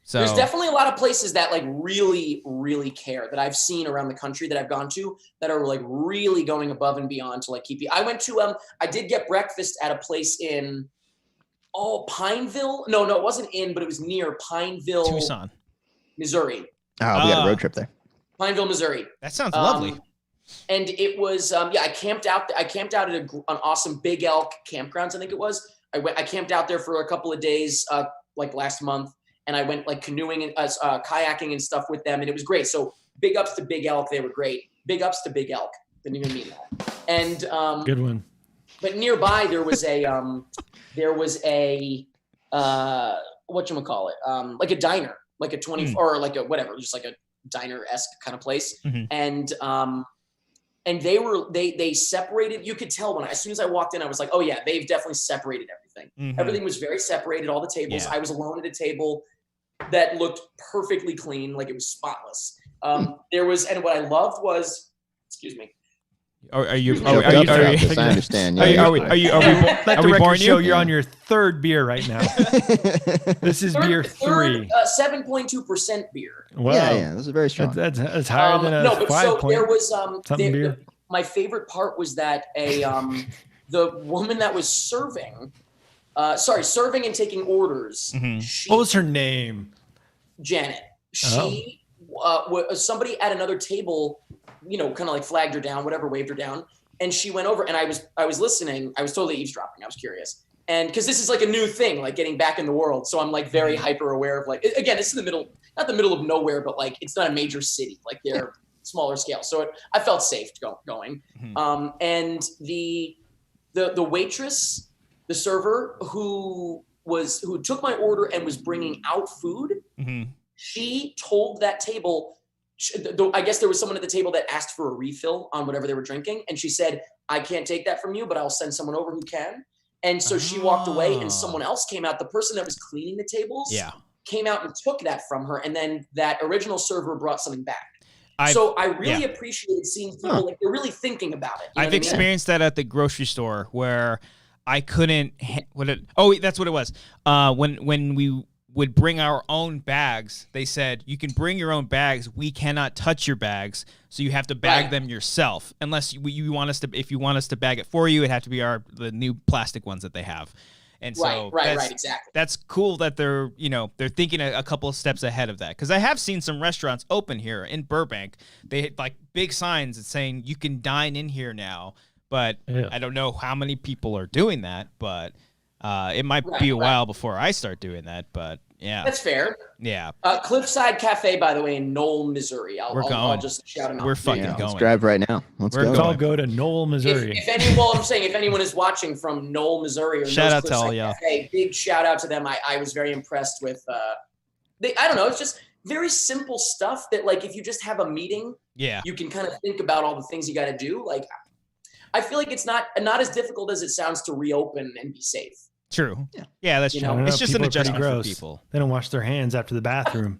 So there's definitely a lot of places that like really, really care that I've seen around the country that I've gone to that are like really going above and beyond to like keep you. I went to I did get breakfast at a place in Pineville. No, it wasn't in, but it was near Pineville, Tucson, Missouri. Oh, we got a road trip there. Pineville, Missouri. That sounds lovely. And it was, I camped out at an awesome Big Elk campgrounds. I think it was. I camped out there for a couple of days, like last month, and I went like canoeing and kayaking and stuff with them, and it was great. So big ups to Big Elk, they were great. Big ups to Big Elk. Didn't even mean that. And good one. But nearby there was a whatchamacallit, like a diner, like a 20 or like a whatever, just like a diner-esque kind of place. Mm-hmm. And they separated. You could tell as soon as I walked in, I was like, oh yeah, they've definitely separated everything. Mm-hmm. Everything was very separated. All the tables. Yeah. I was alone at a table that looked perfectly clean, like it was spotless. There was, and what I loved was, excuse me. Are you? I understand. Are we boring you? You're on your third beer right now. This is beer 3. 7.2% beer. Wow. Yeah, this is very strong. That's higher than a 5 point. There was beer. My favorite part was that the woman that was serving and taking orders. Mm-hmm. What was her name? Janet. She somebody at another table, kind of like flagged her down, waved her down. And she went over and I was listening. I was totally eavesdropping. I was curious. And because this is like a new thing, like getting back in the world. So I'm like very hyper aware of like, again, it's in not the middle of nowhere, but like, it's not a major city. Like smaller scale. So I felt safe going. And the waitress, the server who took my order and was bringing out food, she told that table, I guess there was someone at the table that asked for a refill on whatever they were drinking. And she said, I can't take that from you, but I'll send someone over who can. And so she walked away and someone else came out. The person that was cleaning the tables came out and took that from her. And then that original server brought something back. So I really appreciated seeing people like they're really thinking about it. I've experienced that at the grocery store where I couldn't. That's what it was. When we would bring our own bags, they said you can bring your own bags. We cannot touch your bags, so you have to bag them yourself. Unless you want us to, if you want us to bag it for you, it have to be the new plastic ones that they have. And so exactly. That's cool that they're thinking a couple of steps ahead of that. Because I have seen some restaurants open here in Burbank. They had like big signs saying you can dine in here now. But I don't know how many people are doing that. But it might be a while before I start doing that. But yeah, that's fair. Yeah. Cliffside Cafe, by the way, in Knoll, Missouri. I'll just shout them out. We're fucking going. Let's drive right now. Let's go to Knoll, Missouri. If anyone is watching from Knoll, Missouri, or shout out to all y'all. Big shout out to them. I was very impressed with. I don't know. It's just very simple stuff that, like, if you just have a meeting, you can kind of think about all the things you got to do. Like, I feel like it's not as difficult as it sounds to reopen and be safe. True. Yeah, that's true. It's just an adjustment for people. They don't wash their hands after the bathroom.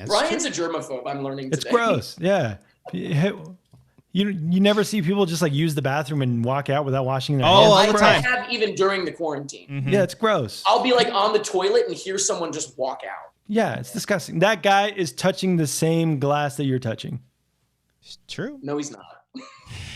Brian's a germaphobe. I'm learning today. It's gross. Yeah. You never see people just like use the bathroom and walk out without washing their hands. All the time. I have even during the quarantine. Yeah, it's gross. I'll be like on the toilet and hear someone just walk out. Yeah, it's disgusting. That guy is touching the same glass that you're touching. It's true. No, he's not.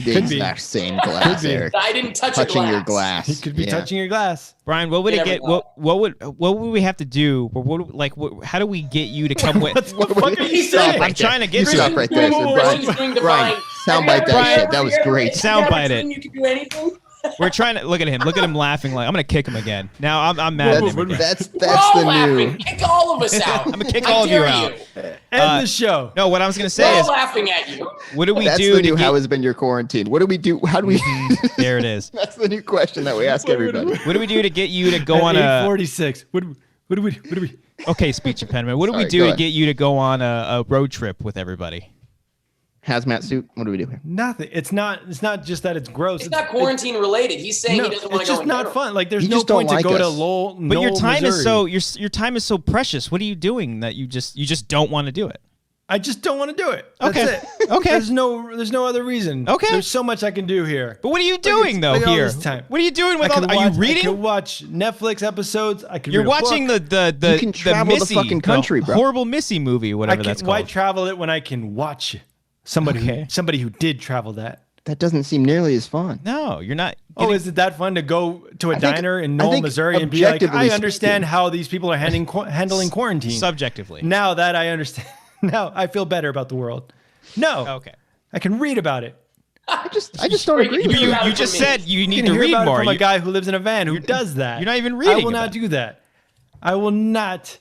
The exact same glass, Eric. I didn't touch touching your glass. He could be touching your glass. Brian, what would it get? What would we have to do? Or how do we get you to come with? What the fuck are you saying? I'm trying to get you stop right there, Brian. Soundbite that shit. That was great. Soundbite it. You can do anything. We're trying to look at him. Look at him laughing. Like I'm gonna kick him again. Now I'm mad at him again. That's the new. Kick all of us out. I'm gonna kick all of you out. End the show. No, what I was gonna say is laughing at you. What do we That's do? The new how has been your quarantine? What do we do? How do we? There it is. That's the new question that we ask everybody. What do we do to get you to go on a 46? What do we? Okay, speech impediment. What do we do to get you to go on a road trip with everybody? Hazmat suit. What do we do here? Nothing. It's not just that it's gross. It's not quarantine related. He's saying he doesn't want to go. It's just not fun. Like there's no point to go to Lowell. But your time is your time is so precious. What are you doing that you just don't want to do it? I just don't want to do it. Okay. That's it. Okay. There's no other reason. Okay. There's so much I can do here. But what are you doing though here? What are you doing with all? Are you reading? I can watch Netflix episodes. I can. You're watching you can travel Missy, the fucking country, the bro. horrible Missy movie, whatever that's called. Why travel it when I can watch somebody who did travel that? That doesn't seem nearly as fun. No, you're not. Oh, is it that fun to go to a diner in Knoll, Missouri and be like, I understand how these people are handling quarantine. Subjectively. Now that I understand, now I feel better about the world. No. Okay. I can read about it. I just don't agree with you. You just said you need to read more. From a guy who lives in a van who does that. You're not even reading. I will not do that. I will not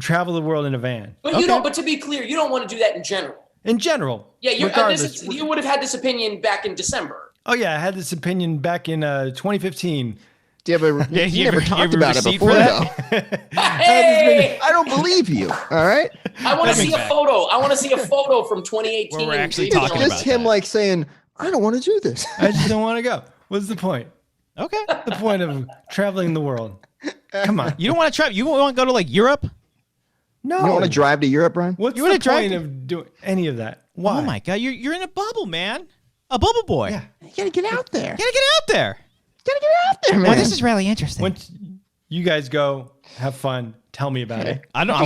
travel the world in a van. But you don't. But to be clear, you don't want to do that in general. In general. Yeah, you would have had this opinion back in December. Oh yeah, I had this opinion back in 2015. Do you ever? You never talked about it before, though. Hey! I don't believe you. All right. I want to see a photo. I want to see a photo from 2018. Where we're actually talking about him that. like saying, "I don't want to do this. I just don't want to go." What's the point? Okay. The point of traveling the world. Come on. You don't want to travel. You want to go to like Europe? No. You don't want to drive to Europe, Brian? What's the point of doing any of that? Why? Oh my God, you're in a bubble, man. A bubble boy. Yeah. You gotta get out there. You gotta get out there. Gotta get out there, man. Well, this is really interesting. Once you guys go, have fun. Tell me about it. I don't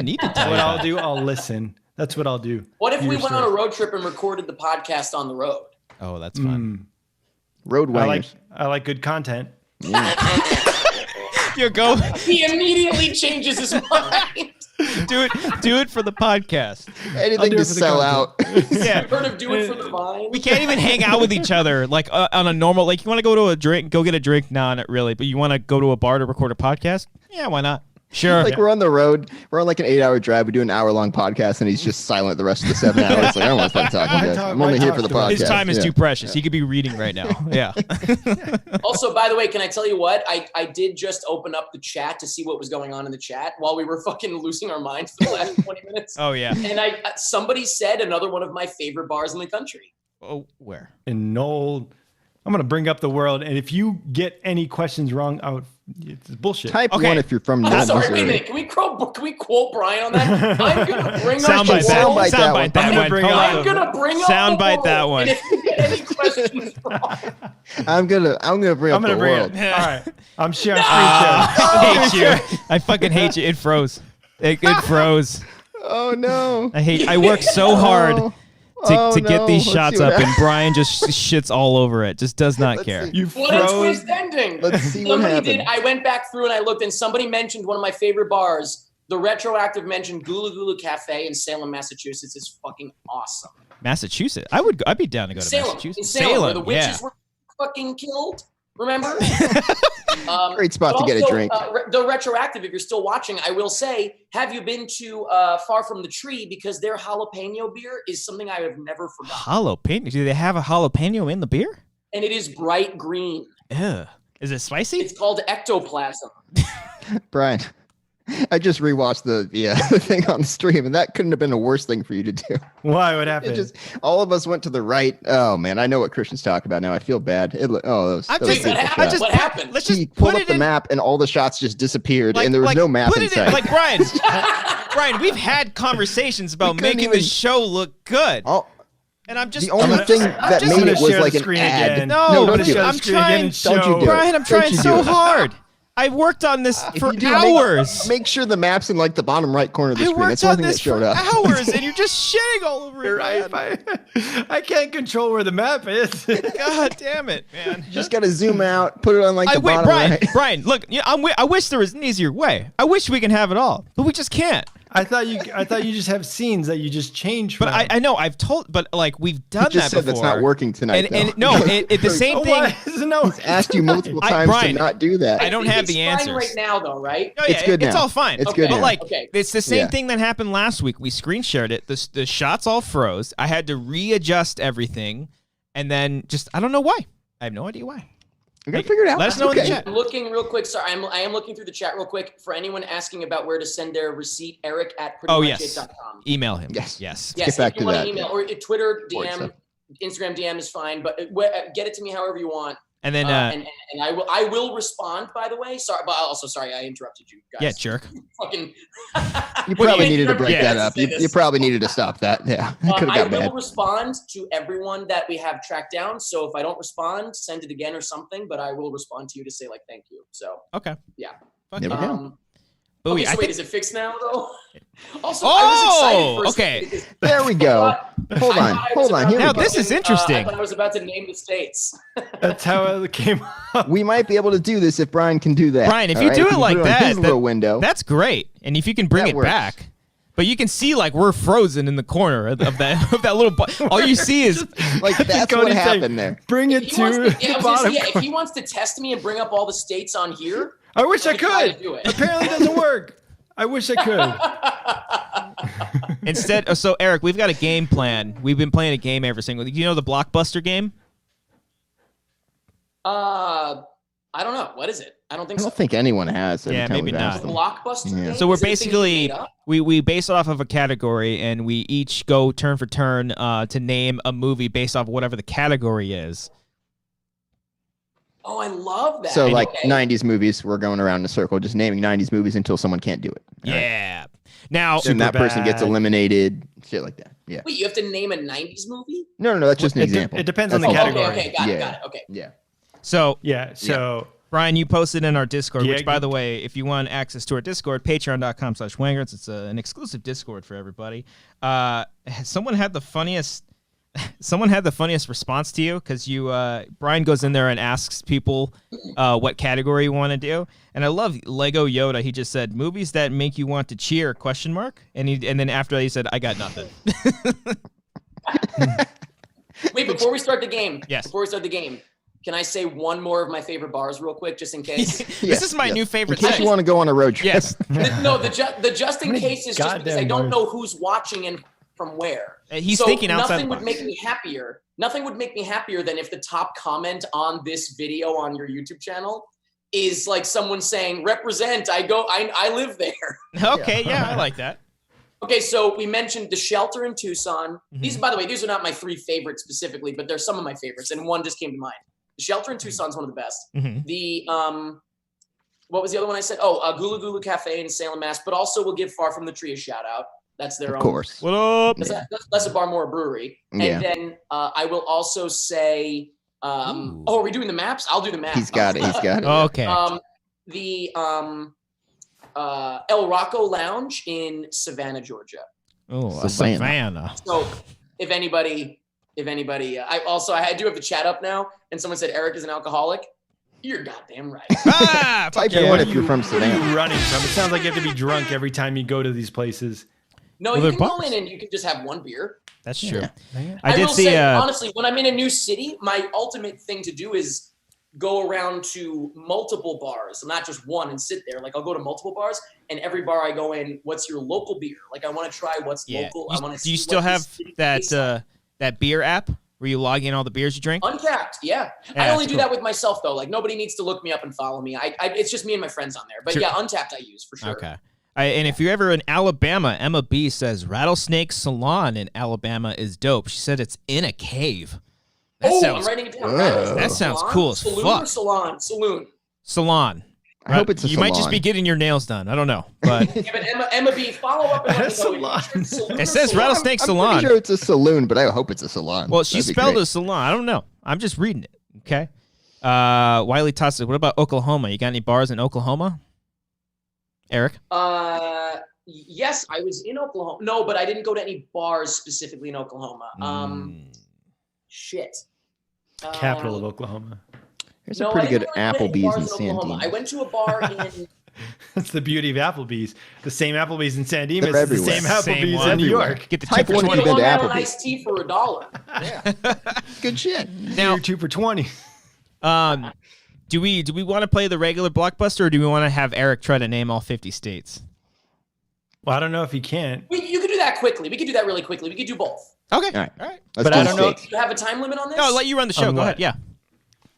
need to tell you. What I'll do, I'll listen. That's what I'll do. What if we went on a road trip and recorded the podcast on the road? Oh, that's fun. Road wangers. I like good content. You go. He immediately changes his mind. Do it for the podcast. Anything to sell out. Yeah. Heard of do it for the vine? We can't even hang out with each other like on a normal. Like you want to go to a drink, go get a drink. No, not really. But you want to go to a bar to record a podcast? Yeah, why not? Sure. Like we're on the road, we're on like an 8-hour drive. We do an hour-long podcast, and he's just silent the rest of the 7 hours. Like I don't want to fucking talk to you guys. I'm only here for the podcast. His time is too precious. He could be reading right now. Yeah. Also, by the way, can I tell you what? I did just open up the chat to see what was going on in the chat while we were fucking losing our minds for the last 20 minutes. Oh yeah. And somebody said another one of my favorite bars in the country. Oh, where? In Knoll. I'm going to bring up the world. And if you get any questions wrong, it's bullshit. Type 1 if you're from I'm sorry, Missouri. wait a minute. Can we quote Brian on that? I'm going to bring up Soundbite the world. Soundbite that one. I'm going to bring up the Soundbite world. that one. And if you get any questions wrong. I'm gonna bring up the world. All right. I'm sharing I hate you. I fucking hate you. It froze. It froze. Oh no. I work so hard to get these Let's shots see what up, and Brian just shits all over it. Just does not care. see. You What a froze. twist ending. Let's see what happened. I went back through and I looked, and somebody mentioned one of my favorite bars. The Retroactive mentioned Gula Gula Cafe in Salem, Massachusetts. Is fucking awesome. Massachusetts. I'd be down to go to Salem, Massachusetts. in Salem, where the witches were fucking killed. Remember? Great spot but to get a also, drink. The Retroactive, if you're still watching, I will say, have you been to Far From the Tree? Because their jalapeno beer is something I have never forgotten. Jalapeno? Do they have a jalapeno in the beer? And it is bright green. Ew. Is it spicy? It's called ectoplasm. Brian, I just rewatched the thing on the stream, and that couldn't have been a worse thing for you to do. Why? What happened? It just all of us went to the right. Oh man, I know what Christian's talking about now. I feel bad. What happened? Let's He just pulled put up it the in. map, and all the shots just disappeared, Like, and there was no map put in it sight. Like Brian, we've had conversations about couldn't making even- the show look good, and I'm just the only thing that just made gonna it was share like the an screen ad. again. No, don't but do it. I'm trying. Don't you do it. Brian, I'm Don't trying you do so it. hard. I worked on this If for you do, hours. Make sure the map's in like the bottom right corner of the I screen. worked That's the only on thing that this showed for up. hours, and you're just shitting all over You're it. right. man. I can't control where the map is. God damn it, man. You just gotta zoom out, put it on like the bottom Brian, right. Brian, look, I wish there was an easier way. I wish we can have it all, but we just can't. I thought you just have scenes that you just change. But from. I know I've told, but like we've done He just that said before. that's not working tonight. And though. no, the same Oh, thing. why isn't that Asked you multiple times Brian, to not do that. I don't have the It's answers. fine right now, though, right? Oh, yeah, It's good it's now. all fine. It's good But now. like, Okay. it's the same Yeah. thing that happened last week. We screen shared it. The shots all froze. I had to readjust everything, and then I don't know why. I have no idea why. We gotta figure it out. Let us know in the chat. I'm looking real quick. Sorry, I am looking through the chat real quick. For anyone asking about where to send their receipt, Eric at Oh yes, prettymuchit.com. email him. Yes. Yes. Yes, Get back if you to want that. to email or Twitter Or DM, stuff. Instagram DM is fine, but get it to me however you want. And then And I will respond. By the way, sorry, but also sorry I interrupted you guys. yeah, jerk. Fucking. You probably needed to break Yeah. that up. You probably needed to stop that. Yeah, it could I have got will bad. respond to everyone that we have tracked down. So if I don't respond, send it again or something. But I will respond to you to say like thank you. So Okay. yeah. Fuck There we yeah. go. Booey, Okay, so I wait, think- is it fixed now though? Also, I was excited for a okay. second because There we go. Hold I on. thought I was Hold on. about Here to Now we go. this is interesting. I thought I was about to name the states. That's how it came up. We might be able to do this if Brian can do that. Brian, if all you right? do He it can like put it on that, his little window. That's great. And if you can bring That it works. back. But you can see like we're frozen in the corner of that little. All you see is like that's what Cody's saying, happened there. Bring it If he to wants to, yeah, I the was gonna bottom. say, if he wants to test me and bring up all the states on here, I wish I we can try to could. do it. Apparently, it doesn't work. I wish I could. instead. So Eric, we've got a game plan. We've been playing a game every single. You know the Blockbuster game? I don't know. What is it? I don't think I so. don't think anyone has. every Yeah, time maybe we've asked not. them. Blockbuster. Yeah. game? So we're Is it a thing you basically made up? we base it off of a category, and we each go turn for turn to name a movie based off whatever the category is. Oh, I love that. So like Okay. 90s movies, we're going around in a circle, just naming 90s movies until someone can't do it. All right? Yeah. Now, Then that person gets Superbad. eliminated. Shit like that. Yeah. Wait, you have to name a '90s movie? No, that's just an It de- example. it depends on That's the all. category. Okay, got it, Yeah. got it. Okay. Yeah. so Yeah. So Brian, you posted in our Discord, Yeah, which, by the way, if you want access to our Discord, patreon.com/Wangers. It's an exclusive Discord for everybody. Someone had the funniest response to you because Brian goes in there and asks people what category you want to do. And I love Lego Yoda. He just said, movies that make you want to cheer, ? And then after that, he said, I got nothing. Wait, before we start the game. Yes. Before we start the game, Can I say one more of my favorite bars real quick, just in case? This is my new favorite. In case you want to go on a road trip. Yes. No, the just in case is just because I don't bars. know who's watching and from where. He's thinking outside nothing the would box. make me happier. Nothing would make me happier than if the top comment on this video on your YouTube channel is like someone saying, "Represent, I live there." Okay, yeah, I like that. Okay, so we mentioned the shelter in Tucson. These, by the way, these are not my 3 favorites specifically, but they're some of my favorites, and one just came to mind. The shelter in Tucson is one of the best. The what was the other one I said? Oh, Gulu Gulu Cafe in Salem, Mass. But also we'll give Far From the Tree a shout out. That's their own. Of course. What up? That's a bar, more a brewery. And then I will also say, oh, are we doing the maps? I'll do the maps. He's got it. Okay. The El Rocco Lounge in Savannah, Georgia. Oh, Savannah. Savannah. So if anybody, I do have the chat up now, and someone said Eric is an alcoholic. You're goddamn right. Ah, Type Yeah, in what if are you're you- from What are Savannah. you running from? It sounds like you have to be drunk every time you go to these places. No, Well, you they're can go bars. in and you can just have one beer. That's true. Yeah. I did will see. say, honestly, when I'm in a new city, my ultimate thing to do is go around to multiple bars, not just one, and sit there. Like I'll go to multiple bars, and every bar I go in, what's your local beer? Like I want to try what's local. I want to. Do you still have that beer app where you log in all the beers you drink? Untapped, yeah. Yeah, I only that's do cool. that with myself though. Like nobody needs to look me up and follow me. It's just me and my friends on there. But Sure. yeah, Untapped I use for sure. Okay. And if you're ever in Alabama, Emma B says Rattlesnake Salon in Alabama is dope. She said it's in a cave. That I'm sounds writing it down. Whoa. That sounds Salon? cool as Saloon fuck. Or salon? Saloon. salon. I hope it's a You salon. might just be getting your nails done. I don't know, but Yeah, but Emma B, follow up and let me know. Salon. Saloon or it says salon? Rattlesnake I'm Salon. pretty sure it's a saloon, but I hope it's a salon. Well, she That'd be spelled great. it salon. I don't know. I'm just reading it. Okay. Wiley Toss. What about Oklahoma? You got any bars in Oklahoma? Eric? Yes, I was in Oklahoma. No, but I didn't go to any bars specifically in Oklahoma. Shit. Capital of Oklahoma. There's No, a pretty I good didn't really go to any Applebee's bars in in San Oklahoma. I Dimas. went to a bar in. That's the beauty of Applebee's. The same Applebee's in San Dimas They're is the everywhere. same Same Applebee's one. in New Everywhere. York. Get the Type 2 for one if you've 20. been to Long Island Applebee's. iced tea for $1. Good shit. Now, You're 2 for 20. do we want to play the regular blockbuster, or do we want to have Eric try to name all 50 states? Well, I don't know if he can. You could do that quickly. We could do that really quickly. We could do both. Okay. All right. All right. Let's But do I don't know- states. Do you have a time limit on this? No, I'll let you run the show. On Go what? ahead. Yeah.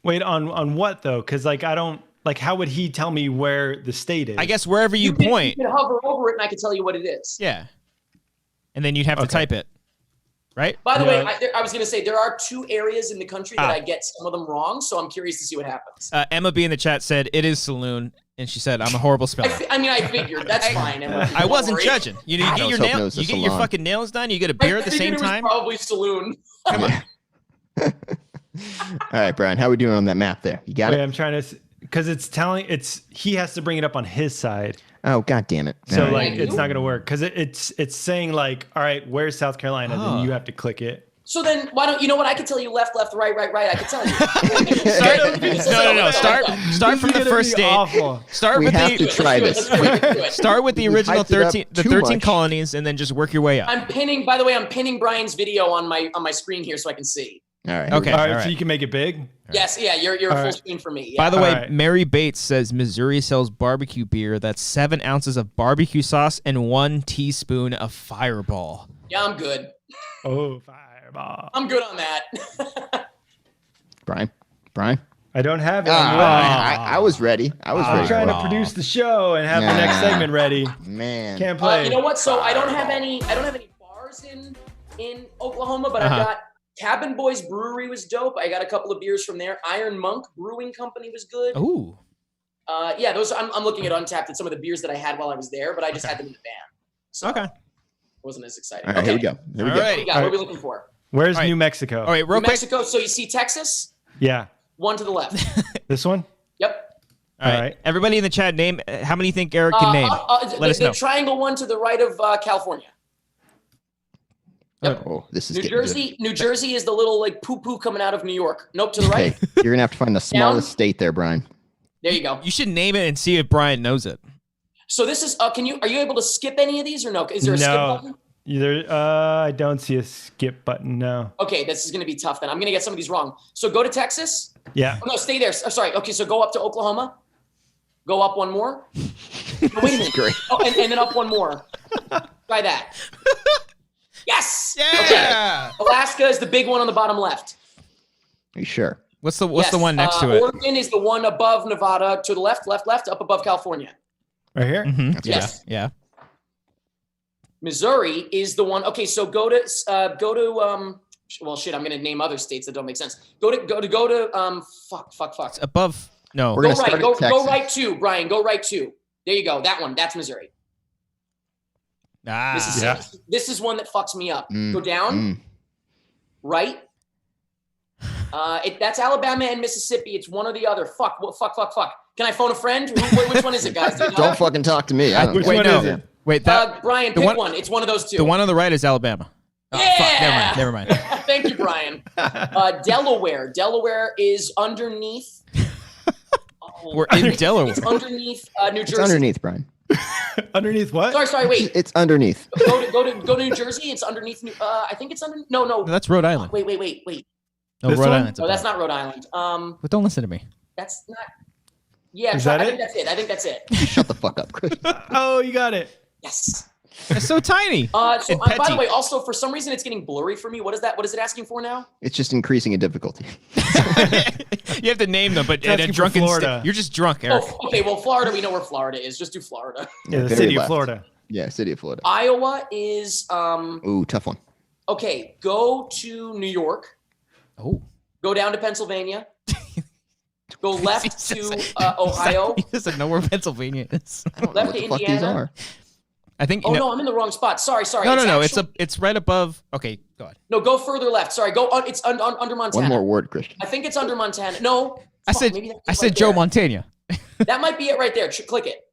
Wait, on what though? Because like I don't like. How would he tell me where the state is? I guess wherever you point. You can hover over it and I can tell you what it is. Yeah. And then you'd have to Okay. type it. Right? By the way, Yeah. I was going to say there are 2 areas in the country that Ah. I get some of them wrong, so I'm curious to see what happens. Emma B in the chat said it is saloon, and she said I'm a horrible speller. I figured that's fine. Emma. I Don't wasn't worry. judging. You I get was your hoping it nails. was a You get your salon. fucking nails done. You get a I beer at the figured same it was time. Probably saloon. Yeah. All right, Brian, how we doing on that map there? You got Wait, it? I'm trying to because he has to bring it up on his side. Oh, god damn it. So All right. like Thank it's you. not gonna work because it's saying like, all right, where's South Carolina? Huh. Then you have to click it. So then, why don't you know what? I could tell you left, right. I could tell you. No. Start from the first state. Awful. Start We with have to the try Let's this. do it. Let's do it. start with the We original hyped it up 13 the too 13 much. colonies, and then just work your way up. I'm pinning. By the way, I'm pinning Brian's video on my screen here so I can see. All right. Okay. All right, all right. so you can make it big. Yes, yeah, you're All full right. screen for me. By Yeah. the way, All right. Mary Bates says Missouri sells barbecue beer that's 7 ounces of barbecue sauce and 1 teaspoon of Fireball. Yeah, I'm good. Oh, fireball! I'm good on that. Brian. I don't have it. I'm ready. I was ready. I was I'm ready. trying for to it. produce the show and have the next Nah. segment ready. Man. Can't play. You know what? So I don't have any bars in Oklahoma, but I've got Cabin Boys Brewery was dope. I got a couple of beers from there. Iron Monk Brewing Company was good. Ooh. Yeah, those I'm looking at Untapped at some of the beers that I had while I was there, but I just had them in the van. So Okay. it wasn't as exciting. All right, here we go. Here we All go. right. What, we got? What are we looking for? Where's All right. New Mexico? All right, real New quick. Mexico. So you see Texas? Yeah, One to the left. this one. Yep. All right. All right. Everybody in the chat, name how many you think Eric can name? Let us the know. triangle one to the right of California. Yep. Oh, this is New getting Jersey. New Jersey is the little like poo-poo coming out of New York. Nope, to the good. right. Okay, you're gonna have to find the smallest state there, Brian. There you go. You should name it and see if Brian knows it. So this is. Are you able to skip any of these or no? Is there a skip No. button? Either I don't see a skip button. No. Okay, this is going to be tough then. I'm going to get some of these wrong. So go to Texas. Yeah. Oh, no, stay there. Sorry. Okay, so go up to Oklahoma. Go up one more. No, wait a minute. Great. Oh, and then up one more. Try that. Yes. Yeah. Okay. Alaska is the big one on the bottom left. Are you sure? What's the one next to it? Oregon is the one above Nevada to the left, up above California. Right here? Mm-hmm. Yes. Yeah. Missouri is the one. Okay, so go to well, shit, I'm gonna name other states that don't make sense. Go to fuck. It's above. No. We're Go gonna right. start Go at Texas. right two, Brian. Go right two. There you go. That one. That's Missouri. Mississippi. Yeah. This is one that fucks me up. Go down. Right. That's Alabama and Mississippi. It's one or the other. Fuck. Can I phone a friend? Which one is it, guys? Don't fucking talk to me. I don't Which care. one is it? Wait, that Brian, pick one. It's one of those two. the one on the right is Alabama. Oh, Yeah! fuck, never mind. Thank you, Brian. Delaware. Delaware is underneath. We're in Delaware. It's underneath New Jersey. It's underneath, Brian. Underneath what? Sorry. Wait. It's underneath. Go to New Jersey. It's underneath. I think it's under. No. No, that's Rhode Island. Wait. No, This Rhode one? Island's No, above. that's not Rhode Island. But don't listen to me. That's not. Yeah, Is that I it? think that's it. Shut the fuck up, Chris. Oh, you got it. Yes. It's so tiny. By And the petty. way, also for some reason it's getting blurry for me. What is that? What is it asking for now? It's just increasing in difficulty. You have to name them, but It's in a asking for drunken Florida. state. You're just drunk, Eric. Oh, okay. Well, Florida, we know where Florida is. Just do Florida. Yeah, the Very city of left. Florida. Yeah, city of Florida. Iowa is Ooh, tough one. okay. Go to New York. Oh. Go down to Pennsylvania. Go left He to says- Ohio. He doesn't know where Pennsylvania is. I don't know Left what to the fuck these Indiana. are. I think. Oh no, I'm in the wrong spot. Sorry. No. actually- It's right above. Okay, go ahead. No, go further left. Sorry, go. It's under Montana. One more word, Christian. I think it's under Montana. No. I fuck, said. maybe that's I right said Joe there. Montana. That might be it right there. Click it.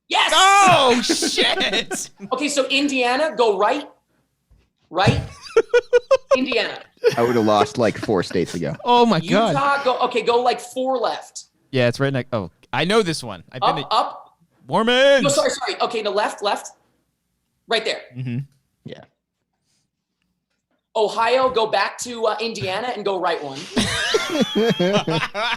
Yes. Oh shit! Okay, so Indiana, go right. Right. Indiana. I would have lost like 4 states ago. Oh my god. Utah, go like 4 left. Yeah, it's right next. Oh, I know this one. I've been Up. Mormons. No, sorry. Okay, no, left. Right there. Mm-hmm. Yeah. Ohio, go back to Indiana and go right one.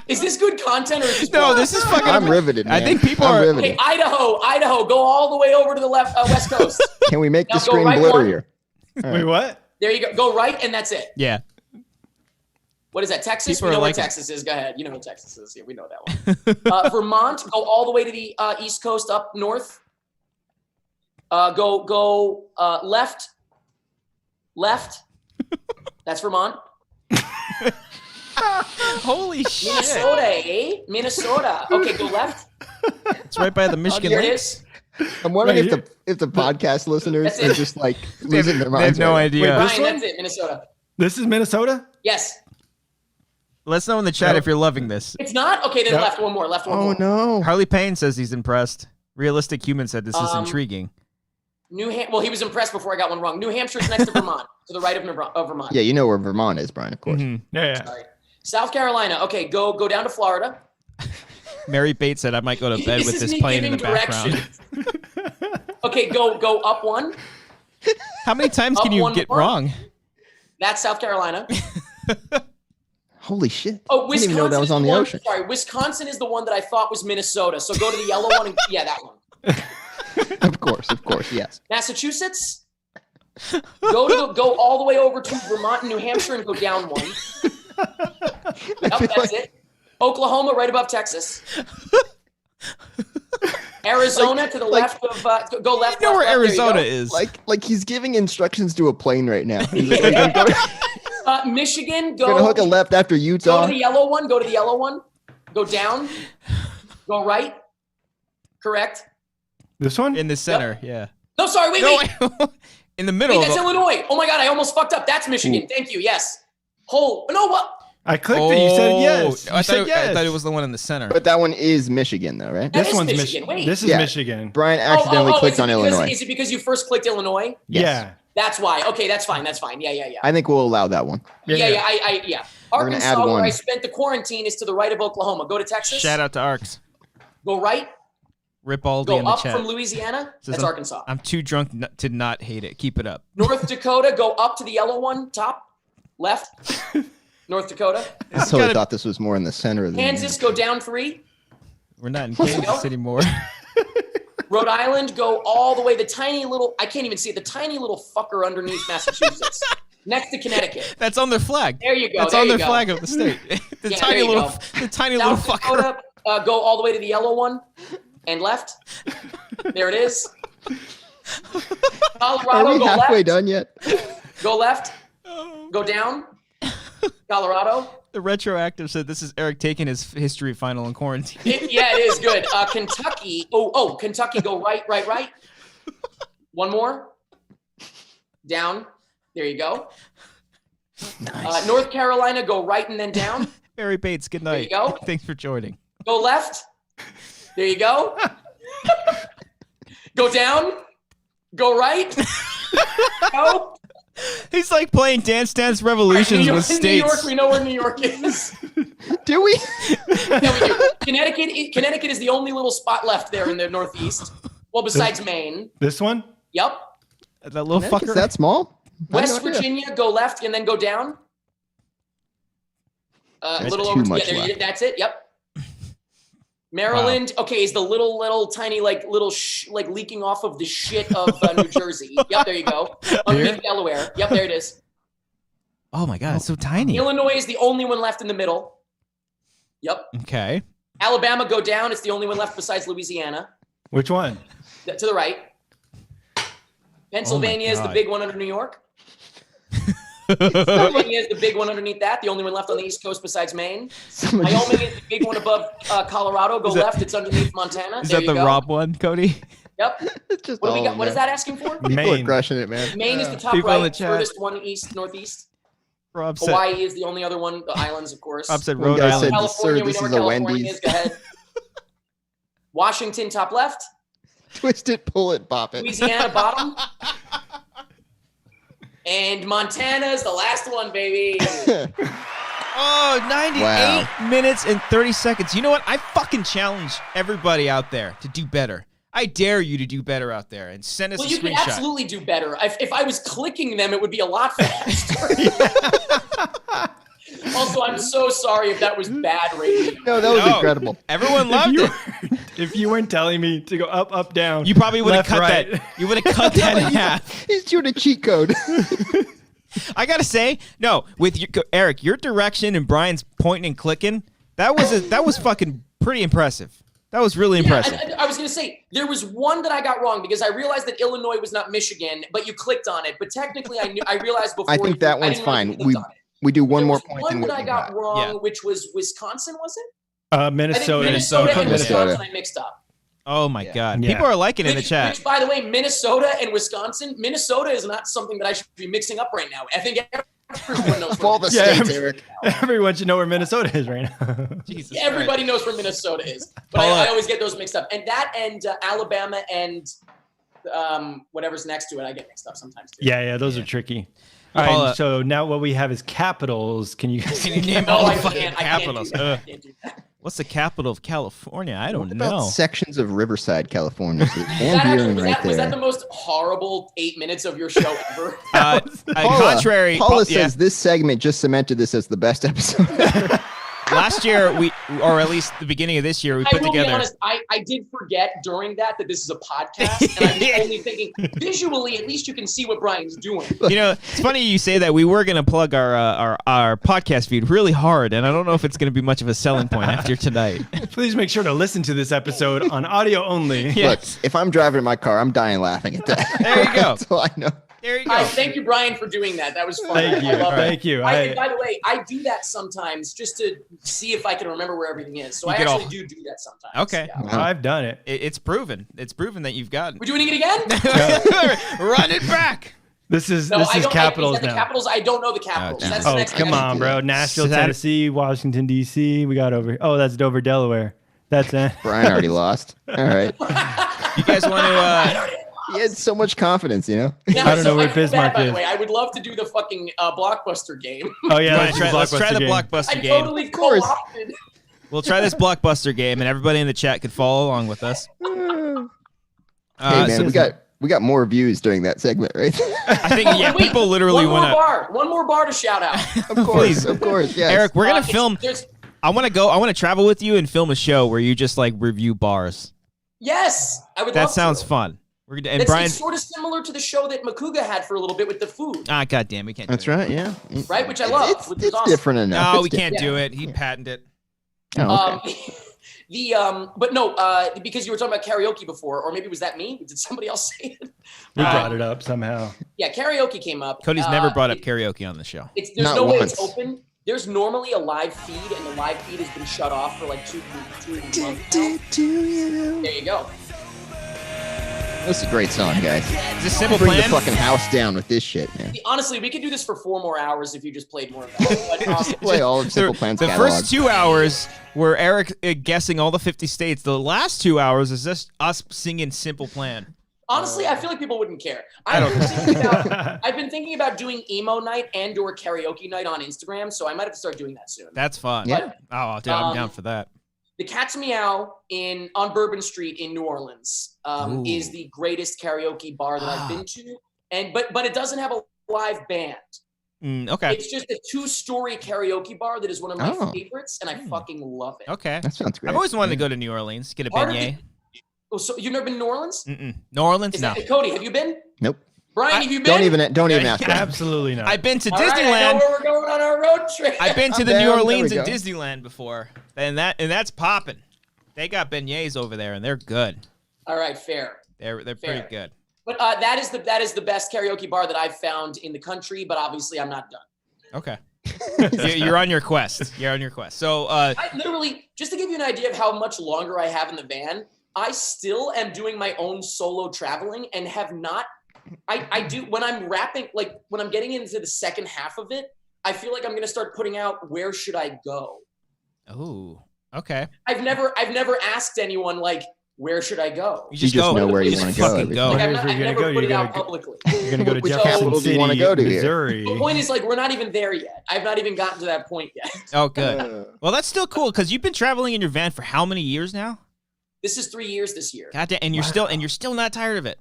Is this good content or is this No, boring? this is fucking. I'm riveted, man. I think people I'm are. riveted. Okay, Idaho, go all the way over to the left, west coast. Can we make Now the go screen right blurrier? Wait, what? There you go. Go right, and that's it. Yeah. What is that? Texas? People We are know where like- Texas is. Go ahead. You know what Texas is. Yeah, we know that one. Vermont, go all the way to the east coast, up north. Go left. That's Vermont. Holy shit! Minnesota, eh? Minnesota. Okay, go left. It's right by the Michigan Here it Lakes. is. I'm wondering Right, if the podcast listeners That's are it. just like losing their They have minds. no right idea. Wait, Brian, one? that's it. Minnesota. This is Minnesota? Yes. Let us know in the chat No. if you're loving this. It's not? Okay, then Yep. left one more. Left one now. more. Oh no! Harley Payne says he's impressed. Realistic Human said this is intriguing. Well, he was impressed before I got one wrong. New Hampshire's next to Vermont, to the right of Vermont. Yeah, you know where Vermont is, Brian. Of course. Mhm. Yeah. Sorry. South Carolina. Okay, go down to Florida. Mary Bates said I might go to bed with is this me playing in the giving background. directions. Okay, go up one. How many times can Up you one get more. wrong? That's South Carolina. Holy shit! Oh, I didn't Wisconsin. even know that was on the one, ocean. Sorry, Wisconsin is the one that I thought was Minnesota. So go to the yellow one. Yeah, that one. Of course, yes. Massachusetts. Go all the way over to Vermont and New Hampshire and go down one. Yep, feel that's it. Oklahoma, right above Texas. Arizona to the left of go left. You know where left, there you Arizona go. is. Like he's giving instructions to a plane right now. He's like, I'm gonna, Michigan, gonna hook a left after go Utah. to the yellow one. Go to the yellow one. Go down. Go right. Correct. This one? in the center, yeah. No, sorry. Wait. No, in the middle. Wait, that's of Illinois. Oh my God, I almost fucked up. That's Michigan. Thank you. Yes. No, what? I clicked it. You said yes. I You said thought, yes. I thought it was the one in the center. But that one is Michigan, though, right? That This is one's Michigan. Wait. This is Yeah. Michigan. Brian accidentally clicked is it on because- Illinois. Is it because you first clicked Illinois? Yeah. That's why. Okay, that's fine. That's fine. Yeah. I think we'll allow that one. Yeah. We're gonna add Arkansas, where one. I spent the quarantine, is to the right of Oklahoma. Go to Texas. Shout out to Arcs. Go right. Rip Aldi Go in the up chat. from Louisiana. Says That's Arkansas. I'm too drunk to not hate it. Keep it up. North Dakota. Go up to the yellow one. Top. Left. North Dakota. I totally thought this was more in the center of the Kansas, go down 3. We're not in Kansas anymore. Rhode Island, go all the way. The tiny little, I can't even see it, the tiny little fucker underneath Massachusetts. Next to Connecticut. That's on their flag. There you go. That's on their flag of the state. The tiny little South fucker. Dakota, go all the way to the yellow one and left. There it is. Colorado, Are we go halfway left. done yet? Go left. Go down. Colorado. The retroactive said this is Eric taking his history final in quarantine. Yeah, it is good. Kentucky. Kentucky, go right. One more. Down. There you go. Nice. North Carolina, go right and then down. Barry Bates, good night. There you go. Thanks for joining. Go left. There you go. Go down. Go right. Go. He's like playing Dance Dance Revolutions with states. New York, we know where New York is. Do we? Yeah, we do. Connecticut is the only little spot left there in the Northeast. Well, besides Maine. This one? Yep. That little fucker. Is that small? West Virginia, go left and then go down. A little over. Yeah, that's it. Yep. Maryland, okay, is the little tiny like leaking off of the shit of New Jersey. Yep, there you go. Underneath Delaware. Yep, there it is. Oh my God, it's so tiny. Illinois is the only one left in the middle. Yep. Okay. Alabama, go down. It's the only one left besides Louisiana. Which one? To the right. Pennsylvania is the big one under New York. Pennsylvania is the big one underneath that. The only one left on the East Coast besides Maine. Wyoming is the big one above Colorado. Go left. It's underneath Montana. Is that the Rob one, Cody? Yep. What do we got? What is that asking for? People are crushing it, man. Maine is the top People in the right, chat. furthest one east, northeast. Rob said, Hawaii is the only other one. The islands, of course. Rob said One Rhode guy Island. said, California, "Sir, we this know is where a California Wendy's." is. Go ahead. Washington, top left. Twist it, pull it, bop it. Louisiana, bottom. And Montana is the last one, baby. Oh, 98 minutes and 30 seconds. You know what? I fucking challenge everybody out there to do better. I dare you to do better out there and send us a You screenshot. can absolutely do better. If I was clicking them, it would be a lot faster. Also, I'm so sorry if that was bad radio. No, that was incredible. Everyone loved it. If you weren't telling me to go up, down, You probably would have left, cut right. that. You would have cut that in half. He's doing a cheat code. I gotta say, no, with Eric, your direction and Brian's pointing and clicking, that was fucking pretty impressive. That was really impressive. I was going to say, there was one that I got wrong because I realized that Illinois was not Michigan, but you clicked on it. But technically, I realized before. I think that one's fine. We do one more point. One than that I got got. wrong, which was Wisconsin, was it? Minnesota. Minnesota and Minnesota. Wisconsin I mixed up. Oh my God. Yeah. People are liking it in the chat. Which, by the way, Minnesota and Wisconsin, Minnesota is not something that I should be mixing up right now. I think everyone knows Of all the where states, Eric. Everyone should know where Minnesota is right now. Jesus everybody Christ. knows where Minnesota is. But I always get those mixed up. And that and Alabama and whatever's next to it, I get mixed up sometimes too. Yeah, those are tricky. All right, so now what we have is capitals. Can you name No, all the I fucking can't. capitals? I can't do that. What's the capital of California? I don't What about know. sections of Riverside, California? So Was that the most horrible 8 minutes of your show ever? Contrary, Paula says this segment just cemented this as the best episode ever. Last year, or at least the beginning of this year, we put I will together. be honest, I did forget during that this is a podcast, and I was only thinking, visually, at least you can see what Brian's doing. You know, it's funny you say that. We were going to plug our podcast feed really hard, and I don't know if it's going to be much of a selling point after tonight. Please make sure to listen to this episode on audio only. Yeah. Look, if I'm driving in my car, I'm dying laughing at that. There you go. That's all I know. There you go. Thank you, Brian, for doing that. That was fun. Thank you. I love Thank it. you. By the way, I do that sometimes just to see if I can remember where everything is. So I actually do that sometimes. Okay. Yeah. I've done it. It's proven. It's proven that you've got We're doing it again? Run it back. This is No, capitals the now. capitals? I don't know the capitals. damn. That's the next thing Come I should on, do. bro. Nashville, Saturday- Tennessee, Washington, D.C. We got over. Oh, that's Dover, Delaware. That's it. Brian already lost. All right. You guys want to? He had so much confidence, you know? Yeah, I don't know where feel bad, Bismarck by the is. way. I would love to do the fucking blockbuster game. Oh, yeah. Let's try the game. blockbuster I game. totally co-opted. We'll try this blockbuster game, and everybody in the chat could follow along with us. Hey, man, we got more views during that segment, right? I think people literally want to. One more bar to shout out. Of course, yes. Eric, we're gonna film. I want to travel with you and film a show where you just like review bars. Yes, I would. That sounds fun. It's sort of similar to the show that Makuga had for a little bit with the food. Ah, goddamn, we can't. That's right. Yeah. Right, which I love. It's awesome. different enough. No, we can't do it. He patented it. Oh, okay. But no, because you were talking about karaoke before, or maybe was that me? Did somebody else say it? We brought it up somehow. Yeah, karaoke came up. Cody's never brought up karaoke on the show. There's no way it's open. There's normally a live feed, and the live feed has been shut off for like two months now. There you go. That's a great song, guys. Is this Simple Bring Plan? the fucking house down with this shit, man. Honestly, we could do this for 4 more hours if you just played more of that. But, Play all of Simple Plan's The catalog. first 2 hours were Eric guessing all the 50 states. The last 2 hours is just us singing Simple Plan. Honestly, I feel like people wouldn't care. I've been thinking about doing emo night and/or karaoke night on Instagram, so I might have to start doing that soon. That's fun. Yeah. Oh, dude, I'm down for that. The Cat's Meow on Bourbon Street in New Orleans is the greatest karaoke bar that I've been to, but it doesn't have a live band. Okay. It's just a 2-story karaoke bar that is one of my favorites, and I fucking love it. Okay. That sounds great. I've always wanted to go to New Orleans, get a beignet. So you've never been to New Orleans? New Orleans? No. Cody, have you been? Nope. Brian, have you been? Don't even ask. Absolutely not. I've been to All right, Disneyland. I know where we're going on our road trip. I've been to I'm the down. New There we Orleans and go. Disneyland before, and that's popping. They got beignets over there, and they're good. All right, fair. They're pretty good. But that is the best karaoke bar that I've found in the country. But obviously, I'm not done. Okay. You're on your quest. You're on your quest. So I literally, just to give you an idea of how much longer I have in the van, I still am doing my own solo traveling and have not. I do when I'm wrapping, like when I'm getting into the second half of it, I feel like I'm going to start putting out where should I go. Oh, okay. I've never asked anyone like where should I go. You just know where you just want to go. fucking go. Like, Where's I've where you're never gonna put go? it You're out gonna publicly. You're gonna go to Which Jefferson capital do you City, wanna go to here? Missouri. The point is, like, we're not even there yet. I've not even gotten to that point yet. Oh, good. Well, that's still cool because you've been traveling in your van for how many years now? This is 3 years this year. God damn, and you're still not tired of it.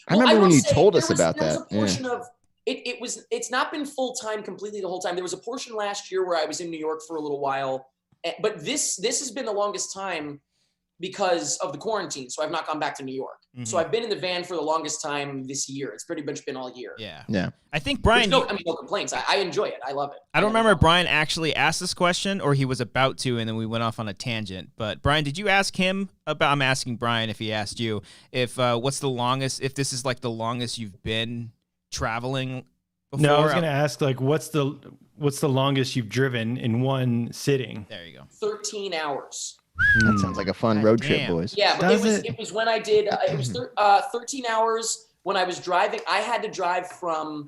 I remember when you say, told us there about was that. a portion of it's not been full time completely the whole time. There was a portion last year where I was in New York for a little while, but this has been the longest time because of the quarantine. So I've not gone back to New York. Mm-hmm. So I've been in the van for the longest time this year. It's pretty much been all year. Yeah. I think Brian. No complaints. I enjoy it. I love it. I don't remember if Brian actually asked this question or he was about to, and then we went off on a tangent. But Brian, did you ask him about? I'm asking Brian if he asked you if what's the longest? If this is like the longest you've been traveling before? No, I was gonna ask like what's the longest you've driven in one sitting? There you go. 13 hours. That sounds like a fun road trip, damn. boys. Yeah, but it was when I did. It was 13 hours when I was driving. I had to drive from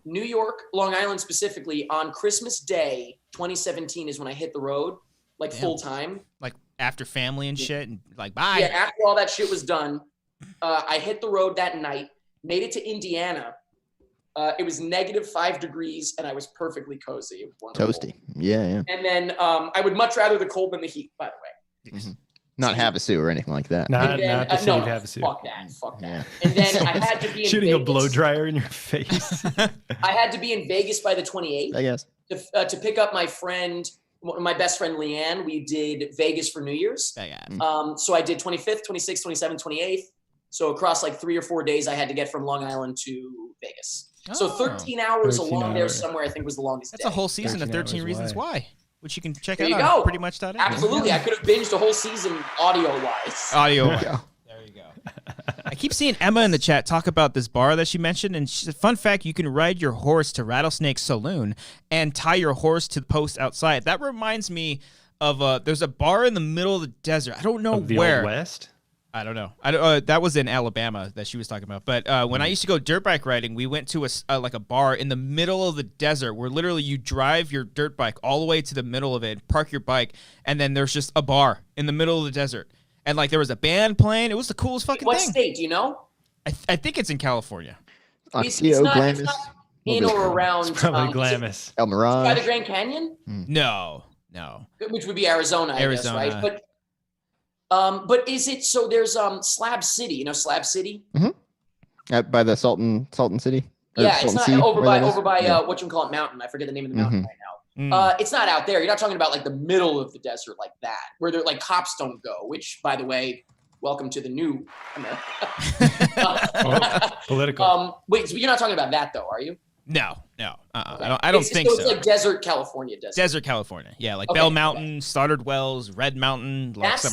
New York, Long Island specifically, on Christmas Day, 2017 is when I hit the road, like full time. Like after family and shit, and like bye. Yeah, after all that shit was done, I hit the road that night. Made it to Indiana. It was -5 degrees, and I was perfectly cozy. It was wonderful. Toasty. Yeah. And then I would much rather the cold than the heat, by the way. Mm-hmm. Not Havasu or anything like that. Not Then, the city no, of Havasu. fuck that. Yeah. And then I had to be in Shooting Vegas. a blow dryer in your face. I had to be in Vegas by the 28th I guess. to pick up my best friend Leanne. We did Vegas for New Year's. So I did 25th, 26th, 27th, 28th. So across like 3 or 4 days, I had to get from Long Island to Vegas. So 13 hours 13 along there hours. somewhere, I think was the longest That's day. a whole season of 13 13 Reasons Why, which you can check There out you on go. pretty much .it. Absolutely. I could have binged a whole season audio-wise. Audio. Yeah. There you go. I keep seeing Emma in the chat talk about this bar that she mentioned, and she said, fun fact, you can ride your horse to Rattlesnake Saloon and tie your horse to the post outside. That reminds me of there's a bar in the middle of the desert. I don't know Of the where. Old West? I don't know. That was in Alabama that she was talking about. But when I used to go dirt bike riding, we went to a bar in the middle of the desert where literally you drive your dirt bike all the way to the middle of it, park your bike, and then there's just a bar in the middle of the desert. And like there was a band playing. It was the coolest fucking What thing. state, do you know? I think it's in California. It's Oxio, not Glamis. in or around It's probably Glamis. El by Mirage. the Grand Canyon, No. which would be Arizona, I guess, right? But is it so? There's Slab City. You know Slab City. Mm-hmm. By the Salton City. Yeah, it's not Sea, over by yeah. whatchamacallit mountain. I forget the name of the mountain right Mm. now. It's not out there. You're not talking about like the middle of the desert like that, where they're like cops don't go. Which, by the way, welcome to the new Political. Wait, so you're not talking about that though, are you? No. Okay. I don't think so. It's like desert California desert. Desert California. Yeah, like Okay, Bell Mountain, Stoddard Wells, Red Mountain, That's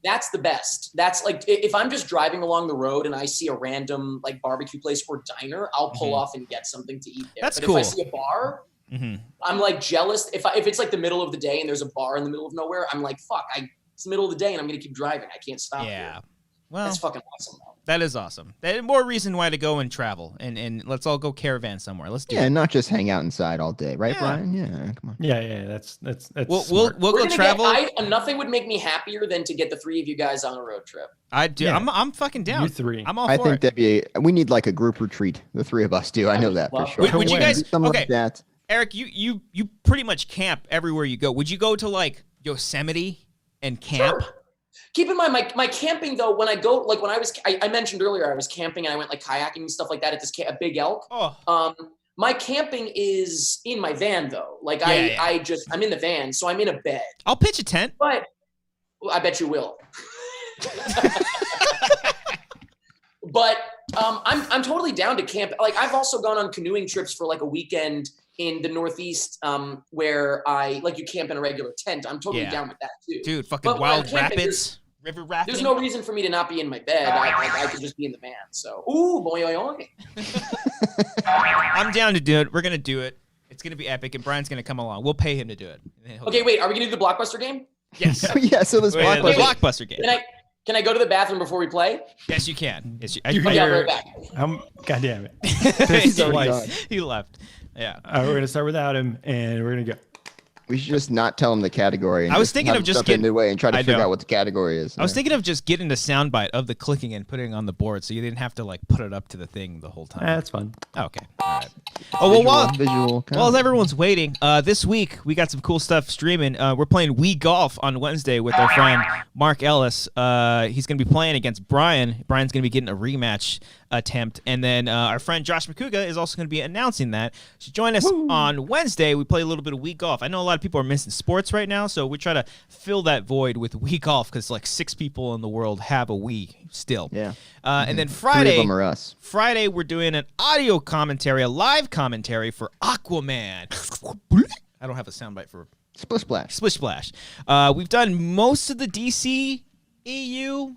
that's the best. That's like if I'm just driving along the road and I see a random like barbecue place or diner, I'll pull off and get something to eat there. That's but cool. If I see a bar, I'm like jealous. If it's like the middle of the day and there's a bar in the middle of nowhere, I'm like, fuck, it's the middle of the day and I'm gonna keep driving. I can't stop. Yeah. Here. Well, That's fucking awesome though. that is awesome. That more reason why to go and travel and let's all go caravan somewhere. Let's do it. Yeah, not just hang out inside all day, right, Yeah. Brian? Yeah, come on. Yeah. That's. We'll smart. go travel. Nothing would make me happier than to get the three of you guys on a road trip. I do. Yeah. I'm fucking down. You three. I'm all I for think it. that'd be. We need like a group retreat. The three of us do. I know that for love sure. Would you guys? Do something Okay, like that. Eric, you pretty much camp everywhere you go. Would you go to like Yosemite and camp? Sure. Keep in mind, my camping though, when I go, like when I mentioned earlier, I was camping and I went like kayaking and stuff like that at this a Big Elk. Oh. My camping is in my van though. Like Yeah. I'm in the van, so I'm in a bed. I'll pitch a tent. But I bet you will. But I'm totally down to camp. Like I've also gone on canoeing trips for like a weekend in the Northeast, where you camp in a regular tent. I'm totally down with that too. Dude, fucking But when I'm wild camping, rapids, river rafting. There's no reason for me to not be in my bed. I could just be in the van. So, ooh, boy, I'm down to do it. We're gonna do it. It's gonna be epic, and Brian's gonna come along. We'll pay him to do it. Okay, wait. Are we gonna do the Blockbuster game? Yes. Yeah. So this The Blockbuster game. Can I go to the bathroom before we play? Yes, you can. Yes, I'll be right back. God damn it. He's Twice. gone. He left. Yeah. All right, we're gonna start without him, and we're gonna go. We should just not tell them the category. And I was thinking have of them just jump in getting- midway and try to I figure know. out what the category is. I was thinking of just getting the soundbite of the clicking and putting it on the board, so you didn't have to like put it up to the thing the whole time. That's fun. Okay. All right. Oh well, visual. while everyone's waiting, this week we got some cool stuff streaming. We're playing Wii Golf on Wednesday with our friend Mark Ellis. He's going to be playing against Brian. Brian's going to be getting a rematch attempt, and then our friend Josh McCuga is also going to be announcing that. So join us on Wednesday. We play a little bit of Wii Golf. I know a lot of people are missing sports right now, so we try to fill that void with Wii Golf because like 6 people in the world have a Wii still. Yeah. And then 3 Friday. of them are us. Friday, we're doing an audio commentary, a live commentary for Aquaman. I don't have a soundbite for Splish Splash. Splish Splash. We've done most of the DC, EU,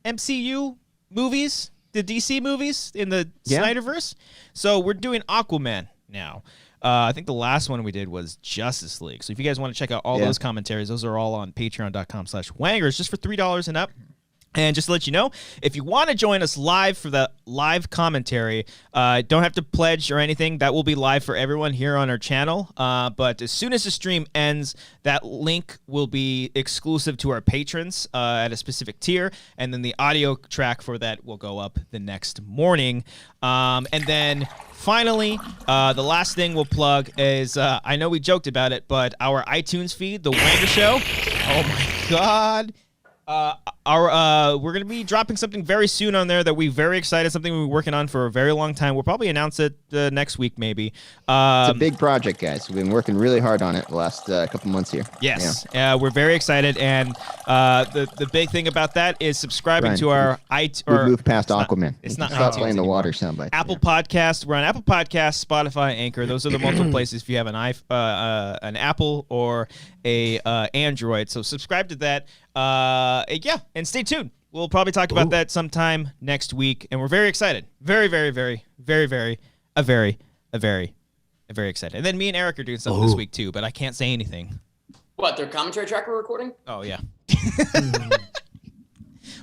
MCU movies, the DC movies in the Snyderverse. So we're doing Aquaman now. I think the last one we did was Justice League. So if you guys want to check out all those commentaries, those are all on patreon.com/wangers just for $3 and up. And just to let you know, if you want to join us live for the live commentary, don't have to pledge or anything. That will be live for everyone here on our channel. But as soon as the stream ends, that link will be exclusive to our patrons at a specific tier. And then the audio track for that will go up the next morning. And then finally, the last thing we'll plug is, I know we joked about it, but our iTunes feed, The Wanger Show. Oh, my God. We're going to be dropping something very soon on there that we're very excited, something we've been working on for a very long time. We'll probably announce it next week, maybe. It's a big project, guys. We've been working really hard on it the last couple months here. Yes, we're very excited, and the big thing about that is subscribing to our We moved past Aquaman. It's not Stop iTunes playing the anymore. water soundbite. Apple Podcasts. We're on Apple Podcasts, Spotify, Anchor. Those are the multiple places if you have an an Apple or a Android. So subscribe to that. And stay tuned. We'll probably talk about that sometime next week, and we're very excited. Very, very, very, very, very, very excited. And then me and Eric are doing something this week too, but I can't say anything. What, their commentary track we're recording? Oh yeah.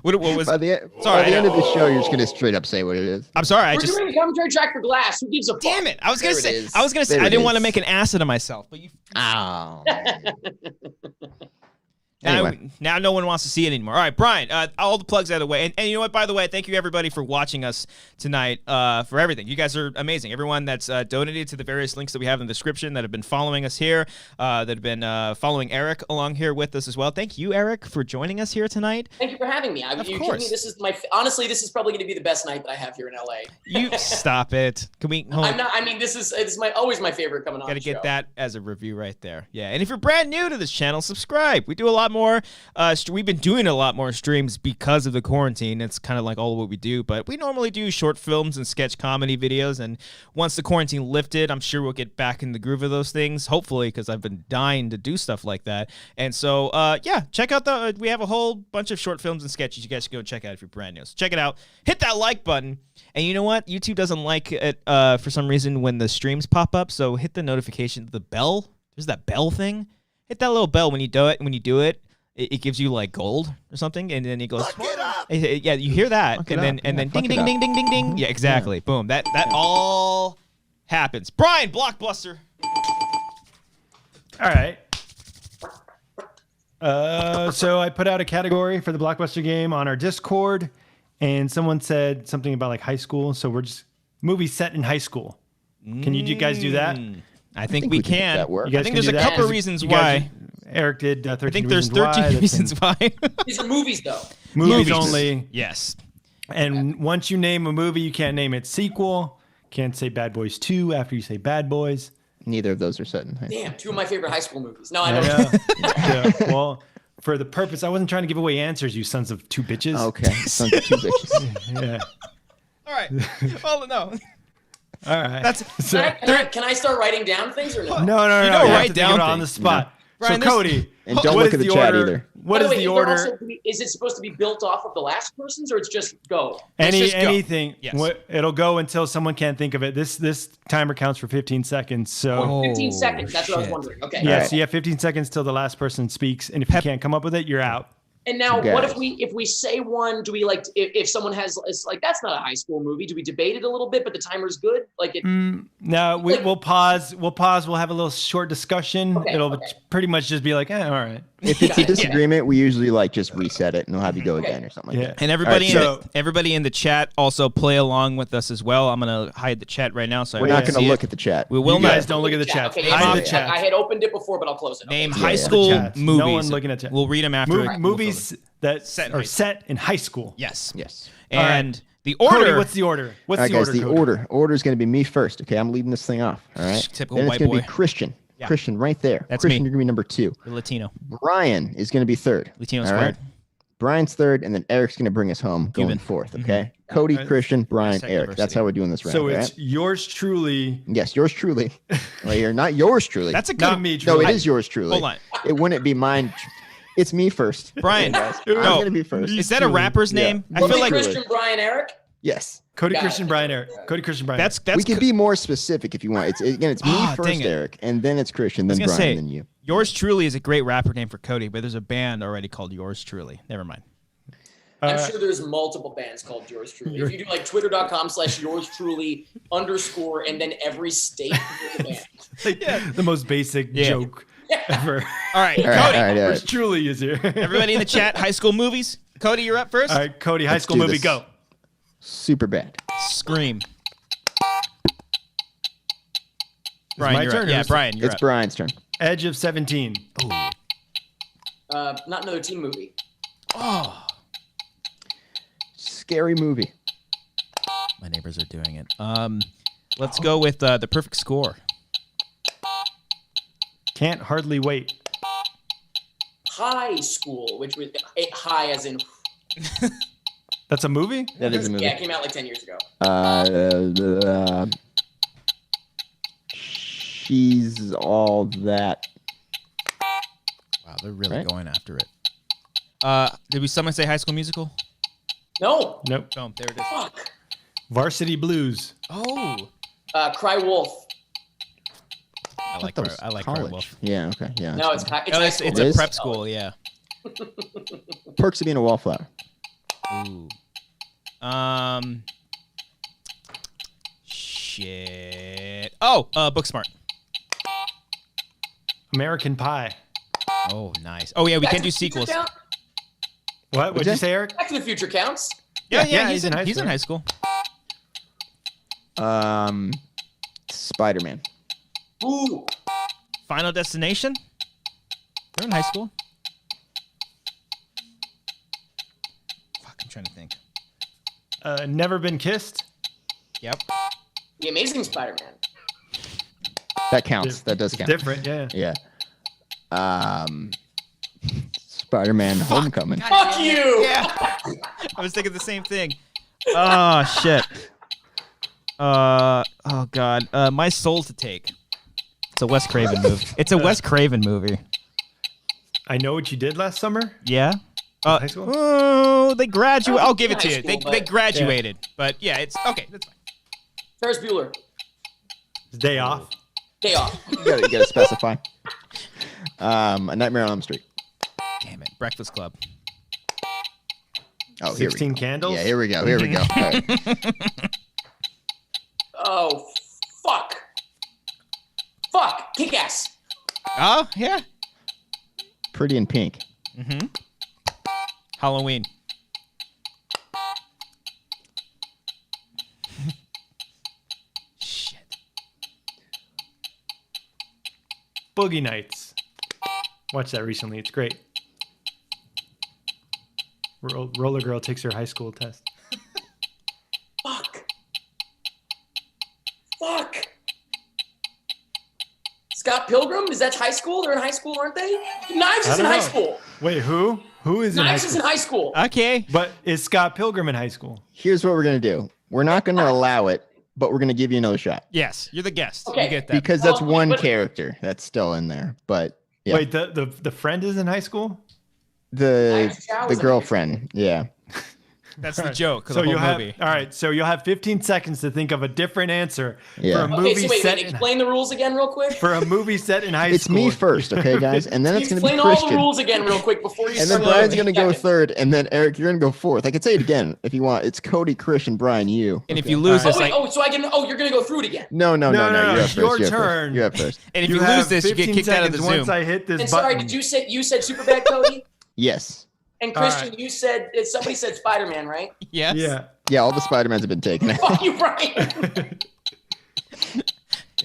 What was? By the Sorry, end of the show, you're just gonna straight up say what it is. I'm sorry. We're doing a commentary track for Glass. Who gives a fuck? Damn it! I was gonna say. is. I There I it didn't want to is. make an ass out of myself, but you. Oh. Now no one wants to see it anymore. All right, Brian, all the plugs out of the way. And you know what, by the way, thank you everybody for watching us tonight, for everything. You guys are amazing. Everyone that's donated to the various links that we have in the description, that have been following us here, that have been following Eric along here with us as well. Thank you, Eric, for joining us here tonight. Thank you for having me. Of course. This is honestly, this is probably going to be the best night that I have here in LA. You stop it. Can we? I'm not. I mean, it's always my favorite coming on. Got to get that as a review right there. Yeah, and if you're brand new to this channel, subscribe. We do a lot more. We've been doing a lot more streams because of the quarantine. It's kind of like all of what we do, but we normally do short films and sketch comedy videos. And once the quarantine lifted, I'm sure we'll get back in the groove of those things. Hopefully, because I've been dying to do stuff like that. And so, yeah, check out we have a whole bunch of short films and sketches you guys can go check out if you're brand new. So check it out. Hit that like button. And you know what? YouTube doesn't like it for some reason when the streams pop up. So hit the notification, the bell. There's that bell thing. Hit that little bell when you do it. When you do it, it gives you like gold or something, and then it goes. Look it up. Yeah, you hear that, and then ding ding ding ding ding ding. Yeah, exactly. Yeah. Boom. That all happens. Brian, Blockbuster. All right. So I put out a category for the Blockbuster game on our Discord, and someone said something about like high school. So we're just movies set in high school. Can you guys do that? I think we can. That work. I think there's a couple of reasons why. Eric did 13 I think there's 13 reasons why. These are movies, though. Movies only. Yes. And once you name a movie, you can't name its sequel. Can't say Bad Boys 2 after you say Bad Boys. Neither of those are set in high school. Damn, two of my favorite high school movies. No, I don't. Yeah. Well, for the purpose, I wasn't trying to give away answers, you sons of two bitches. Okay, sons of two bitches. Yeah. All right. Well, no. All right. That's Can I start writing down things or no? No. You don't You have write to down think of it on the things. spot. Brian, so Cody, and don't what look is at the chat order? either. What is the order? Is it supposed to be built off of the last person's, or it's just go? Anything. Yes. It'll go until someone can't think of it. This timer counts for 15 seconds. So 15 seconds. That's what I was wondering. Okay. yeah, so you have 15 seconds till the last person speaks, and if you can't come up with it, you're out. And now, what if we say one? Do we like if someone has it's like that's not a high school movie? Do we debate it a little bit? But the timer's good. Like it. No, we'll pause. We'll have a little short discussion. It'll pretty much just be like, all right. If it's a disagreement, we usually like just reset it and we'll have you go again or something like that. And everybody in the chat also play along with us as well. I'm gonna hide the chat right now, so we're not gonna look at the chat. We will you guys don't look at the chat. Okay, hide the chat. I had opened it before, but I'll close it. Name high school movies. No one looking at chat. We'll read them after. Movies that are set in high school. Yes. Yes. And the order. Cody, what's the order? All right, guys, the order is going to be me first. Okay, I'm leading this thing off. All right. Typical then white it's going boy. to be Christian. Yeah. Christian, right there. That's Christian, me. you're going to be number 2. The Latino. Brian is going to be third. Latino all squared. Right? Brian's third, and then Eric's going to bring us home, going fourth. Okay. Cody, Christian, Brian, Eric. That's how we're doing this round. So it's yours truly. Yes, yours truly. Right here, not yours truly. That's a good. Not me. Truly. No, it is yours truly. Hold on. It wouldn't be mine. It's me first. Brian. I'm going to be first. Is that a rapper's name? Yeah. I feel like Christian, Brian, Eric. Yes. Cody, Christian, Brian, Eric. Cody, Christian, Brian. That's we can be more specific if you want. It's me first, Eric, and then it's Christian, then Brian, then you. Yours Truly is a great rapper name for Cody, but there's a band already called Yours Truly. Never mind. I'm sure there's multiple bands called Yours Truly. If you do like twitter.com/yours truly _ and then every state band. The most basic joke ever. All right, Cody. Yours truly is here. Everybody in the chat, high school movies. Cody, you're up first. All right, Cody, high school movie, go. Super bad. Scream. Brian, my turn. Yeah, Brian, you're It's up. Brian's turn. Edge of 17. Not another teen movie. Oh. Scary movie. My neighbors are doing it. Let's go with The Perfect Score. Can't Hardly Wait. High School, which was high as in. That's a movie? That is a movie. Yeah, it came out like 10 years ago. She's all that. Wow, they're really going after it. Did someone say High School Musical? No. Nope. Oh, there it is. Fuck. Varsity Blues. Oh. Cry Wolf. I like Cry Wolf. Yeah, okay. Yeah. No, it's it's a prep school, yeah. Perks of Being a Wallflower. Ooh. Shit. Oh, Booksmart. American Pie. Oh, nice. Oh, yeah, we can't do sequels. What? What'd you say, Eric? Back to the Future counts. Yeah, he's in high school. Spider-Man. Ooh. Final Destination? They're in high school. Fuck, I'm trying to think. Never Been Kissed? Yep. The Amazing Spider-Man. That counts. That does count. Different, yeah. Yeah. Spider-Man Homecoming. Fuck you! Yeah. I was thinking the same thing. Oh, shit. Oh, God. My Soul to Take. It's a Wes Craven movie. It's a Wes Craven movie. I Know What You Did Last Summer? Yeah. High school? Oh, they graduated. I'll give it to you. School, They graduated. But yeah, it's okay. That's fine. Ferris Bueller. Day Off. Day Off. You gotta specify. A Nightmare on Elm Street. Damn it. Breakfast Club. Oh, here we 16 go. Candles? Yeah, here we go. All right. Oh, fuck. Fuck. Kick-Ass. Oh, yeah. Pretty in Pink. Mm-hmm. Halloween. Shit. Boogie Nights. Watched that recently. It's great. Roller Girl takes her high school test. Fuck. Fuck. Scott Pilgrim? Is that high school? They're in high school, aren't they? Knives is in high school. Wait, who? Who is in high Knives is school? in high school. Okay. But is Scott Pilgrim in high school? Here's what we're gonna do. We're not gonna allow it, but we're gonna give you another shot Yes, you're the guest. Okay. You get that. because that's Well, one but- character that's still in there. But yeah, Wait, the friend is in high school? the Knives Chow the is in girlfriend. Yeah. That's the joke of So the you'll whole have movie. all right. So you'll have 15 seconds to think of a different answer Yeah. for a movie Okay, so wait, set explain the rules again real quick. for a movie set in high It's school. me first, okay, guys, and then it's gonna be Explain all the Christian, rules again real quick before you and then start. Brian's gonna go third, and then Eric, you're gonna go fourth. I can say it again if you want. It's Cody, Christian, Brian, you. And if Okay. you lose Oh, this, wait, like, so I can. Oh, you're gonna go through it again. No. No, You're up it's your first. You're up turn. first. You're up first. and if you have lose this, you get 15 kicked out of the seconds Zoom. Once I hit this And button. sorry, did you say Superbad, Cody? Yes. And All Christian, right. you said somebody said Spider-Man, right? Yes. Yeah. Yeah, all the Spider-Mans have been taken. Fuck you, Brian.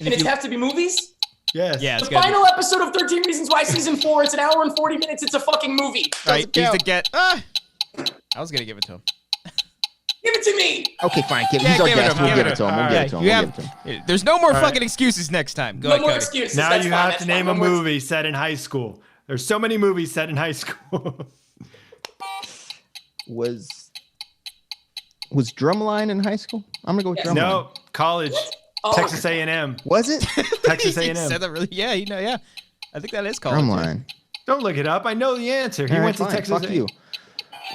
And it's have to be movies. Yes. Yeah, it's The gotta be. final episode of 13 Reasons Why season 4. It's an hour and 40 minutes. It's a fucking movie. Right, he's count. the get. I was gonna give it to him. Give it to me. Okay, fine. Yeah, He's our give it guest. to him, We'll give give it it to him. to We'll him. give Yeah, it to him. you We'll have. give it to him. There's no more All fucking right. excuses next time. Go No ahead, more Cody. excuses. Now That's you fine. have That's to fine. name No a more movie set in high school. There's so many movies set in high school. Was Drumline in high school? I'm gonna go with Yes. Drumline. No, college, Oh, Texas A&M. Was it? Texas He A&M. said that really. Yeah, you know. Yeah, I think that is called. Drumline. Don't look it up. I know the answer. He All right, went to fine. Texas Fuck A&M. you.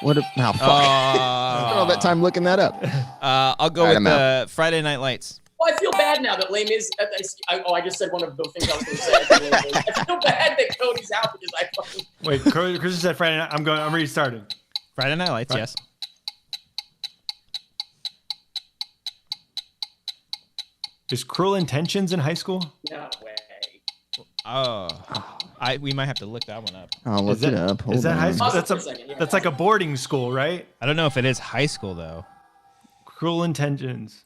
What? Oh, fuck. I spent all that time looking that up. I'll go All right, with I'm Friday Night Lights. Well, I feel bad now that Lame is. I just said one of the things I was going to say. I feel bad that Cody's out because I fucking. Wait, Chris said Friday night. I'm restarting. Friday Night Lights. Right. Yes. Is Cruel Intentions in high school? No way. Oh, we might have to look that one up. I'll look Is that- it up. Hold is that high on. school? Pause it That's for a a second, yeah. that's like a boarding school, right? I don't know if it is high school though. Cruel Intentions.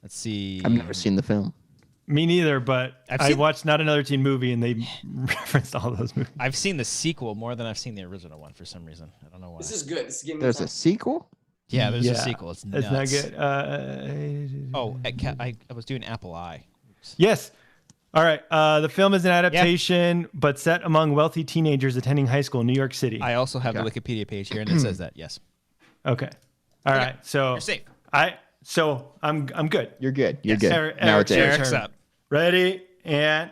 Let's see. I've never seen the film. Me neither, but I've I seen- watched Not Another Teen Movie and they referenced all those movies. I've seen the sequel more than I've seen the original one for some reason. I don't know why. This is good. This is giving me There's time. a sequel? Yeah, there's a Yeah. sequel. It's nuts. It's not good. Oh, I was doing Apple Eye. Yes. All right. The film is an adaptation, but set among wealthy teenagers attending high school in New York City. I also have Okay. the Wikipedia page here, and it says that. Yes, Okay. All Okay. right. So you're safe. I'm good. You're good. You're Yes. good. Eric- now it's Eric, Eric. Eric's turn. up. Ready and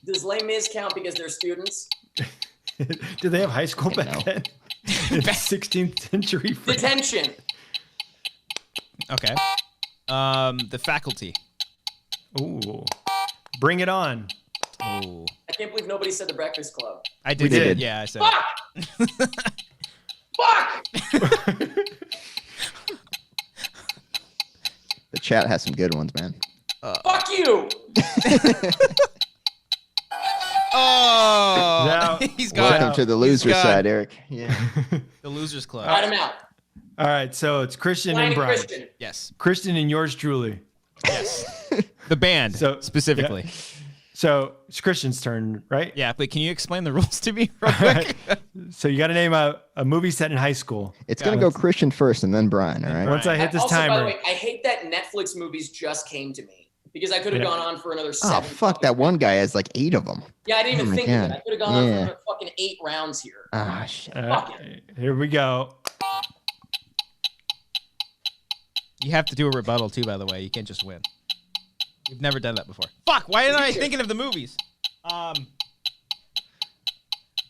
Does Les Mis count because they're students? did they have high school back No. then? It's 16th century. France. Detention. Okay. The Faculty. Ooh. Bring it on. Oh, I can't believe nobody said The Breakfast Club. I did. We did. Yeah, I said. It. Fuck! Fuck! The chat has some good ones, man. Fuck you! Oh, Now- he's got Welcome to the loser gone. side, Eric. Yeah. the losers club. Write him out. All right, so it's Christian Brian and and Brian. Christian. Yes, Christian and yours truly. yes. The band So- specifically. So it's Christian's turn, right? Yeah, but can you explain the rules to me real All quick? right. So you got to name a movie set in high school. It's going to go Christian first and then Brian, all right? Once I hit this also, by the timer. way, I hate that Netflix movies just came to me because I could have Yeah. gone on for another Oh, 7. fuck. That one guy has like 8 of them. Yeah, I didn't Oh even my think of God. it. I could have gone on for Yeah. another fucking 8 rounds here. Ah, shit. Fuck Here we go. You have to do a rebuttal too, by the way. You can't just win. You've never done that before. Fuck! Why am I thinking of the movies?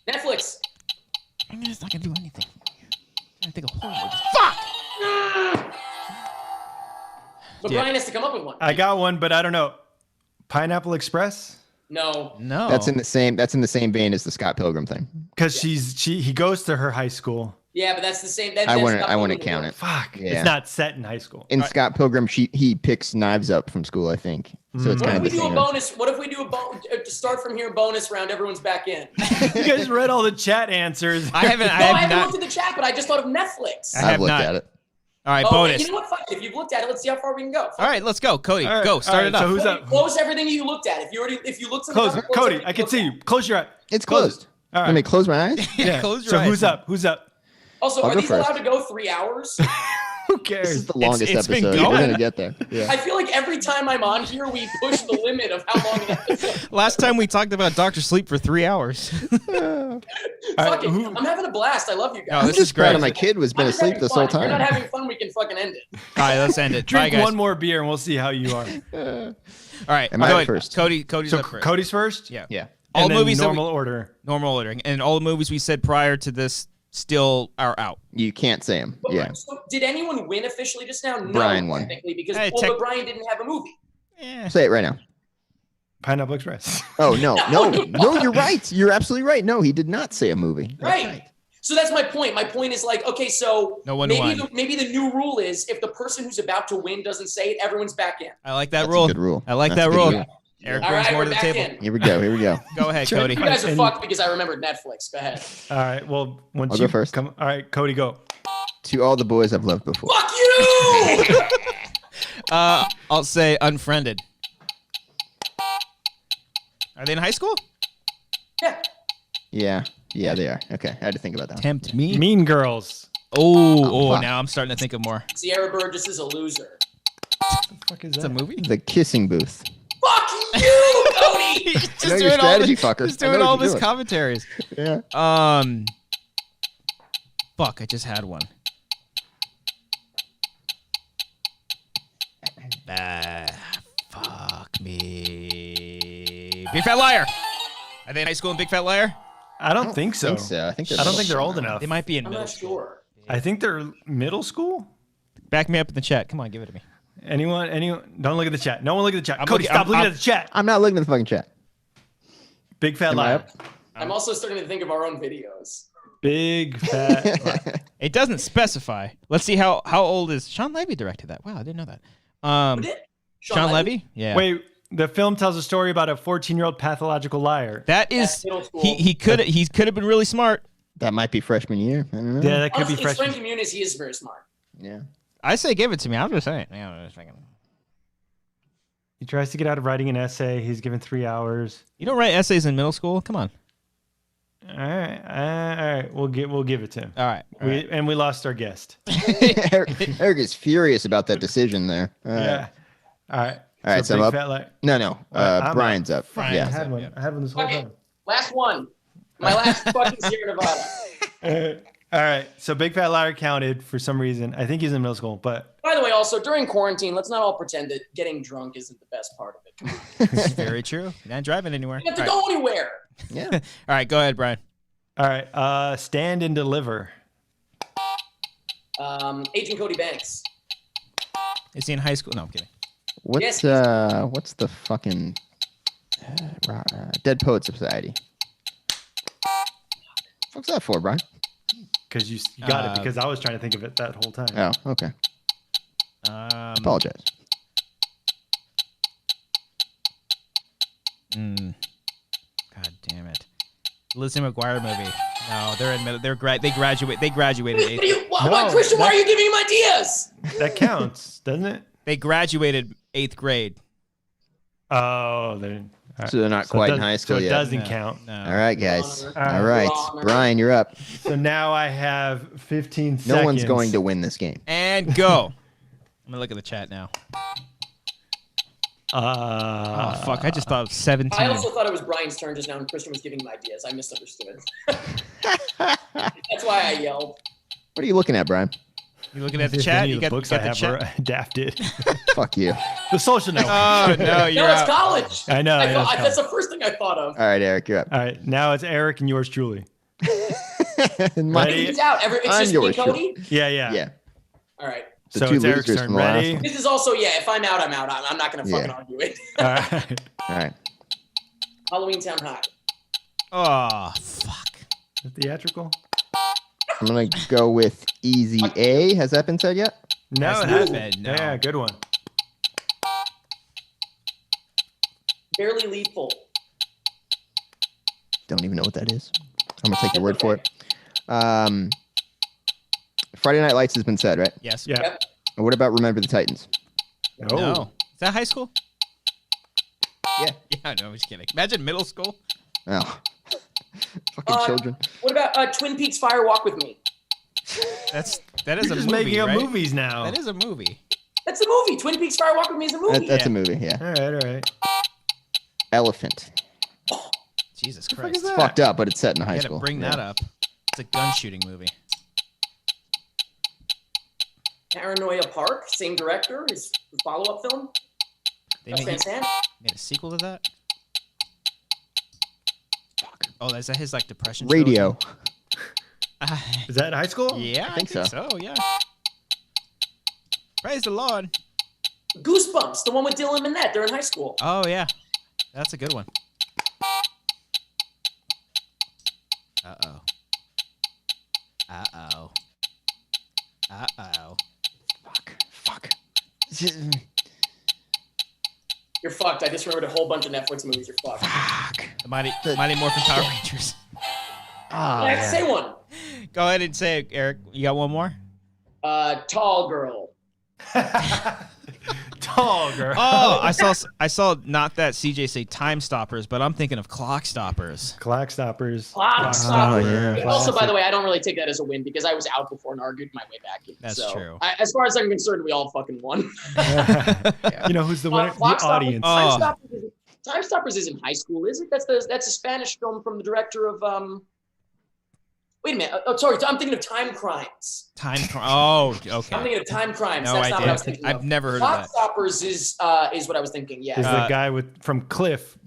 Netflix. I'm just not gonna do anything. I think of horror movies. Fuck! But Yeah. Brian has to come up with one. I got one, but I don't know. Pineapple Express? No. No. That's in the same vein as the Scott Pilgrim thing. Because he goes to her high school. Yeah, but that's the same. I wouldn't count it. Fuck. Yeah. It's not set in high school. In Scott Pilgrim, he picks knives up from school, I think. So it's What kind if of we the do a same. bonus? What if we do to start from here? Bonus round. Everyone's back in. You guys read all the chat answers. I haven't. No, I have haven't not. looked at the chat, but I just thought of Netflix. I have I've looked not. at it. All right, Oh, bonus. You know what? Fuck it. If you've looked at it, let's see how far we can go. All right, let's go, Cody. All right, Go. Start all right, it up. so who's Cody, up? close everything you looked at. If you looked at Close. the Cody, I can see you. Close your eye. It's closed. All right. Let me close my eyes. Yeah, close your So eyes. who's up? Who's up? Also, I'll are go these first. allowed to go 3 hours? Who This cares? is the longest it's been episode. We're going. going to get there. Yeah. I feel like every time I'm on here, we push the limit of how long an episode. Last time we talked about Dr. Sleep for 3 hours. Fuck it. I'm having a blast. I love you No, guys. I'm this just is great. proud of my kid was been I'm just asleep having this fun. whole If you're not time. having fun, we can fucking end it. All right, let's end it. Bye, Drink guys. one more beer and we'll see how you are. All right, Am I go up ahead. first? Cody's So up first. Cody's first? Yeah. Yeah. All And then movies that we- normal order. normal ordering, and all the movies we said prior to this still are out. You can't say them. Yeah. So did anyone win officially just now? No, Brian won. technically, because Hey, but Brian didn't have a movie. Yeah. Say it right now. Pineapple Express. Oh, no. You're right. You're absolutely right. No, he did not say a movie. That's Right. So that's my point. My point is like, okay, so No one maybe won. maybe the new rule is if the person who's about to win doesn't say it, everyone's back in. I like that That's rule. a good rule. I like That's that a good rule. rule. Eric All brings right, more we're to the back table. in. Here we go. Go ahead, Sure. Cody. You guys are And- fucked because I remembered Netflix. Go ahead. All right. Well, once I'll you go first. come. All right, Cody, go. To all the boys I've loved before. Fuck you! I'll say Unfriended. Are they in high school? Yeah. Yeah, they are. Okay, I had to think about that. Tempt me. Mean Girls. Oh, fuck. now I'm starting to think of more. Sierra Burgess is a loser. What the fuck is It's that? a movie. The Kissing Booth. Fuck you, Cody! He's just I know your doing all strategy, this, fucker. Just I know doing what all you're this doing. commentaries. Yeah. Fuck, I just had one. Fuck me. Big Fat Liar. Are they in high school in Big Fat Liar? I don't think so. I think they're I don't think they're old enough. They might be in I'm middle not school. sure. I think they're middle school. Back me up in the chat. Come on, give it to me. Anyone? Don't look at the chat. No one look at the chat. I'm Cody, looking- stop I'm- looking I'm- at the chat. I'm not looking at the fucking chat. Big Fat Am I Liar. up? I'm also starting to think of our own videos. Big Fat Liar. It doesn't specify. Let's see how old is Sean Levy directed that. Wow, I didn't know that. Who did? Sean Levy? Yeah. Wait, the film tells a story about a 14-year-old pathological liar. That That's is middle school. he could have been really smart. That might be freshman year. I don't know. Yeah, that could Honestly, be fresh. Frank Muniz, he is very smart. Yeah. I say give it to me. I'm just saying. Yeah, I'm just thinking. He tries to get out of writing an essay. He's given 3 hours. You don't write essays in middle school? Come on. All right. We'll give it to him. All right. All right. And we lost our guest. Eric is furious about that decision there. Yeah. All right. All right, so Big I'm up. Fat Liar. No. I'm Brian's up. Brian's I Yeah. had one. yeah. I had one this whole Okay, time. last one. My last fucking Sierra Nevada. All right. So Big Fat Liar counted for some reason. I think he's in middle school, but By the way, also during quarantine, let's not all pretend that getting drunk isn't the best part of it. Come on. It's very true. You're not driving anywhere. You don't have All to right. go anywhere. Yeah. All right, go ahead, Brian. all right. Stand and Deliver. Agent Cody Banks. Is he in high school? No, I'm kidding. What's the fucking Dead Poet Society? What's that for, Brian? Because you got it. Because I was trying to think of it that whole time. Oh, okay. Apologize. God damn Lizzie McGuire movie. No, they're in middle. They graduated. They graduated. What are Eighth. you, why, Christian? Why are you giving him ideas? That counts, doesn't it? They graduated 8th grade. Oh, So they're not quite in high school so it yet. doesn't count. No. All right, guys. Honor. All right, Honor. Brian, you're up. So now I have 15 seconds. No one's going to win this game. And go. I'm gonna look at the chat now. Oh fuck! I just thought of 17. I also thought it was Brian's turn just now, and Christian was giving him ideas. I misunderstood. That's why I yelled. What are you looking at, Brian? You looking at the chat? You got books got I the have chat? are adapted. Fuck you. The social network. Oh no, you're No, it's out. college. I know. That's the first thing I thought of. All right, Eric, you're up. All right, now it's Eric and yours truly. Ready? He's out. It's I'm just me, yours, Cody. Yeah. Yeah. All right. The So two it's Eric's losers turn. from the last Ready? one. This is also if I'm out, I'm out. I'm not gonna fucking argue it. All right. All right. Halloween Town High. Oh fuck! Theatrical? I'm going to go with Easy A. Has that been said yet? No, That's it not hasn't. bad, no. Yeah, good one. Barely Lethal. Don't even know what that is. I'm going to take your word for it. Friday Night Lights has been said, right? Yes. Yeah. Yep. And what about Remember the Titans? Oh. No. Is that high school? Yeah. Yeah. No, I'm just kidding. Imagine middle school. Oh. Fucking children. What about Twin Peaks Fire Walk with Me? That is You're a just movie, making up right? movies now. That is a movie. That's a movie. Twin Peaks Fire Walk with Me is a movie. That's a movie, yeah. All right. Elephant. Jesus fuck Christ! is that? Fucked up, but it's set in high You gotta school. bring that up. It's a gun shooting movie. Paranoia Park, same director, his follow-up film. They That's made, fantastic. made a sequel to that. Oh, is that his like depression? Radio. Is that high school? Yeah, I think so. Yeah. Praise the Lord. Goosebumps, the one with Dylan Minnette. They're in high school. Oh yeah, that's a good one. Uh-oh. Uh-oh. Uh-oh. Fuck. You're fucked. I just remembered a whole bunch of Netflix movies. You're fucked. Fuck. The Mighty Morphin Power Rangers. Ah, Say one. Go ahead and say it, Eric. You got one more? Tall girl. Tall girl. Oh, I saw not that CJ say Time Stoppers, but I'm thinking of Clock Stoppers. Clock Stoppers. Clock Stopper. yeah. Also, by the way, I don't really take that as a win because I was out before and argued my way back in. That's so, true. As far as I'm concerned, we all fucking won. You know who's the winner? Clock The Stoppers- audience. Oh. Time Stoppers isn't high school, is it? That's a Spanish film from the director of Wait a minute. Oh, sorry. I'm thinking of Time Crimes. Oh, okay. I'm thinking of Time Crimes. No That's not what I was idea. thinking I've of. never heard of Clock that. Stoppers is what I was thinking. Yeah. Is the guy from Cliff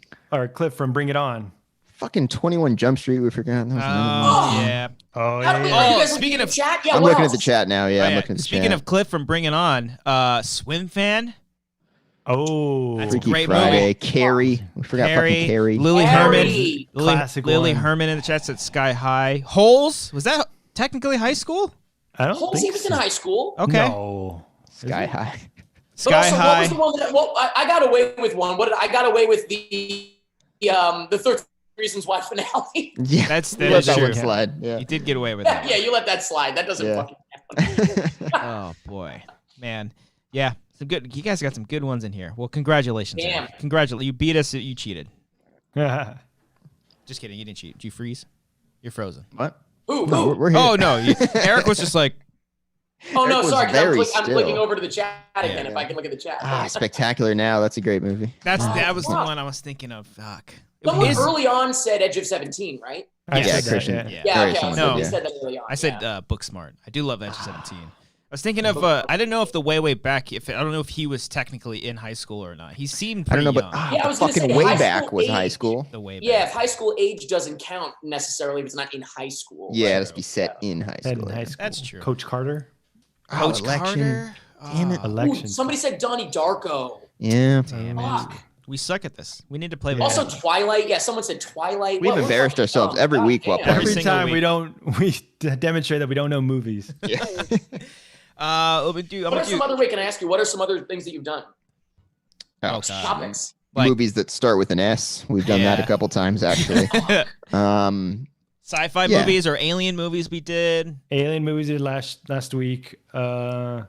from Bring It On. Fucking 21 Jump Street. We forgot. That was another one. Oh, yeah. Oh, How do we- yeah. are you Oh, guys speaking looking of- at chat, yeah, I'm what looking else? at the chat now. Yeah, Oh, I'm yeah. looking at the Speaking chat. of Cliff from Bring It On, Swim Fan, Oh. That's Freaky great Friday. movie. Carrie. We forgot fucking Carrie. Lily Carrie. Herman, Classic Lily one. Herman in the chat said Sky High. Holes, was that technically high school? I don't Halsey think was so. in high school. Okay, No. Sky High. But Sky also, High. what was the one that? Well, I got away with one. What did I got away with the 13 Reasons Why finale? Yeah. That Let is that true. one slide. Yeah. You did get away with yeah, that. yeah, you let that slide. That doesn't Yeah. fucking happen. Oh boy, man, yeah, some good. You guys got some good ones in here. Well, congratulations. Damn. Eric. Congratulations. You beat us. You cheated. Oh, Just kidding. You didn't cheat. Did you freeze? You're frozen. What? Ooh, No, ooh. we're here. Oh no, Eric was just like, Oh no, Eric was sorry. 'Cause very I'm clicking still. over to the chat again. Yeah. If I can look at the chat. Spectacular Now. That's a great movie. that was the fuck. one I was thinking of. Fuck. Someone His- early on said Edge of 17, right? I Yeah, said that, Christian. yeah. Yeah. Yeah, Very okay. similar, So No. you yeah. said that early on. I said yeah. Booksmart. I do love Edge of 17. I was thinking of. I didn't know if the way back. I don't know if he was technically in high school or not. He seemed I pretty don't know, young. but Yeah, I the was gonna fucking say, way high back school was high age. school. the way back. Yeah, if high school age doesn't count necessarily if it's not in high school. Yeah, right? it has to be set in high Said school. in high school. That's true. Coach Carter. Coach election. Carter. Damn it. Oh, Ooh, Election. somebody said Donnie Darko. Yeah. damn it. Fuck. We suck at this. We need to play. Yeah. Also, Twilight. Yeah, someone said Twilight. We've What- embarrassed what- ourselves oh, every God week while damn. playing. Every single time week. we demonstrate that we don't know movies. Yeah. I'm gonna What are some other? Wait, can I ask you? What are some other things that you've done? Oh, God. Topics. movies that start with an S. We've done that a couple times, actually. Sci-fi movies or alien movies we did. Alien movies did last week. I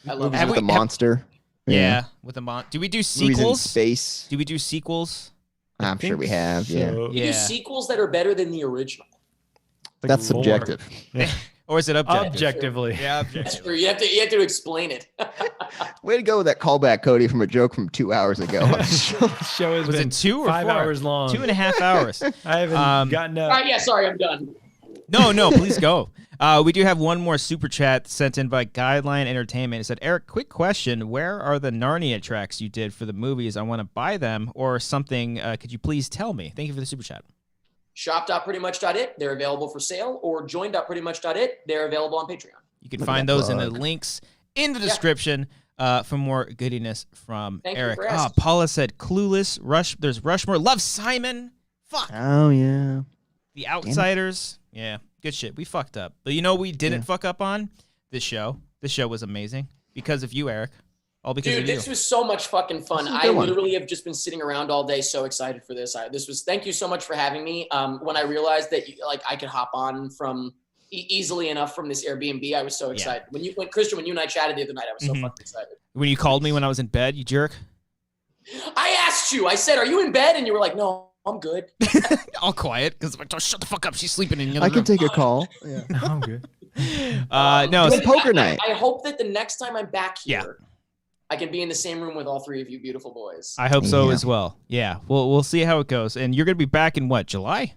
love movies with the monster. Yeah, with the do we do sequels? Movies in space. Do we do sequels? I'm sure we have. Yeah. You do sequels that are better than the original. Like That's subjective. Yeah. Or is it objective? Objectively. Yeah, That's objective. true. You have to explain it. Way to go with that callback, Cody, from a joke from 2 hours ago. Show has Was been it 2 or 5 4? hours long. 2.5 hours. I haven't gotten up. All right, yeah, sorry, I'm done. No, please go. We do have one more super chat sent in by Guideline Entertainment. It said, Eric, quick question. Where are the Narnia tracks you did for the movies? I want to buy them or something. Could you please tell me? Thank you for the super chat. Shop.prettymuch.it. They're available for sale. Or join.prettymuch.it. They're available on Patreon. You can find those in the links in the description for more goodiness from Thank you Eric. for asking. Paula said, Clueless, there's Rushmore. Love Simon. Fuck. Oh, yeah. The Outsiders. Yeah, good shit. We fucked up. But you know we didn't fuck up on? This show. This show was amazing. Because of you, Eric. All because Dude, of you. this was so much fucking fun. This is a I good one. literally have just been sitting around all day, so excited for this. Thank you so much for having me. When I realized that I could hop on from easily enough from this Airbnb, I was so excited. When Christian, when you and I chatted the other night, I was so fucking excited. When you called me when I was in bed, you jerk. I asked you. I said, "Are you in bed?" And you were like, "No, I'm good." All quiet because like, oh, shut the fuck up. She's sleeping in the I other can take a call. No, I'm good. no, Good poker night. I hope that the next time I'm back here, I can be in the same room with all three of you beautiful boys. I hope so Yeah. as well. Yeah, we'll see how it goes. And you're gonna be back in what, July?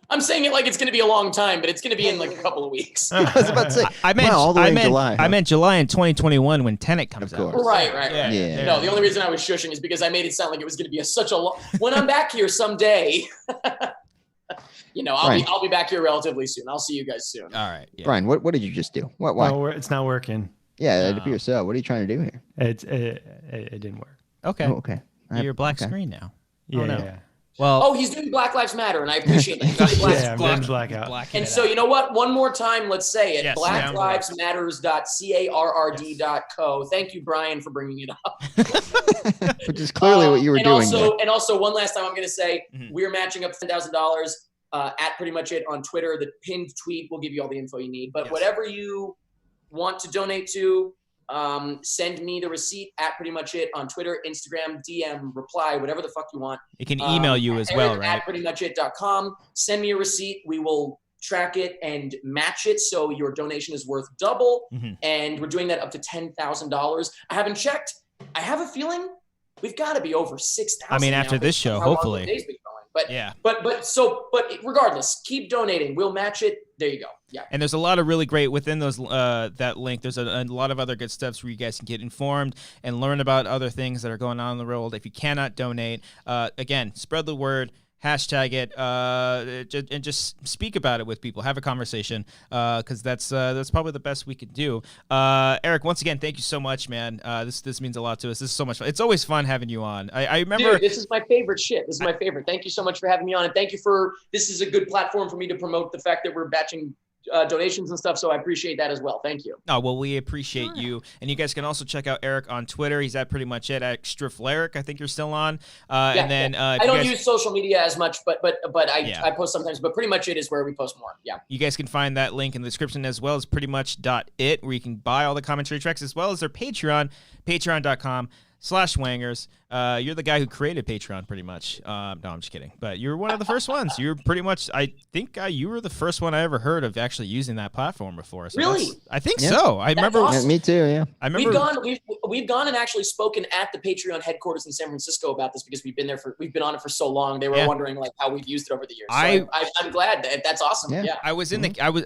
I'm saying it like it's going to be a long time, but it's going to be in like a couple of weeks. I was about to say, I meant wow, all the way in July. I meant July in 2021 when Tenet comes Of out. course. Right. Yeah. No, the only reason I was shushing is because I made it sound like it was going to be such a long. When I'm back here someday, I'll be back here relatively soon. I'll see you guys soon. All right. Yeah. Brian, what did you just do? Why? No, it's not working. Yeah, it appears so. What are you trying to do here? It didn't work. Okay. Oh, okay. You're black okay. screen now. Yeah. no. Yeah. Well. Oh, he's doing Black Lives Matter, and I appreciate that. Yeah, I'm doing blackout. And so, you know what? One more time, let's say it. Yes, blacklivesmatters.carrd.co. Thank you, Brian, for bringing it up. Which is clearly what you were doing. And also, one last time, I'm going to say we're matching up $10,000 at Pretty Much It on Twitter. The pinned tweet will give you all the info you need. But whatever you want to donate to, send me the receipt at Pretty Much It on Twitter, Instagram, DM, reply, whatever the fuck you want. It can email you as well, right? At prettymuchit.com. Send me a receipt. We will track it and match it so your donation is worth double. And we're doing that up to $10,000. I haven't checked. I have a feeling we've got to be over 6,000. I mean, after this show, hopefully. But regardless, keep donating. We'll match it. There you go. Yeah. And there's a lot of really great within those that link. There's a lot of other good stuff where you guys can get informed and learn about other things that are going on in the world. If you cannot donate, again, spread the word. Hashtag it and just speak about it with people. Have a conversation because that's probably the best we could do. Eric, once again, thank you so much, man. This means a lot to us. This is so much fun. It's always fun having you on. I remember. Dude, this is my favorite shit. This is my favorite. Thank you so much for having me on, and thank you for. This is a good platform for me to promote the fact that we're batching donations and stuff, so I appreciate that as well. Thank you. Oh, well, we appreciate you. And you guys can also check out Eric on Twitter. He's at Pretty Much It, at Striffler. I think you're still on. And then I don't use social media as much, but I post sometimes, but Pretty Much It is where we post more. Yeah. You guys can find that link in the description as well as prettymuch.it, where you can buy all the commentary tracks as well as their Patreon, patreon.com/Wangers. You're the guy who created Patreon, pretty much. No, I'm just kidding. But you're one of the first ones. You're pretty much, I think you were the first one I ever heard of actually using that platform before. So really? I think so. I remember. Awesome. Yeah, me too, yeah. I remember. We've gone and actually spoken at the Patreon headquarters in San Francisco about this because we've been on it for so long. They were wondering like how we've used it over the years. So I'm glad that's awesome. Yeah. I was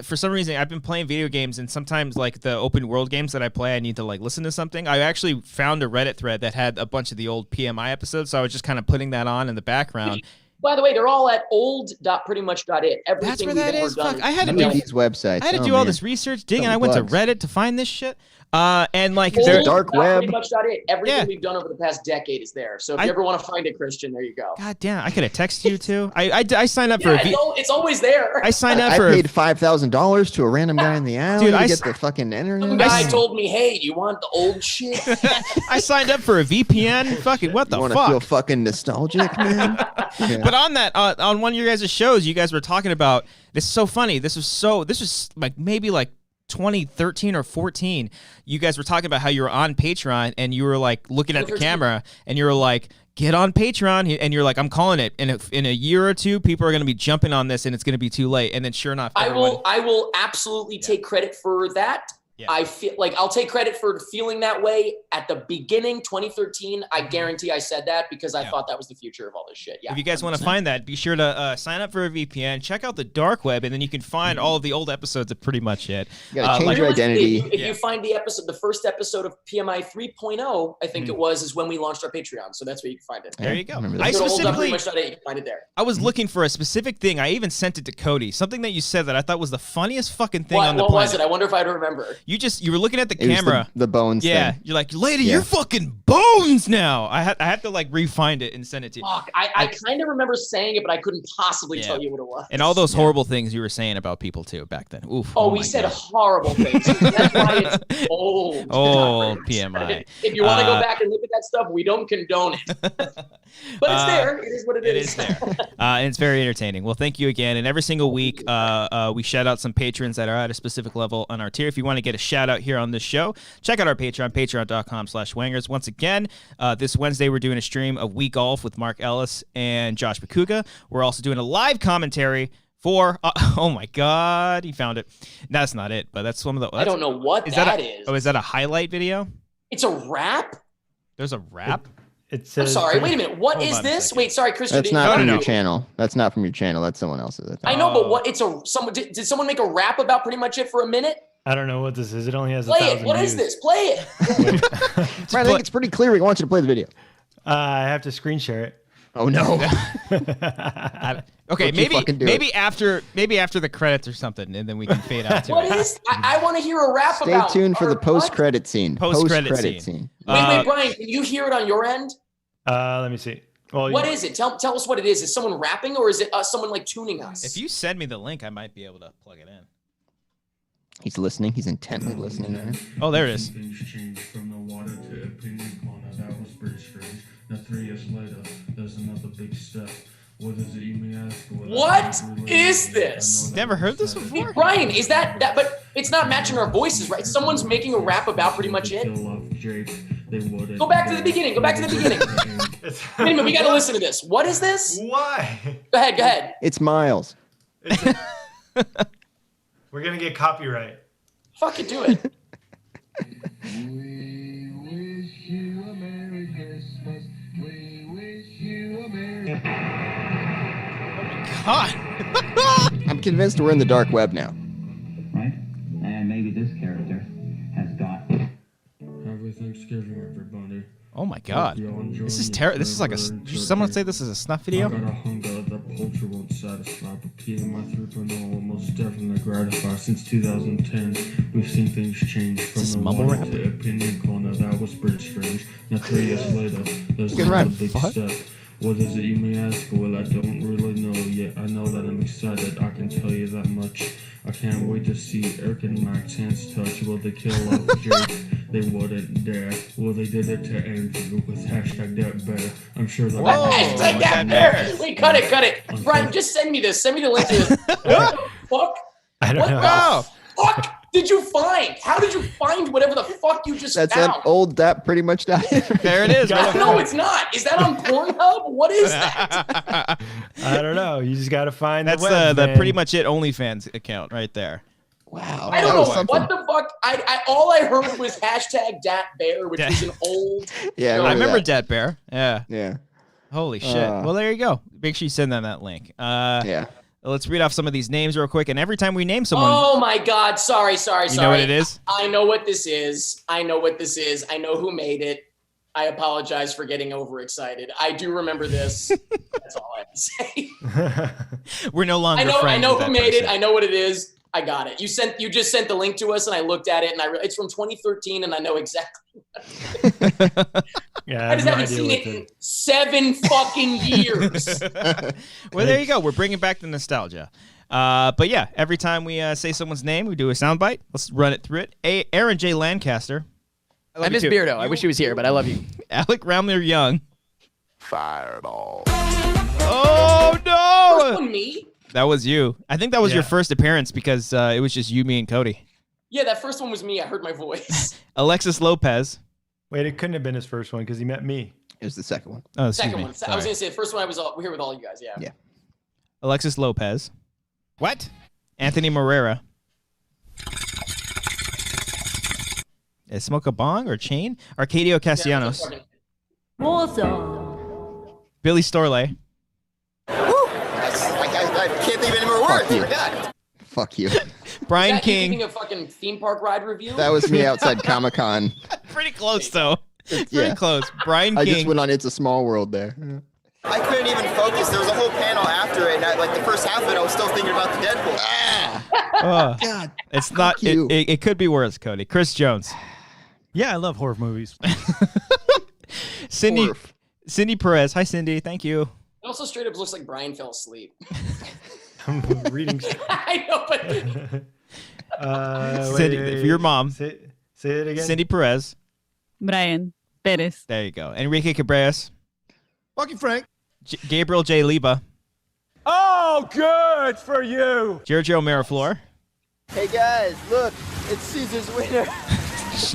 for some reason, I've been playing video games, and sometimes like the open world games that I play, I need to like listen to something. I actually found a Reddit thread that had a bunch of the old PMI episodes. So I was just kind of putting that on in the background. By the way, they're all at old.prettymuch.it. Everything that's where that is. Fuck, I had to do these websites. I had to do all this research, and I went to Reddit to find this shit. And like There's dark web. Pretty much it. Everything Yeah. we've done over the past decade is there. So if you ever want to find it, Christian, there you go. God damn, I could have texted you too. I signed up for Yeah, it's always there. I signed up I for paid $5,000 to a random guy in the alley Dude, to I get s- the fucking Some internet. guy told me, "Hey, you want the old shit?" I signed up for a VPN. Fucking what the You want to fuck? feel fucking nostalgic, man? Yeah. But on that, on one of your guys' shows, you guys were talking about this. Is so funny. This was like maybe like 2013 or 14. You guys were talking about how you were on Patreon and you were like looking at the camera and you were like, get on Patreon, and you're like, I'm calling it. And in a year or two, people are going to be jumping on this and it's going to be too late. And then sure enough, I will absolutely take credit for that. Yeah. I feel like I'll take credit for feeling that way at the beginning, 2013. I guarantee I said that because I thought that was the future of all this shit. Yeah. If you guys want to find that, be sure to sign up for a VPN, check out the dark web, and then you can find all of the old episodes of pretty much it. You gotta change your identity. If you find the first episode of PMI 3.0, I think it was, is when we launched our Patreon. So that's where you can find it. There you go. remember that. I Go to specifically, olduppremuch.it, you can find it there. I was looking for a specific thing. I even sent it to Cody. Something that you said that I thought was the funniest fucking thing on the What planet. was it? I wonder if I'd remember. You were looking at the It was camera. the bones Yeah, thing. you're like, lady, Yeah. you're fucking bones now. I have to like re-find it and send it to you. Fuck, I kind of remember saying it, but I couldn't possibly tell you what it was. And all those horrible things you were saying about people too back then. Oof. Oh, my we said God. horrible things. That's why it's old. Old PMI. If you want to go back and look at that stuff, we don't condone it. But it's there. It is what it is. It is there. And it's very entertaining. Well, thank you again. And every single week, we shout out some patrons that are at a specific level on our tier. If you want to get a shout out here on this show, check out our Patreon, patreon.com/wangers. Once again, this Wednesday, we're doing a stream of We Golf with Mark Ellis and Josh Bakuga. We're also doing a live commentary for, oh my God, he found it. That's not it, but that's some of the. I don't know what that is. Oh, is that a highlight video? It's a rap? There's a rap? It I'm says, sorry. Wait a minute. What Hold is on a this? second. Wait, sorry, Christian. That's not from no. your channel. That's not from your channel. That's someone else's. I know, but what? It's a someone. Did someone make a rap about pretty much it for a minute? I don't know what this is. It only has Play 1,000 it. What is views. this? Play it. Right, I think it's pretty clear. We want you to play the video. I have to screen share it. Oh no. Okay, Don't you fucking do maybe after the credits or something, and then we can fade out to What it. is? I want to hear a rap Stay about. tuned for the what? post-credit scene. Post-credit scene. Wait, Brian. Can you hear it on your end? Let me see. Well, What is it? Tell us what it is. Is someone rapping or is it someone like tuning us? If you send me the link, I might be able to plug it in. He's listening. He's intently listening. Right? Oh, there it is. Things changed from the water to opinion corner. That was pretty strange. Now 3 years later, there's another big step. What does it even ask? What is this? Never heard this before? Brian, is that? But it's not matching our voices, right? Someone's making a rap about pretty much it. Go back to the beginning. Go back to the beginning. Wait a minute, we gotta listen to this. What is this? Why? Go ahead. It's Miles. We're gonna get copyright. Fucking do it. We wish you a Merry Christmas. We wish you a Merry God. I'm convinced we're in the dark web now. Right? And maybe this character has got. Happy Thanksgiving, everybody. Oh my God. This is terrible. This is like a. Did someone say this is a snuff video? I got a hunger that culture won't satisfy, but PMI 3.0 will most definitely gratify. Since 2010, we've seen things change from this the mumble water rap? to opinion corner. That was pretty strange. Now 3 years later, there's Good another run. big What? step. What does it even ask? Well, I don't really know yet. I know that I'm excited. I can tell you that much. I can't wait to see Eric and Mike's hands touch. Will they kill off Jake? They wouldn't dare. Well, they did it to Andrew with hashtag that bear. I'm sure that. Hashtag that bear. Wait, cut it. Brian, just send me this. Send me the link to this. What the fuck? I don't What know. the fuck did you find? How did you find whatever the fuck you just That's found? that old that pretty much died. There it is. Right No, it's not. Is that on Pornhub? What is that? I don't know. You just gotta find That's the web, the man. pretty much it OnlyFans account right there. Wow. I don't that know was something. what the fuck. I all I heard was hashtag dat bear, which is an old. Yeah, I remember that. Dat Bear. Yeah. Yeah. Holy shit. Well, there you go. Make sure you send them that link. Yeah. Let's read off some of these names real quick. And every time we name someone, Oh my God! Sorry. you know what it is? I know what this is. I know who made it. I apologize for getting overexcited. I do remember this. That's all I have to say. We're no longer I friends know with who that made it. person. I know what it is. I got it. You just sent the link to us, and I looked at it, and it's from 2013, and I know exactly. Yeah, I just haven't seen it in 7 fucking years. Well, there you go. We're bringing back the nostalgia. But yeah, every time we say someone's name, we do a soundbite. Let's run it through it. Aaron J. Lancaster. I miss Beardo. I wish he was here, but I love you. Alec Ramler Young. Fireball. Oh no! First one, me? That was you. I think that was your first appearance because it was just you, me, and Cody. Yeah, that first one was me. I heard my voice. Alexis Lopez. Wait, it couldn't have been his first one because he met me. It was the second one. Oh, Second me. one. Sorry. I was gonna say the first one. I was here with all you guys. Yeah. Yeah. Alexis Lopez. What? Anthony Morera. Smoke a bong or chain? Arcadio Castellanos. Billy Storley. I can't think of any more words. Fuck you. God. Fuck you. Brian Is that you King. giving a fucking theme park ride review? That was me outside Comic-Con. Pretty close, though. Pretty Yeah. close. Brian I King. just went on It's a Small World there. I couldn't even focus. There was a whole panel after it, and like the first half of it, I was still thinking about the Deadpool. Oh, God. it's not. you. It could be worse, Cody. Chris Jones. Yeah, I love horror movies. Cindy. Orf. Cindy Perez. Hi, Cindy. Thank you. It also straight up looks like Brian fell asleep. I'm reading. I know, but Cindy, for your mom. Say it again. Cindy Perez. Brian Perez. There you go. Enrique Cabreras. Fucking Frank. Gabriel J. Liba. Oh, good for you. Giorgio Miraflor. Hey guys, look, it's Caesar's winner.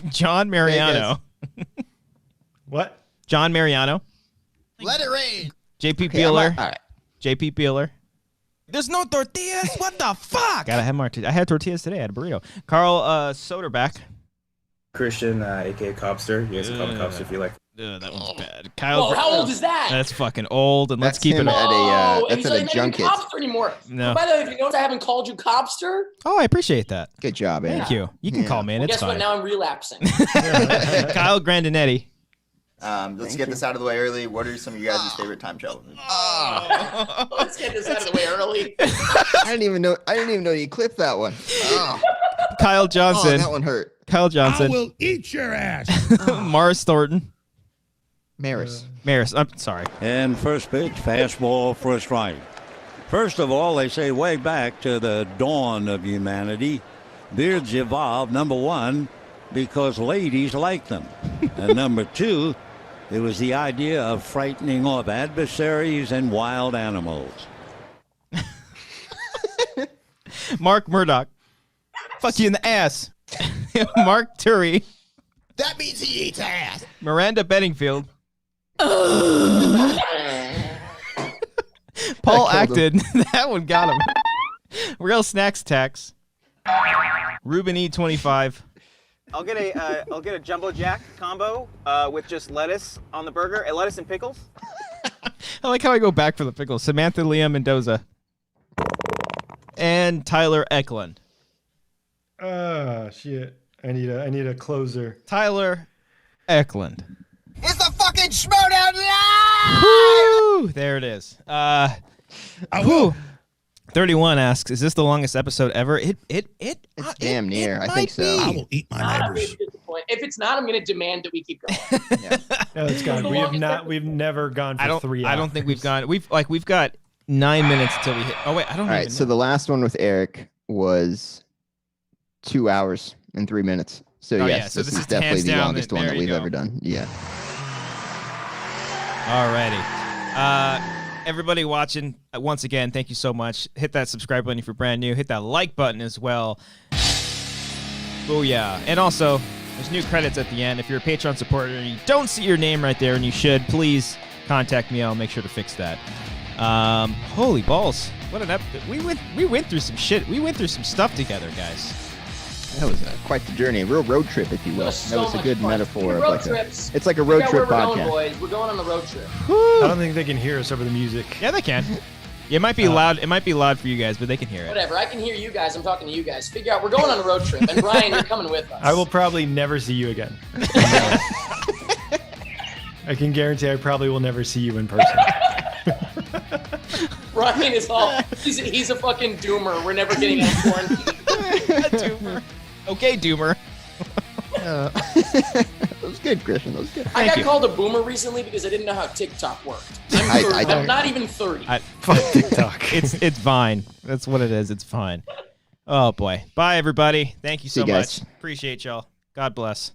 John Mariano. What? John Mariano. Let it rain. JP Okay, Peeler. all right. JP Peeler. There's no tortillas? What the fuck? Gotta have more. I had tortillas today. I had a burrito. Carl Soderback. Christian, aka Cobster. You guys can call me Cobster if you like. That one's bad. Kyle. oh, how old is that? That's fucking old, and let's That's keep it. him at Oh, a and he's that's at not a even junket. Cobster anymore. No. By the way, if you notice, I haven't called you Cobster. Oh, I appreciate that. Good job, Ed. Thank you. You can call me, and Well, it's guess what? fine. Now I'm relapsing. Kyle Grandinetti. Let's get this out of the way early. What are some of you guys' favorite time challenges? Let's get this out of the way early. I didn't even know you clipped that one. Oh, Kyle Johnson. that one hurt. Kyle Johnson. I will eat your ass. Morris Thornton. Maris. I'm sorry. And first pitch, fastball for a strike. First of all, they say way back to the dawn of humanity, beards evolved, number one, because ladies like them. And number two, it was the idea of frightening off adversaries and wild animals. Mark Murdoch. Fuck you in the ass. Mark Turi. That means he eats ass. Miranda Bedingfield. Paul acted. That one got him. Real Snacks Tax. Ruben E25. I'll get a jumbo jack combo with just lettuce on the burger, lettuce and pickles. I like how I go back for the pickles. Samantha Leah Mendoza. And Tyler Eklund. Shit. I need a closer. Tyler Eklund. It's the fucking Schmodown Live! Woo! There it is. 31 asks, is this the longest episode ever? It's damn near. I think so. I will eat my neighbors. If it's not, I'm going to demand that we keep going. No, it's gone. We've never gone for 3 hours. I don't think we've gone. We've got 9 minutes until we hit. Oh wait, I don't. All right. So the last one with Eric was 2 hours and 3 minutes. So Oh, yes, yeah, so this this is is definitely hands the down longest the- one there that you we've go. ever done. Yeah. Alrighty. Everybody watching, once again, thank you so much. Hit that subscribe button if you're brand new. Hit that like button as well. Oh yeah. And also, there's new credits at the end. If you're a Patreon supporter and you don't see your name right there, and you should, please contact me. I'll make sure to fix that. Holy balls! What an episode. We went through some shit. We went through some stuff together, guys. That was quite the journey, a real road trip, if you will. That was a good metaphor. Road Of trips. it's like a road Figure out trip where we're podcast. going, boys. We're going on the road trip. I don't think they can hear us over the music. Yeah, they can. Yeah, it might be loud. It might be loud for you guys, but they can hear it. Whatever. I can hear you guys. I'm talking to you guys. Figure out. We're going on a road trip. And Brian, you're coming with us. I will probably never see you again. I can guarantee I probably will never see you in person. Brian is all. He's a fucking doomer. We're never getting out of quarantine. Okay, Doomer. That was good, Christian. That was good. I got called a boomer recently because I didn't know how TikTok worked. I'm not even 30. Fuck TikTok. It's fine. That's what it is. It's fine. Oh boy. Bye everybody. Thank you so much. Appreciate y'all. God bless.